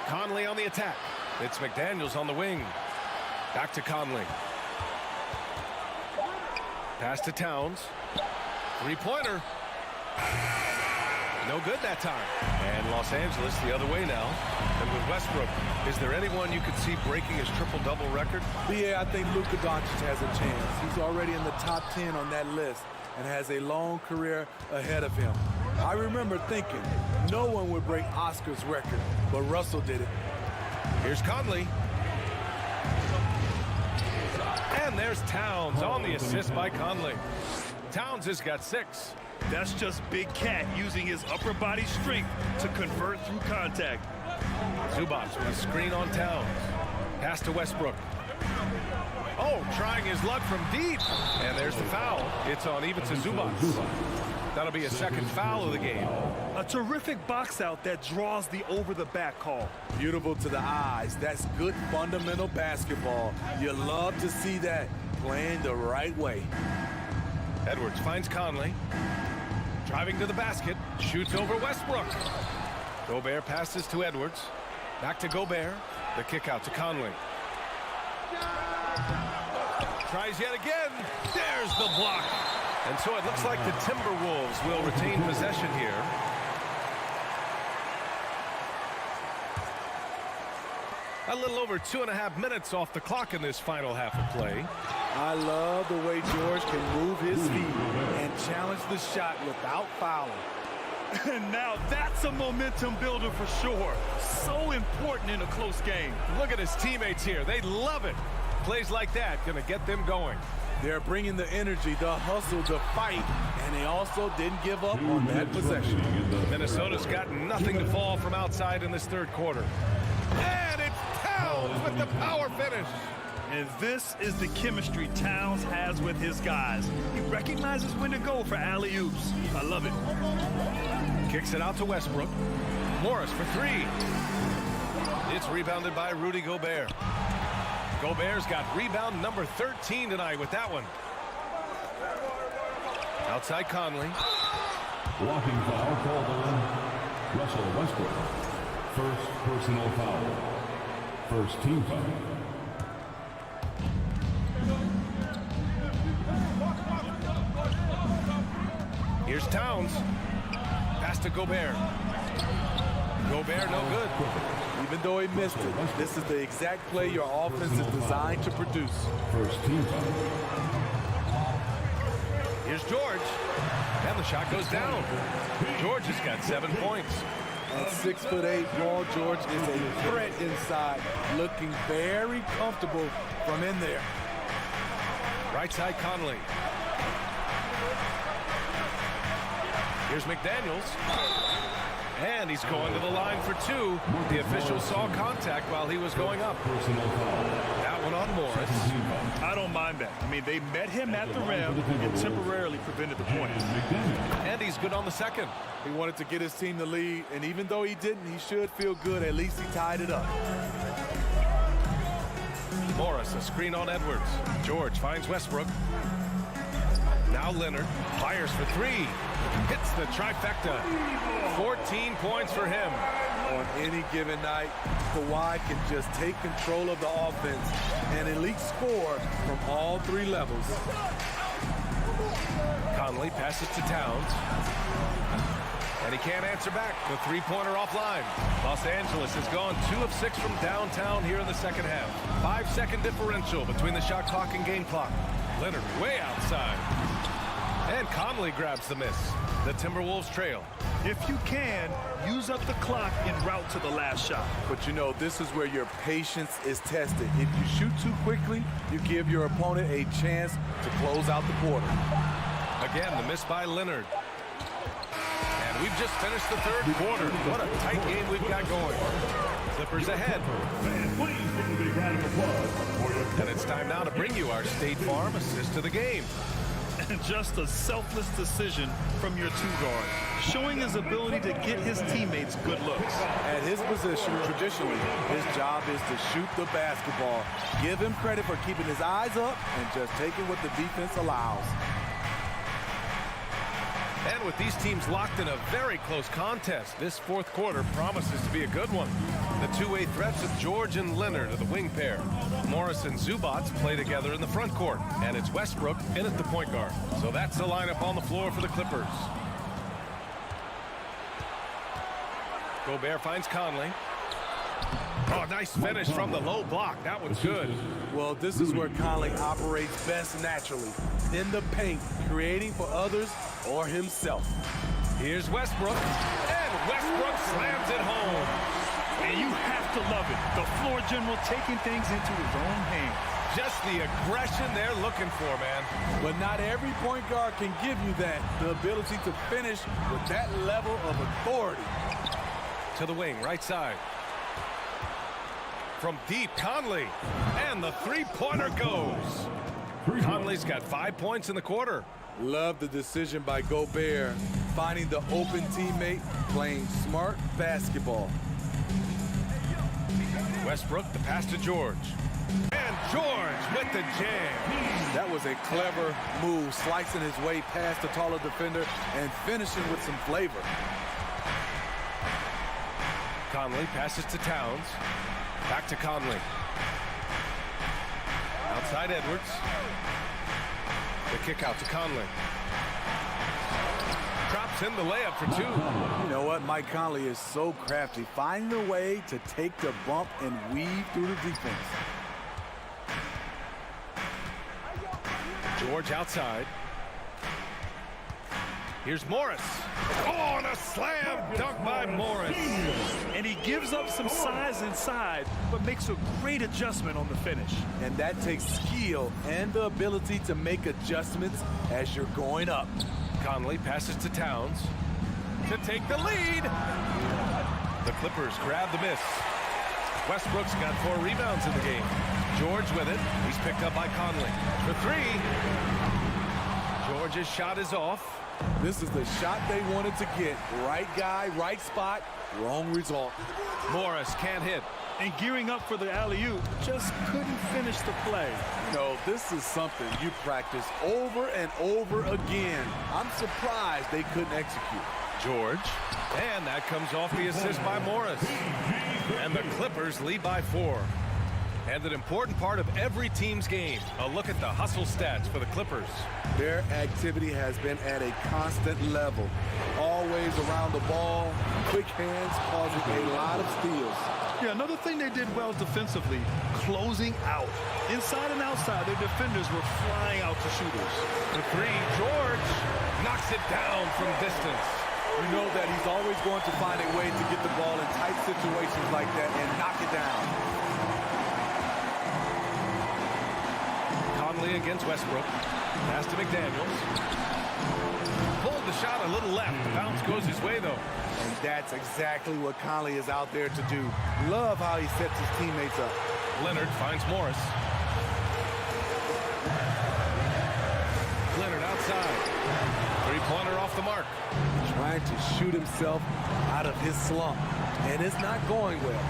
Conley on the attack. It's McDaniels on the wing. Back to Conley. Pass to Towns. 3-pointer. No good that time. And Los Angeles the other way now. And with Westbrook, is there anyone you could see breaking his triple-double record? Yeah, I think Luka Doncic has a chance. He's already in the top 10 on that list and has a long career ahead of him. I remember thinking no one would break Oscar's record, but Russell did it. Here's Conley. And there's Towns on the assist by Conley. Towns has got 6. That's just Big Cat using his upper body strength to convert through contact. Zubac with a screen on Towns. Pass to Westbrook. Oh, trying his luck from deep. And there's the foul. It's on Ivica Zubac. That'll be a second foul of the game. A terrific box out that draws the over-the-back call. Beautiful to the eyes. That's good fundamental basketball. You love to see that playing the right way. Edwards finds Conley. Driving to the basket. Shoots over Westbrook. Gobert passes to Edwards. Back to Gobert. The kick out to Conley. Tries yet again. There's the block. And so it looks like the Timberwolves will retain possession here. A little over 2.5 minutes off the clock in this final half of play. I love the way George can move his feet and challenge the shot without fouling. And now that's a momentum builder for sure. So important in a close game. Look at his teammates here. They love it. Plays like that going to get them going. They're bringing the energy, the hustle, the fight, and they also didn't give up on that possession. Minnesota's got nothing to fall from outside in this third quarter. And it's Towns with the power finish. And this is the chemistry Towns has with his guys. He recognizes when to go for alley-oops. I love it. Kicks it out to Westbrook. Morris for three. It's rebounded by Rudy Gobert. Gobert's got rebound number 13 tonight with that one. Outside Conley. Blocking foul called on Russell Westbrook. First personal foul. First team foul. Here's Towns. Pass to Gobert. Gobert no good. Even though he missed it, this is the exact play your offense is designed to produce. First team foul. Here's George. And the shot goes down. George has got 7 points. At 6'8", Paul George is a threat inside, looking very comfortable from in there. Right side Conley. Here's McDaniels. And he's going to the line for two. The official saw contact while he was going up. That one on Morris. I don't mind that. I mean, they met him at the rim and temporarily prevented the point. And he's good on the second. He wanted to get his team the lead, and even though he didn't, he should feel good. At least he tied it up. Morris, a screen on Edwards. George finds Westbrook. Now Leonard fires for three. Hits the trifecta. 14 points for him. On any given night, Kawhi can just take control of the offense and elite score from all three levels. Conley passes to Towns. And he can't answer back. The three-pointer offline. Los Angeles has gone 2 of 6 from downtown here in the second half. 5-second differential between the shot clock and game clock. Leonard way outside. And Conley grabs the miss. The Timberwolves trail. If you can, use up the clock en route to the last shot. But you know, this is where your patience is tested. If you shoot too quickly, you give your opponent a chance to close out the quarter. Again, the miss by Leonard. And we've just finished the third quarter. What a tight game we've got going. Clippers ahead. And it's time now to bring you our State Farm assist of the game. Just a selfless decision from your two-guard, showing his ability to get his teammates good looks. At his position, traditionally, his job is to shoot the basketball. Give him credit for keeping his eyes up and just taking what the defense allows. And with these teams locked in a very close contest, this fourth quarter promises to be a good one. The two-way threats of George and Leonard are the wing pair. Morris and Zubats play together in the front court, and it's Westbrook in at the point guard. So that's the lineup on the floor for the Clippers. Gobert finds Conley. Oh, nice finish from the low block. That one's good. Well, this is where Conley operates best naturally. In the paint, creating for others or himself. Here's Westbrook. And Westbrook slams it home. And you have to love it. The floor general taking things into his own hands. Just the aggression they're looking for, man. But not every point guard can give you that. The ability to finish with that level of authority. To the wing, right side. From deep, Conley. And the three-pointer goes. Conley's got 5 points in the quarter. Love the decision by Gobert. Finding the open teammate, playing smart basketball. Westbrook, the pass to George. And George with the jam. That was a clever move, slicing his way past the taller defender and finishing with some flavor. Conley passes to Towns. Back to Conley. Outside Edwards. The kick out to Conley. Drops puts in the layup for two. You know what? Mike Conley is so crafty, finding a way to take the bump and weave through the defense. George outside. Here's Morris. Oh, and a slam dunk by Morris. And he gives up some size inside, but makes a great adjustment on the finish. And that takes skill and the ability to make adjustments as you're going up. Conley passes to Towns to take the lead. The Clippers grab the miss. Westbrook's got 4 rebounds in the game. George with it. He's picked up by Conley. For 3. George's shot is off. This is the shot they wanted to get. Right guy, right spot, wrong result. Morris can't hit. And gearing up for the alley-oop, just couldn't finish the play. No, this is something you practice over and over again. I'm surprised they couldn't execute. George. And that comes off the assist by Morris. And the Clippers lead by 4. And an important part of every team's game, a look at the hustle stats for the Clippers. Their activity has been at a constant level. Always around the ball, quick hands causing a lot of steals. Yeah, another thing they did well defensively, closing out. Inside and outside, their defenders were flying out to shooters. The 3, George knocks it down from distance. You know that he's always going to find a way to get the ball in tight situations like that and knock it down. Conley against Westbrook. Pass to McDaniels. Pulled the shot a little left. The bounce goes his way, though. And that's exactly what Conley is out there to do. Love how he sets his teammates up. Leonard finds Morris. Leonard outside. 3-pointer off the mark. Trying to shoot himself out of his slump. And it's not going well.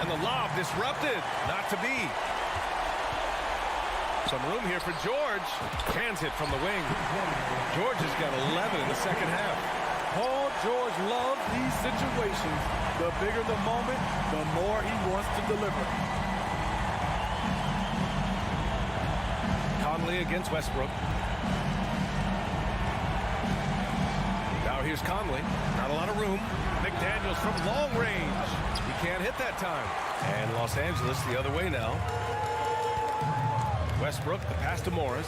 And the lob disrupted. Not to be. Some room here for George. Hands it from the wing. George has got 11 in the second half. Paul George loves these situations. The bigger the moment, the more he wants to deliver. Conley against Westbrook. Now here's Conley. Not a lot of room. McDaniels from long range. He can't hit that time. And Los Angeles the other way now. Westbrook, the pass to Morris.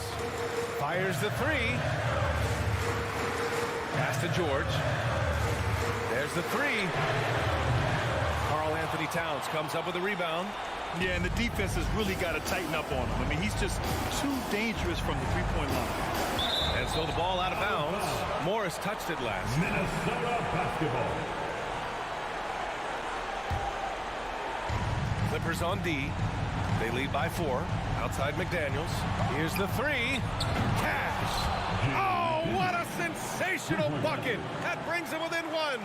Fires the 3. Pass to George. There's the 3. Karl Anthony Towns comes up with a rebound. Yeah, and the defense has really got to tighten up on him. I mean, he's just too dangerous from the 3-point line. And so the ball out of bounds. Morris touched it last. Minnesota basketball. Clippers on D. They lead by 4. Outside McDaniels. Here's the 3. Cash. Oh, what a sensational bucket. That brings him within 1.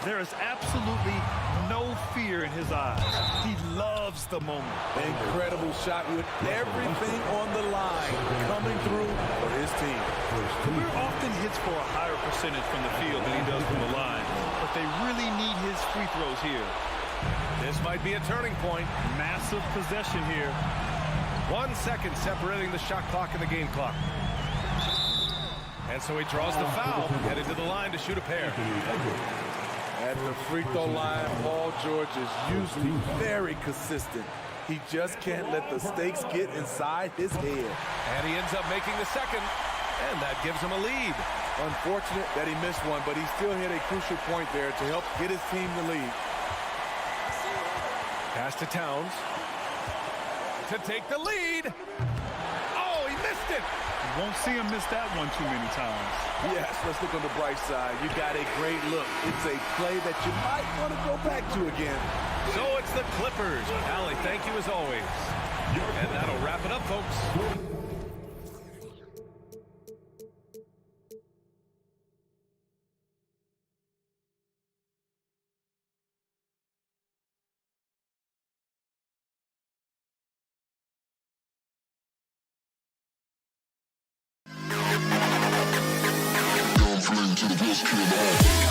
There is absolutely no fear in his eyes. He loves the moment. Incredible shot with everything on the line coming through for his team. Career often hits for a higher percentage from the field than he does from the line, but they really need his free throws here. This might be a turning point. Massive possession here. 1 second separating the shot clock and the game clock. And so he draws the foul, headed to the line to shoot a pair. At the free throw line, Paul George is usually very consistent. He just can't let the stakes get inside his head. And he ends up making the second, and that gives him a lead. Unfortunate that he missed one, but he still hit a crucial point there to help get his team the lead. Pass to Towns to take the lead. Oh, he missed it. You won't see him miss that one too many times. Yes, let's look on the bright side. You got a great look. It's a play that you might want to go back to again. So it's the Clippers. Allie, thank you as always. And that'll wrap it up, folks. To the best kid in the hall.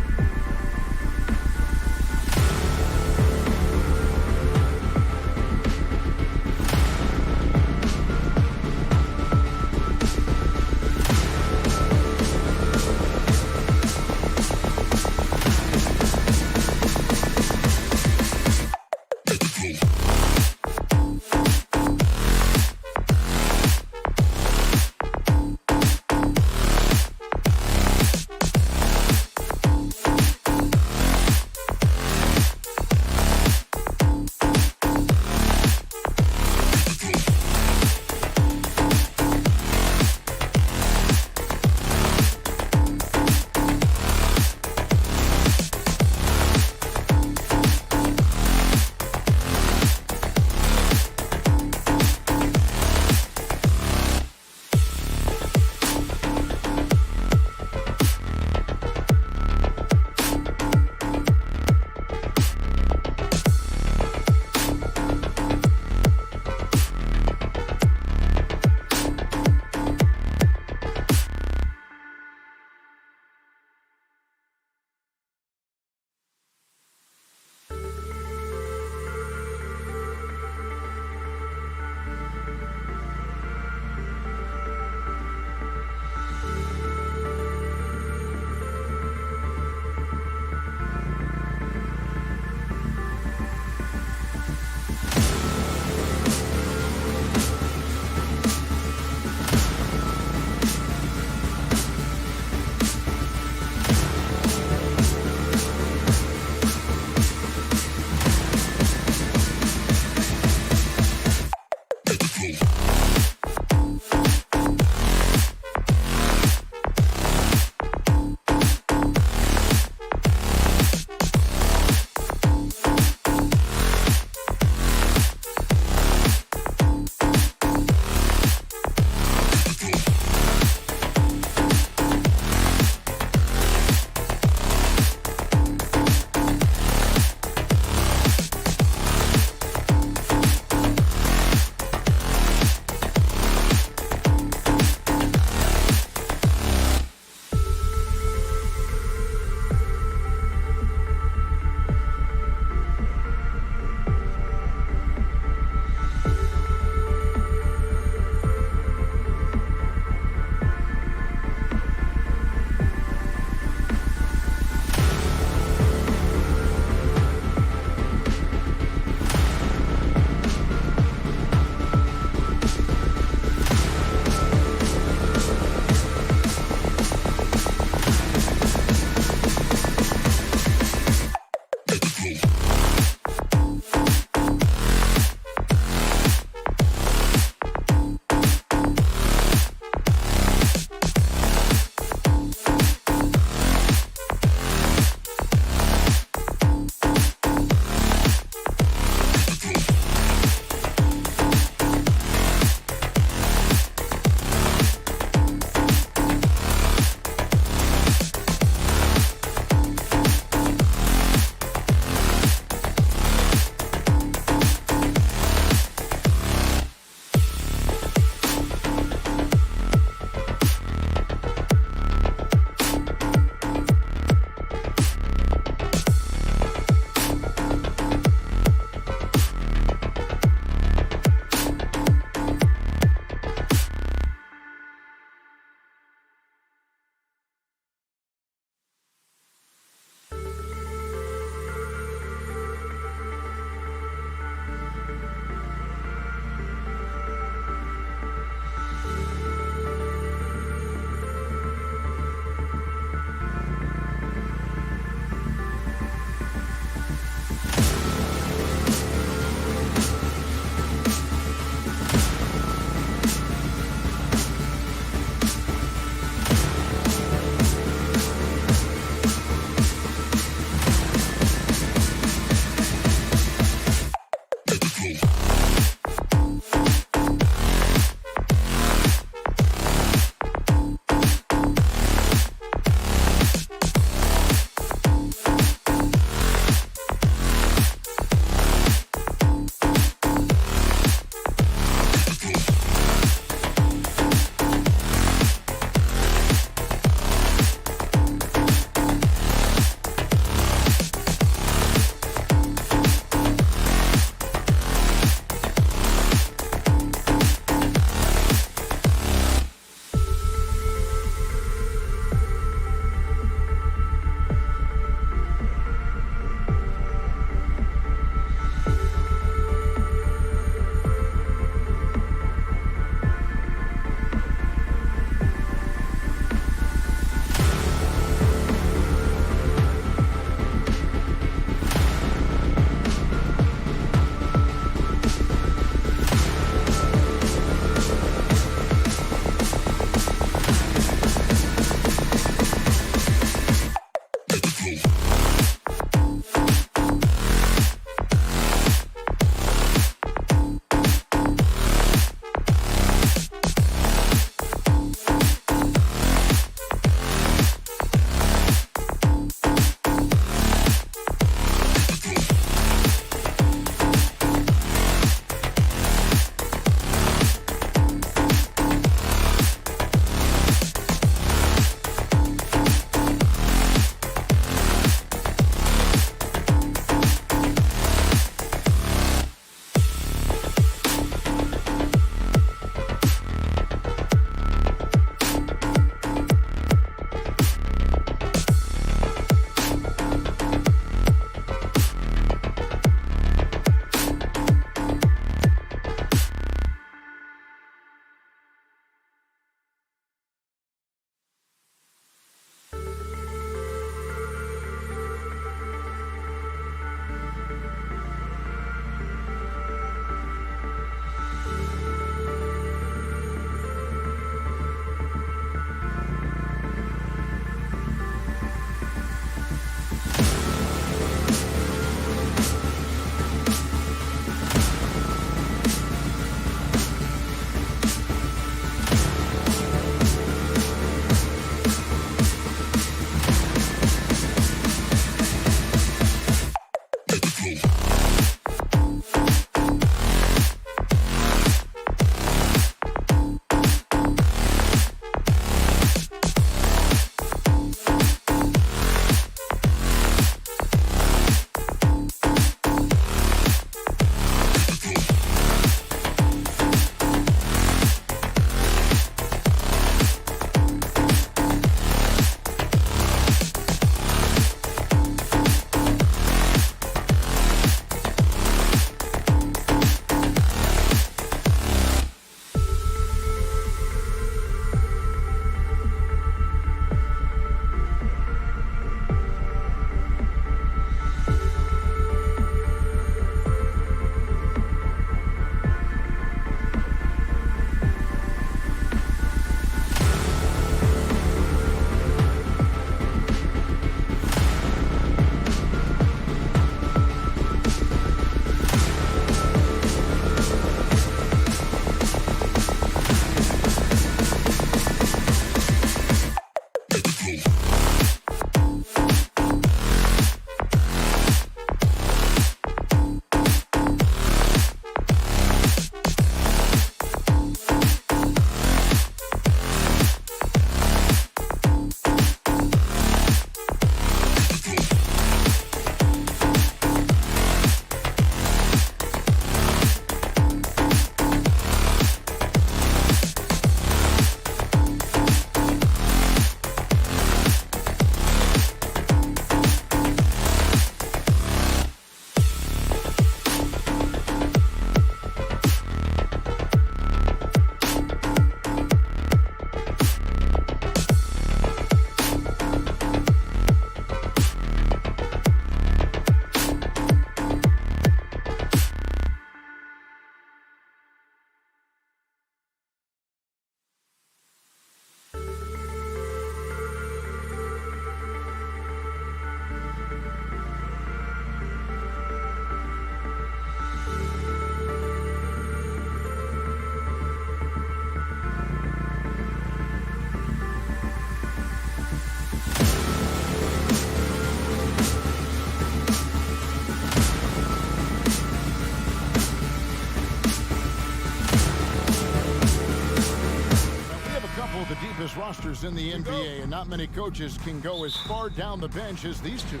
deepest rosters in the NBA, and not many coaches can go as far down the bench as these two.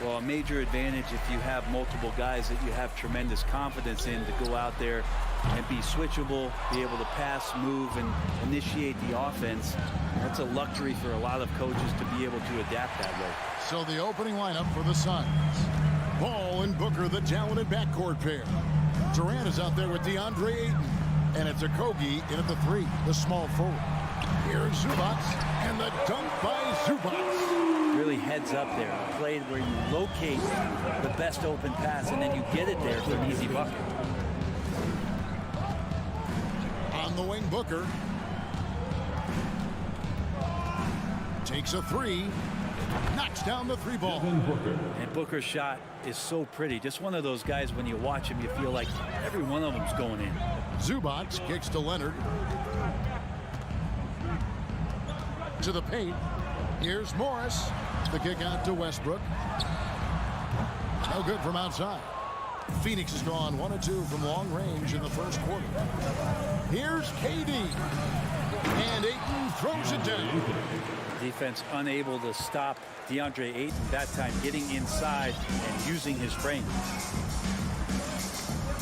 Well, a major advantage if you have multiple guys that you have tremendous confidence in to go out there and be switchable, be able to pass, move, and initiate the offense. That's a luxury for a lot of coaches to be able to adapt that way. So the opening lineup for the Suns. Paul and Booker, the talented backcourt pair. Durant is out there with DeAndre Ayton. And it's Okogie in at the three, the small forward. Here's Zubac, and the dunk by Zubac. Really heads up there. A play where you locate the best open pass, and then you get it there for an easy bucket. On the wing, Booker takes a three. knocks down the three ball. And Booker's shot is so pretty. Just one of those guys, when you watch him, you feel like every one of them's going in. Zubac kicks to Leonard. To the paint. Here's Morris. The kick out to Westbrook. No good from outside. Phoenix has gone 1 of 2 from long range in the first quarter. Here's KD. And Ayton throws it down. Defense unable to stop DeAndre Ayton that time, getting inside and using his frame.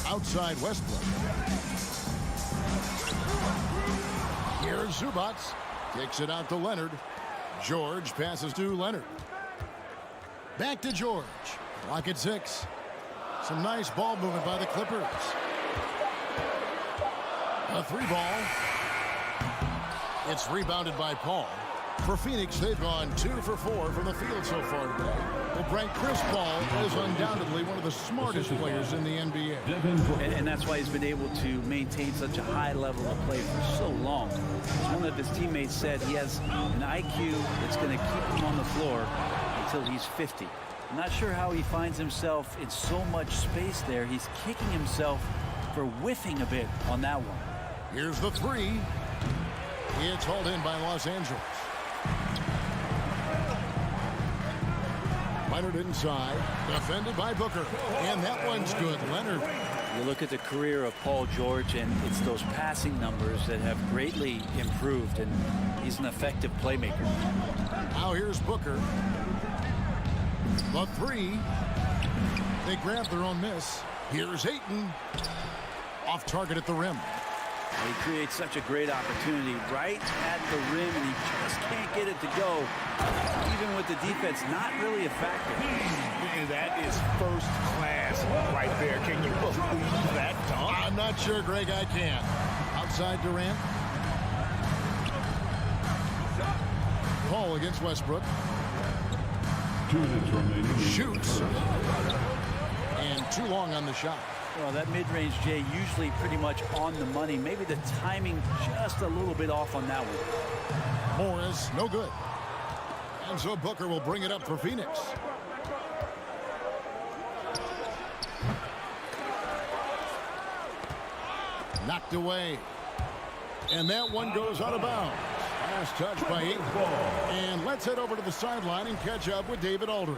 Outside Westbrook. Here's Zubac. Kicks it out to Leonard. George passes to Leonard. Back to George. Clock at 6. Some nice ball movement by the Clippers. A three ball. It's rebounded by Paul. For Phoenix, they've gone 2 for 4 from the field so far today. Well, Brent, Chris Paul is undoubtedly one of the smartest players in the NBA. And that's why he's been able to maintain such a high level of play for so long. As one of his teammates said, he has an IQ that's going to keep him on the floor until he's 50. I'm not sure how he finds himself in so much space there. He's kicking himself for whiffing a bit on that one. Here's the three. It's hauled in by Los Angeles. Leonard inside, defended by Booker, and that one's good. Leonard. You look at the career of Paul George, and it's those passing numbers that have greatly improved, and he's an effective playmaker. Now here's Booker. The three. They grab their own miss. Here's Ayton. Off target at the rim. He creates such a great opportunity right at the rim, and he just can't get it to go. Even with the defense not really a factor. That is first class right there. Can you believe that dunk? I'm not sure, Greg, I can. Outside Durant. Paul against Westbrook. 2 minutes remaining. Shoots. And too long on the shot. Well, that mid-range, Jay, usually pretty much on the money. Maybe the timing just a little bit off on that one. Morris, no good. And so Booker will bring it up for Phoenix. Knocked away. And that one goes out of bounds. Last touch by Ayton. And let's head over to the sideline and catch up with David Aldridge.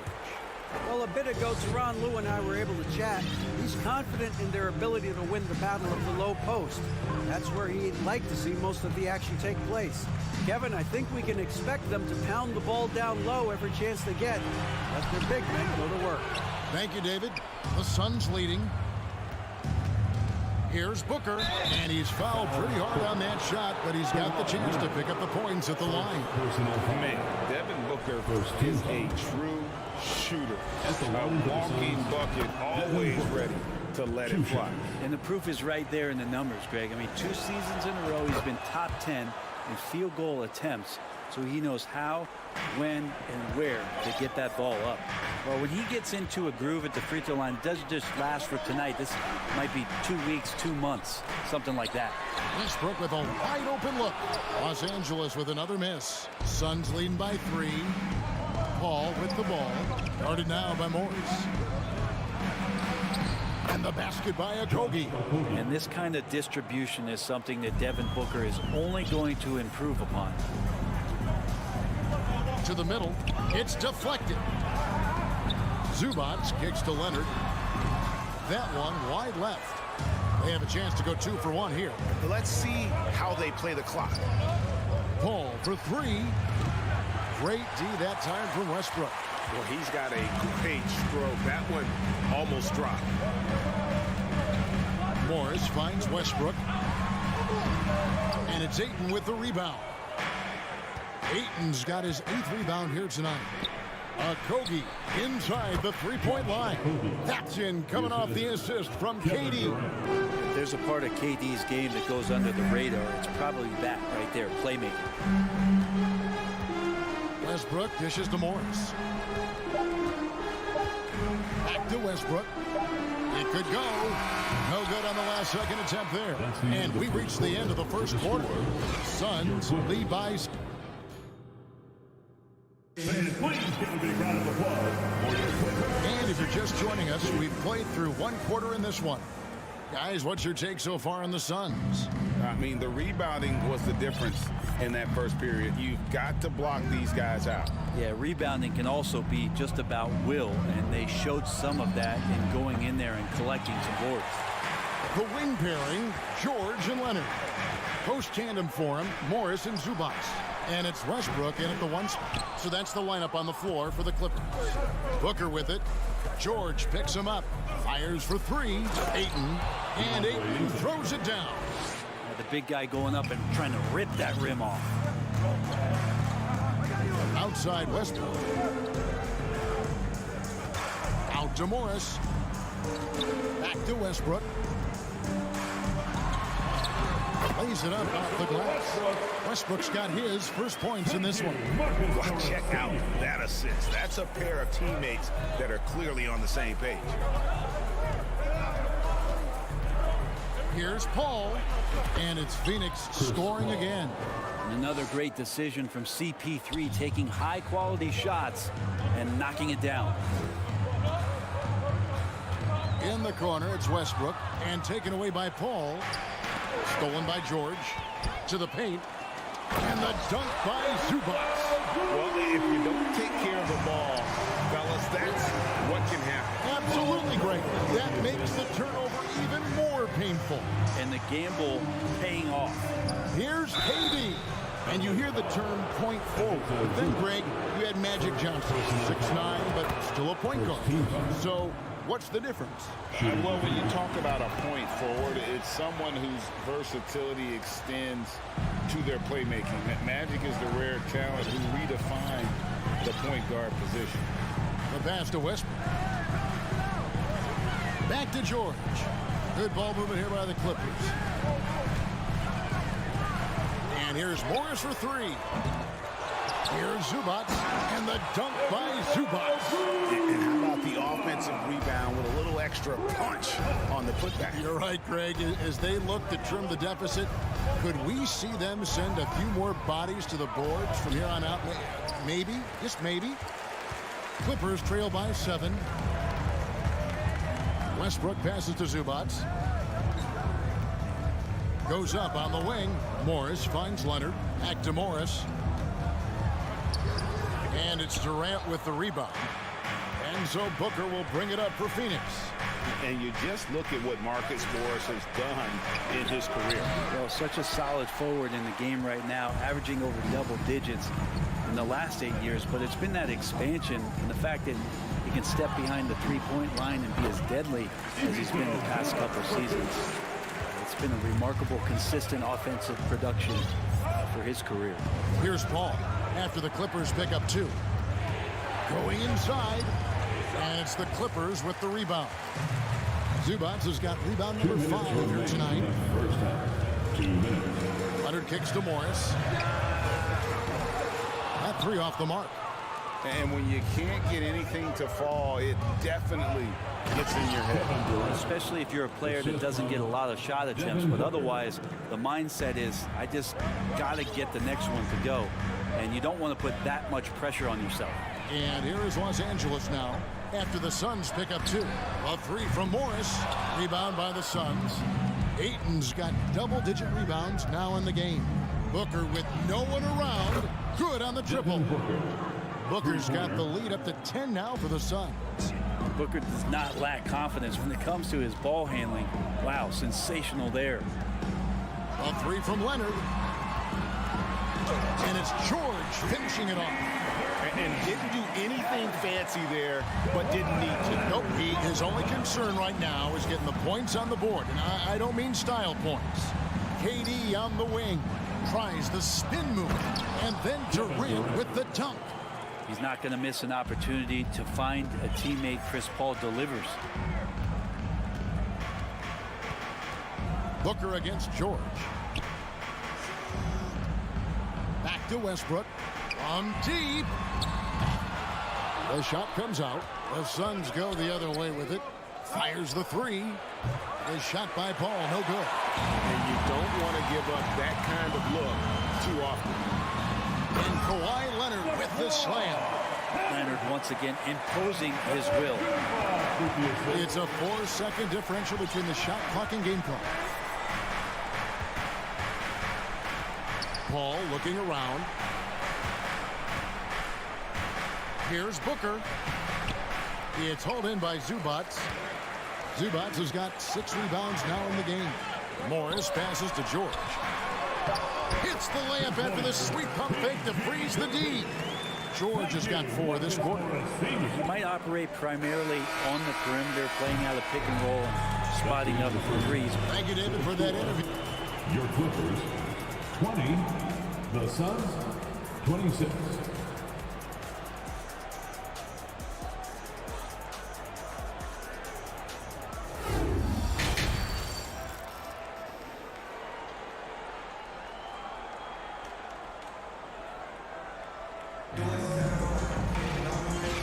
Well, a bit ago, Teron Lue and I were able to chat. He's confident in their ability to win the battle of the low post. That's where he'd like to see most of the action take place. Kevin, I think we can expect them to pound the ball down low every chance they get. Let their big men go to work. Thank you, David. The Suns leading. Here's Booker, and he's fouled pretty hard on that shot, but he's got the chance to pick up the points at the line. Man, Devin Booker is a true shooter. A walking bucket, always ready to let it fly. And the proof is right there in the numbers, Greg. I mean, 2 seasons in a row, he's been top 10 in field goal attempts, so he knows how, when, and where to get that ball up. Well, when he gets into a groove at the free throw line, it doesn't just last for tonight. This might be 2 weeks, 2 months, something like that. Westbrook with a wide open look. Los Angeles with another miss. Suns leading by 3. Paul with the ball. Guarded now by Morris. And the basket by Okogie. And this kind of distribution is something that Devin Booker is only going to improve upon. To the middle. It's deflected. Zubac kicks to Leonard. That one wide left. They have a chance to go 2 for 1 here. Let's see how they play the clock. Paul for 3. Great D that time from Westbrook. Well, he's got a great stroke. That one almost dropped. Morris finds Westbrook. And it's Ayton with the rebound. Ayton's got his 8th rebound here tonight. Okogie inside the three-point line. That's in, coming off the assist from KD. If there's a part of KD's game that goes under the radar, it's probably that right there, playmaking. Westbrook dishes to Morris. Back to Westbrook. It could go. No good on the last second attempt there. And we reach the end of the first quarter. Suns lead by... just joining us, we've played through one quarter in this one. Guys, what's your take so far on the Suns? I mean, the rebounding was the difference in that first period. You've got to block these guys out. Yeah, rebounding can also be just about will, and they showed some of that in going in there and collecting some boards. The wing pairing, George and Leonard. Post tandem for him, Morris and Zubac. And it's Westbrook in at the 1 spot. So that's the lineup on the floor for the Clippers. Booker with it. George picks him up. Fires for 3. Ayton. And Ayton throws it down. The big guy going up and trying to rip that rim off. Outside Westbrook. Out to Morris. Back to Westbrook. Lays it up off the glass. Westbrook's got his first points in this one. Well, check out that assist. That's a pair of teammates that are clearly on the same page. Here's Paul, and it's Phoenix scoring again. Another great decision from CP3, taking high-quality shots and knocking it down. In the corner, it's Westbrook, and taken away by Paul. Stolen by George. To the paint. And the dunk by Zubac. Well, if you don't take care of the ball, fellas, that's what can happen. Absolutely great. That makes the turnover even more painful. And the gamble paying off. Here's KD. And you hear the term point forward. But then, Greg, you had Magic Johnson, 6'9", but still a point guard. So what's the difference? Well, when you talk about a point forward, it's someone whose versatility extends to their playmaking. Magic is the rare talent who redefined the point guard position. The pass to Westbrook. Back to George. Good ball movement here by the Clippers. And here's Morris for 3. Here's Zubac, and the dunk by Zubac. And how about the offensive rebound with a little extra punch on the putback? You're right, Greg. As they look to trim the deficit, could we see them send a few more bodies to the boards from here on out? Maybe, just maybe. Clippers trail by 7. Westbrook passes to Zubac. Goes up on the wing. Morris finds Leonard. Back to Morris. And it's Durant with the rebound. And so Booker will bring it up for Phoenix. And you just look at what Marcus Morris has done in his career. Well, such a solid forward in the game right now, averaging over double digits in the last 8 years. But it's been that expansion and the fact that he can step behind the three-point line and be as deadly as he's been the past couple seasons. It's been a remarkable, consistent offensive production for his career. Here's Paul after the Clippers pick up 2. Going inside, and it's the Clippers with the rebound. Zubac has got rebound number 5 here tonight. Leonard kicks to Morris. That 3 off the mark. And when you can't get anything to fall, it definitely gets in your head. Especially if you're a player that doesn't get a lot of shot attempts, but otherwise the mindset is, I just got to get the next one to go. And you don't want to put that much pressure on yourself. And here is Los Angeles now after the Suns pick up 2. A 3 from Morris. Rebound by the Suns. Ayton's got double-digit rebounds now in the game. Booker with no one around. Good on the triple. Booker's got the lead up to 10 now for the Suns. Booker does not lack confidence when it comes to his ball handling. Wow, sensational there. A 3 from Leonard. And it's George finishing it off. And didn't do anything fancy there, but didn't need to. Nope, his only concern right now is getting the points on the board. And I don't mean style points. KD on the wing. Tries the spin move. And then Durant with the dunk. He's not going to miss an opportunity to find a teammate. Chris Paul delivers. Booker against George. Back to Westbrook. On deep. The shot comes out. The Suns go the other way with it. Fires the 3. The shot by Paul, no good. And you don't want to give up that kind of look too often. And Kawhi Leonard with the slam. Leonard once again imposing his will. It's a 4-second differential between the shot clock and game clock. Paul looking around. Here's Booker. It's hauled in by Zubats. Zubats has got 6 rebounds now in the game. Morris passes to George. Hits the layup after the sweet pump fake to freeze the D. George has got 4 this quarter. He might operate primarily on the perimeter, playing out a pick and roll and spotting up for threes. Thank you, David, for that interview. Your Clippers, 20. The Suns, 26.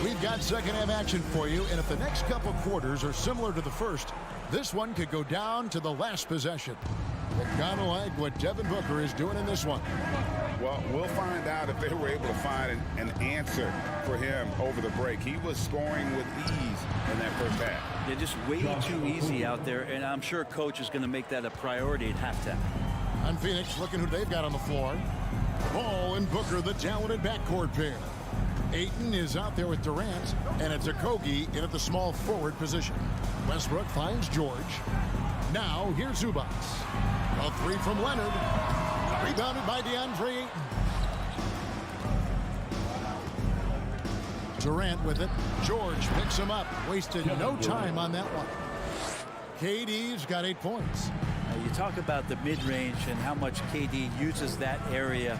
We've got second half action for you, and if the next couple quarters are similar to the first, this one could go down to the last possession. But kind of like what Devin Booker is doing in this one. Well, we'll find out if they were able to find an answer for him over the break. He was scoring with ease in that first half. They're just way too easy out there, and I'm sure coach is going to make that a priority at halftime. On Phoenix, looking who they've got on the floor. Paul and Booker, the talented backcourt pair. Ayton is out there with Durant, and it's Okogie in at the small forward position. Westbrook finds George. Now, here's Zubats. A 3 from Leonard. Rebounded by DeAndre Ayton. Durant with it. George picks him up. Wasted no time on that one. KD's got 8 points. You talk about the mid-range and how much KD uses that area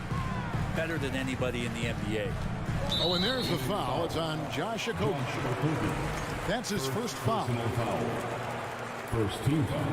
better than anybody in the NBA. Oh, and there's the foul. It's on Josh Okogie. That's his first foul. First team foul.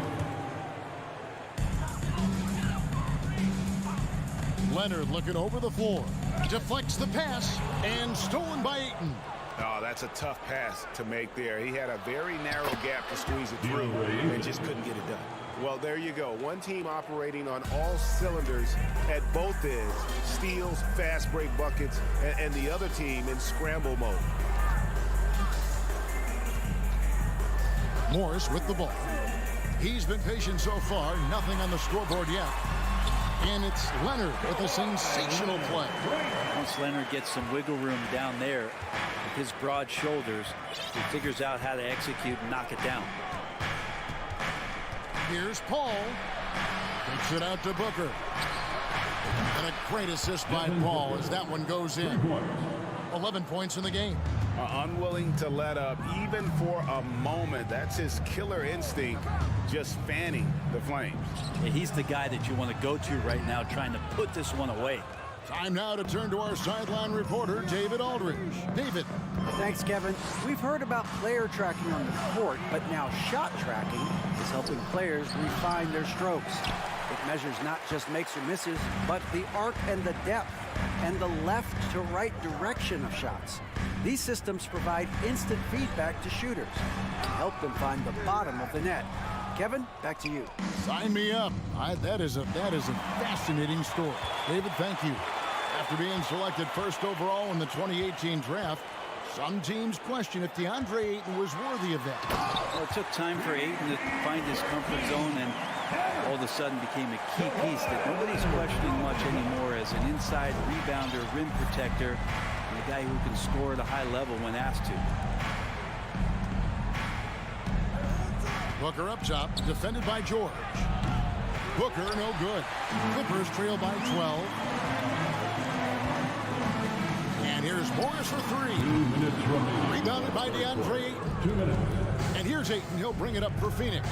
Leonard looking over the floor. Deflects the pass and stolen by Ayton. Oh, that's a tough pass to make there. He had a very narrow gap to squeeze it through and just couldn't get it done. Well, there you go. One team operating on all cylinders at both ends. Steals, fast break buckets, and the other team in scramble mode. Morris with the ball. He's been patient so far. Nothing on the scoreboard yet. And it's Leonard with a sensational play. Once Leonard gets some wiggle room down there with his broad shoulders, he figures out how to execute and knock it down. Here's Paul. Kicks it out to Booker. And a great assist by Paul as that one goes in. 11 points in the game. Unwilling to let up even for a moment. That's his killer instinct, just fanning the flames. Yeah, he's the guy that you want to go to right now, trying to put this one away. Time now to turn to our sideline reporter, David Aldridge. David. Thanks, Kevin. We've heard about player tracking on the court, but now shot tracking is helping players refine their strokes. It measures not just makes or misses, but the arc and the depth and the left to right direction of shots. These systems provide instant feedback to shooters and help them find the bottom of the net. Kevin, back to you. Sign me up. That is a fascinating story. David, thank you. After being selected first overall in the 2018 draft, some teams question if DeAndre Ayton was worthy of that. Well, it took time for Ayton to find his comfort zone and all of a sudden became a key piece that nobody's questioning much anymore as an inside rebounder, rim protector, and a guy who can score at a high level when asked to. Booker up top, defended by George. Booker, no good. Clippers trail by 12. And here's Morris for 3. 2 minutes remaining. Rebounded by DeAndre Ayton. 2 minutes. And here's Ayton. He'll bring it up for Phoenix.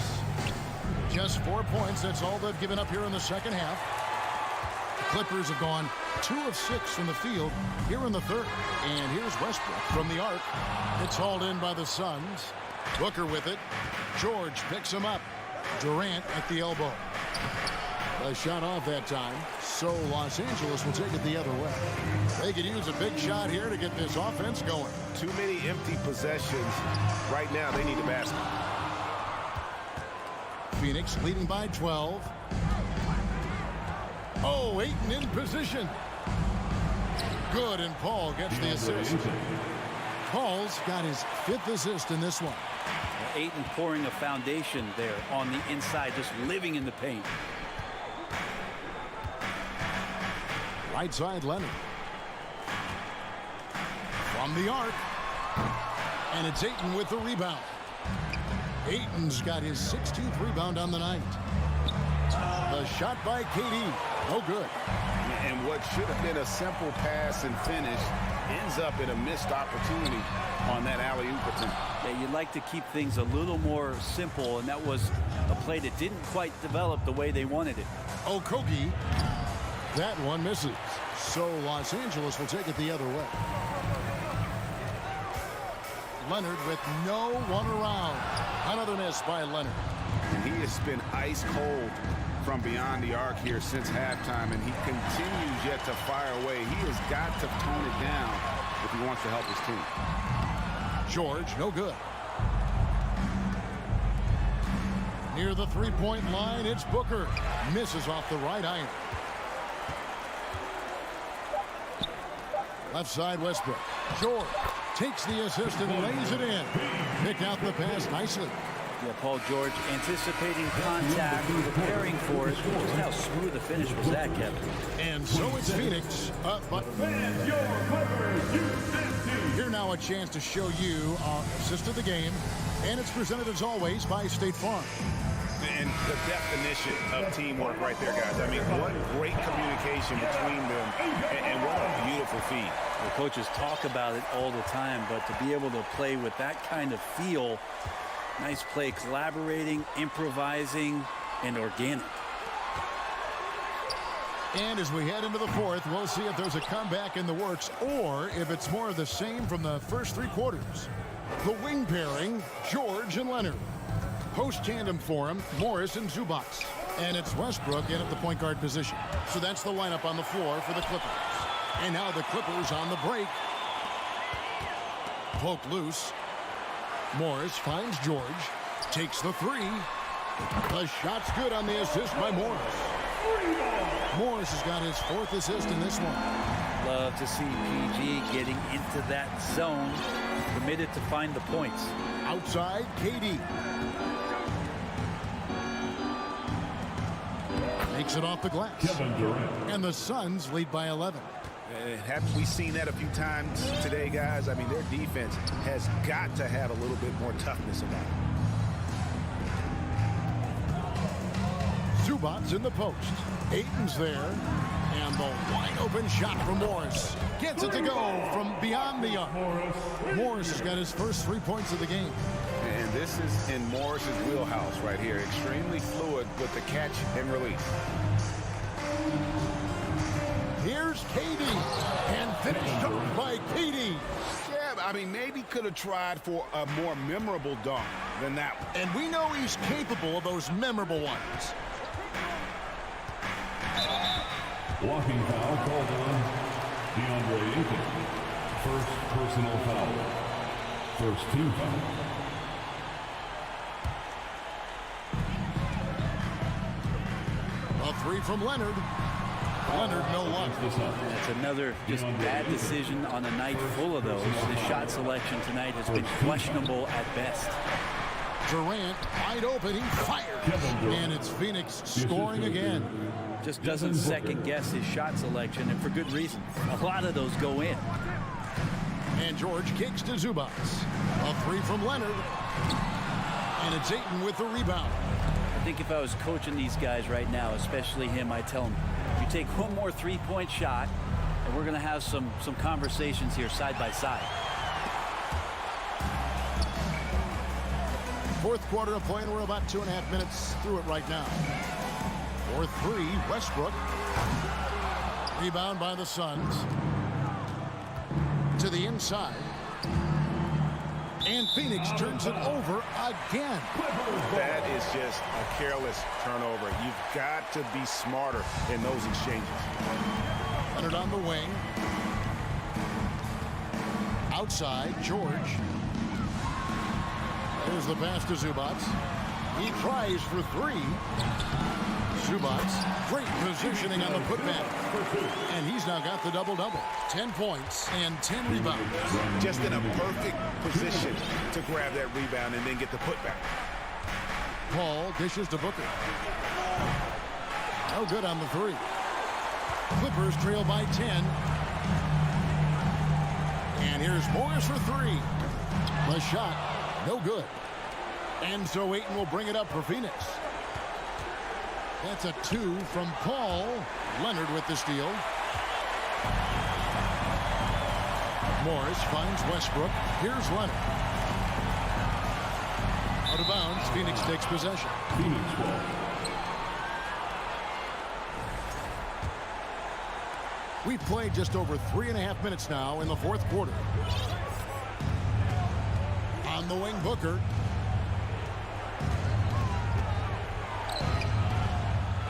Just 4 points. That's all they've given up here in the second half. The Clippers have gone 2 of 6 from the field here in the third. And here's Westbrook from the arc. It's hauled in by the Suns. Booker with it. George picks him up. Durant at the elbow. A shot off that time, so Los Angeles will take it the other way. They could use a big shot here to get this offense going. Too many empty possessions. Right now, they need a basket. Phoenix leading by 12. Oh, Ayton in position. Good, and Paul gets the assist. Paul's got his 5th assist in this one. Ayton pouring a foundation there on the inside, just living in the paint. Right side, Leonard. From the arc. And it's Ayton with the rebound. Ayton's got his 16th rebound on the night. The shot by KD. No good. And what should have been a simple pass and finish ends up in a missed opportunity on that alley-oop attempt. Yeah, you'd like to keep things a little more simple, and that was a play that didn't quite develop the way they wanted it. Okogie. That one misses. So Los Angeles will take it the other way. Leonard with no one around. Another miss by Leonard. And he has been ice cold from beyond the arc here since halftime, and he continues yet to fire away. He has got to tone it down if he wants to help his team. George, no good. Near the three-point line, it's Booker. Misses off the right iron. Left side, Westbrook. George takes the assist and lays it in. Pick out the pass nicely. Yeah, Paul George anticipating contact, preparing for it. Just how smooth the finish was that, Kevin. And so it's Phoenix up, but here now a chance to show you our assist of the game, and it's presented as always by State Farm. And the definition of teamwork right there, guys. I mean, what great communication between them, and what a beautiful feed. The coaches talk about it all the time, but to be able to play with that kind of feel, nice play, collaborating, improvising, and organic. And as we head into the fourth, we'll see if there's a comeback in the works or if it's more of the same from the first 3 quarters. The wing pairing, George and Leonard. Post tandem for him, Morris and Zubac. And it's Westbrook in at the point guard position. So that's the lineup on the floor for the Clippers. And now the Clippers on the break. Poked loose. Morris finds George. Takes the 3. The shot's good on the assist by Morris. Morris has got his 4th assist in this one. Love to see PG getting into that zone. Committed to find the points. Outside, KD. Makes it off the glass. Kevin Durant. And the Suns lead by 11. Haven't we seen that a few times today, guys? I mean, their defense has got to have a little bit more toughness about it. Zubac's in the post. Ayton's there. And the wide open shot from Morris. Gets it to go from beyond the arc. Morris has got his first 3 points of the game. And this is in Morris's wheelhouse right here. Extremely fluid with the catch and release. Here's KD. And finished off by KD. Yeah, I mean, maybe could have tried for a more memorable dunk than that one. And we know he's capable of those memorable ones. Walking foul called on DeAndre Ayton. First personal foul. First team foul. A 3 from Leonard. Leonard, no luck. That's another just bad decision on a night full of those. The shot selection tonight has been questionable at best. Durant wide open, he fires. And it's Phoenix scoring again. Just doesn't second guess his shot selection, and for good reason. A lot of those go in. And George kicks to Zubac. A 3 from Leonard. And it's Ayton with the rebound. I think if I was coaching these guys right now, especially him, I'd tell him, you take one more 3-point shot, and we're going to have some conversations here side by side. Fourth quarter of play, and we're about 2.5 minutes through it right now. 4-3, Westbrook. Rebound by the Suns. To the inside. And Phoenix turns it over again. That is just a careless turnover. You've got to be smarter in those exchanges. Leonard on the wing. Outside, George. There's the pass to Zubac. He tries for three. Zubats, great positioning on the putback. And he's now got the double-double. 10 points and 10 rebounds. Just in a perfect position to grab that rebound and then get the putback. Paul dishes to Booker. No good on the three. Clippers trail by 10. And here's Morris for three. The shot, no good. And so Ayton will bring it up for Phoenix. That's a 2 from Paul. Leonard with the steal. Morris finds Westbrook. Here's Leonard. Out of bounds, Phoenix takes possession. Phoenix ball. We've played just over 3.5 minutes now in the fourth quarter. On the wing, Booker.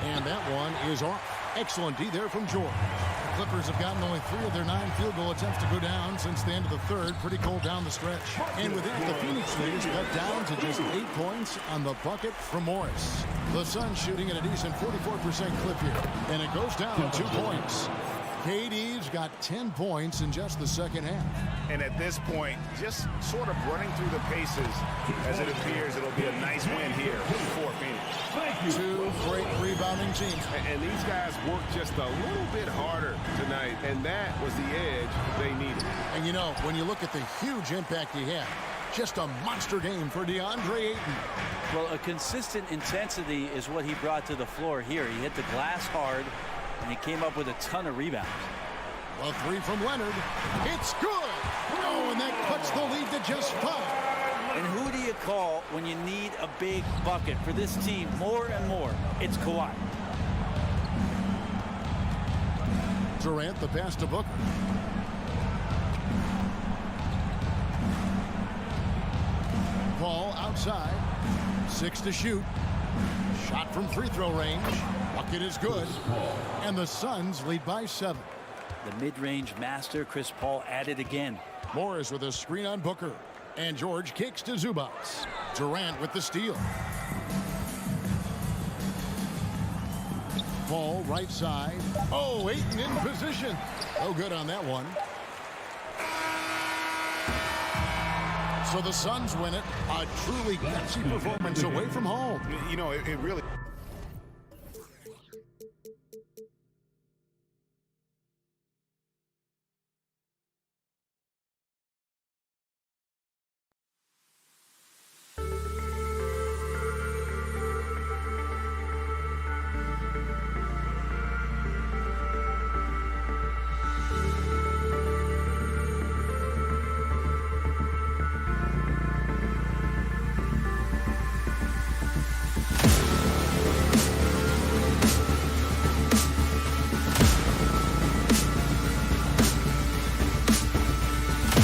And that one is off. Excellent D there from George. The Clippers have gotten only 3 of their 9 field goal attempts to go down since the end of the third. Pretty cold down the stretch. And with that, the Phoenix lead is cut down to just 8 points on the bucket from Morris. The Suns shooting at a decent 44% clip here. And it goes down 2 points. KD's got 10 points in just the second half. And at this point, just sort of running through the paces as it appears it'll be a nice win here for Phoenix. 2 great rebounding teams. And these guys worked just a little bit harder tonight, and that was the edge they needed. And you know, when you look at the huge impact he had, just a monster game for DeAndre Ayton. Well, a consistent intensity is what he brought to the floor here. He hit the glass hard, and he came up with a ton of rebounds. A 3 from Leonard. It's good. Oh, and that cuts the lead to just 5. And who do you call when you need a big bucket for this team more and more? It's Kawhi. Durant, the pass to Booker. Paul outside. 6 to shoot. Shot from free throw range. Bucket is good. And the Suns lead by 7. The mid-range master, Chris Paul, at it again. Morris with a screen on Booker. And George kicks to Zubats. Durant with the steal. Paul right side. Oh, Ayton in position. No good on that one. So the Suns win it. A truly gutsy performance away from home. You know, it really...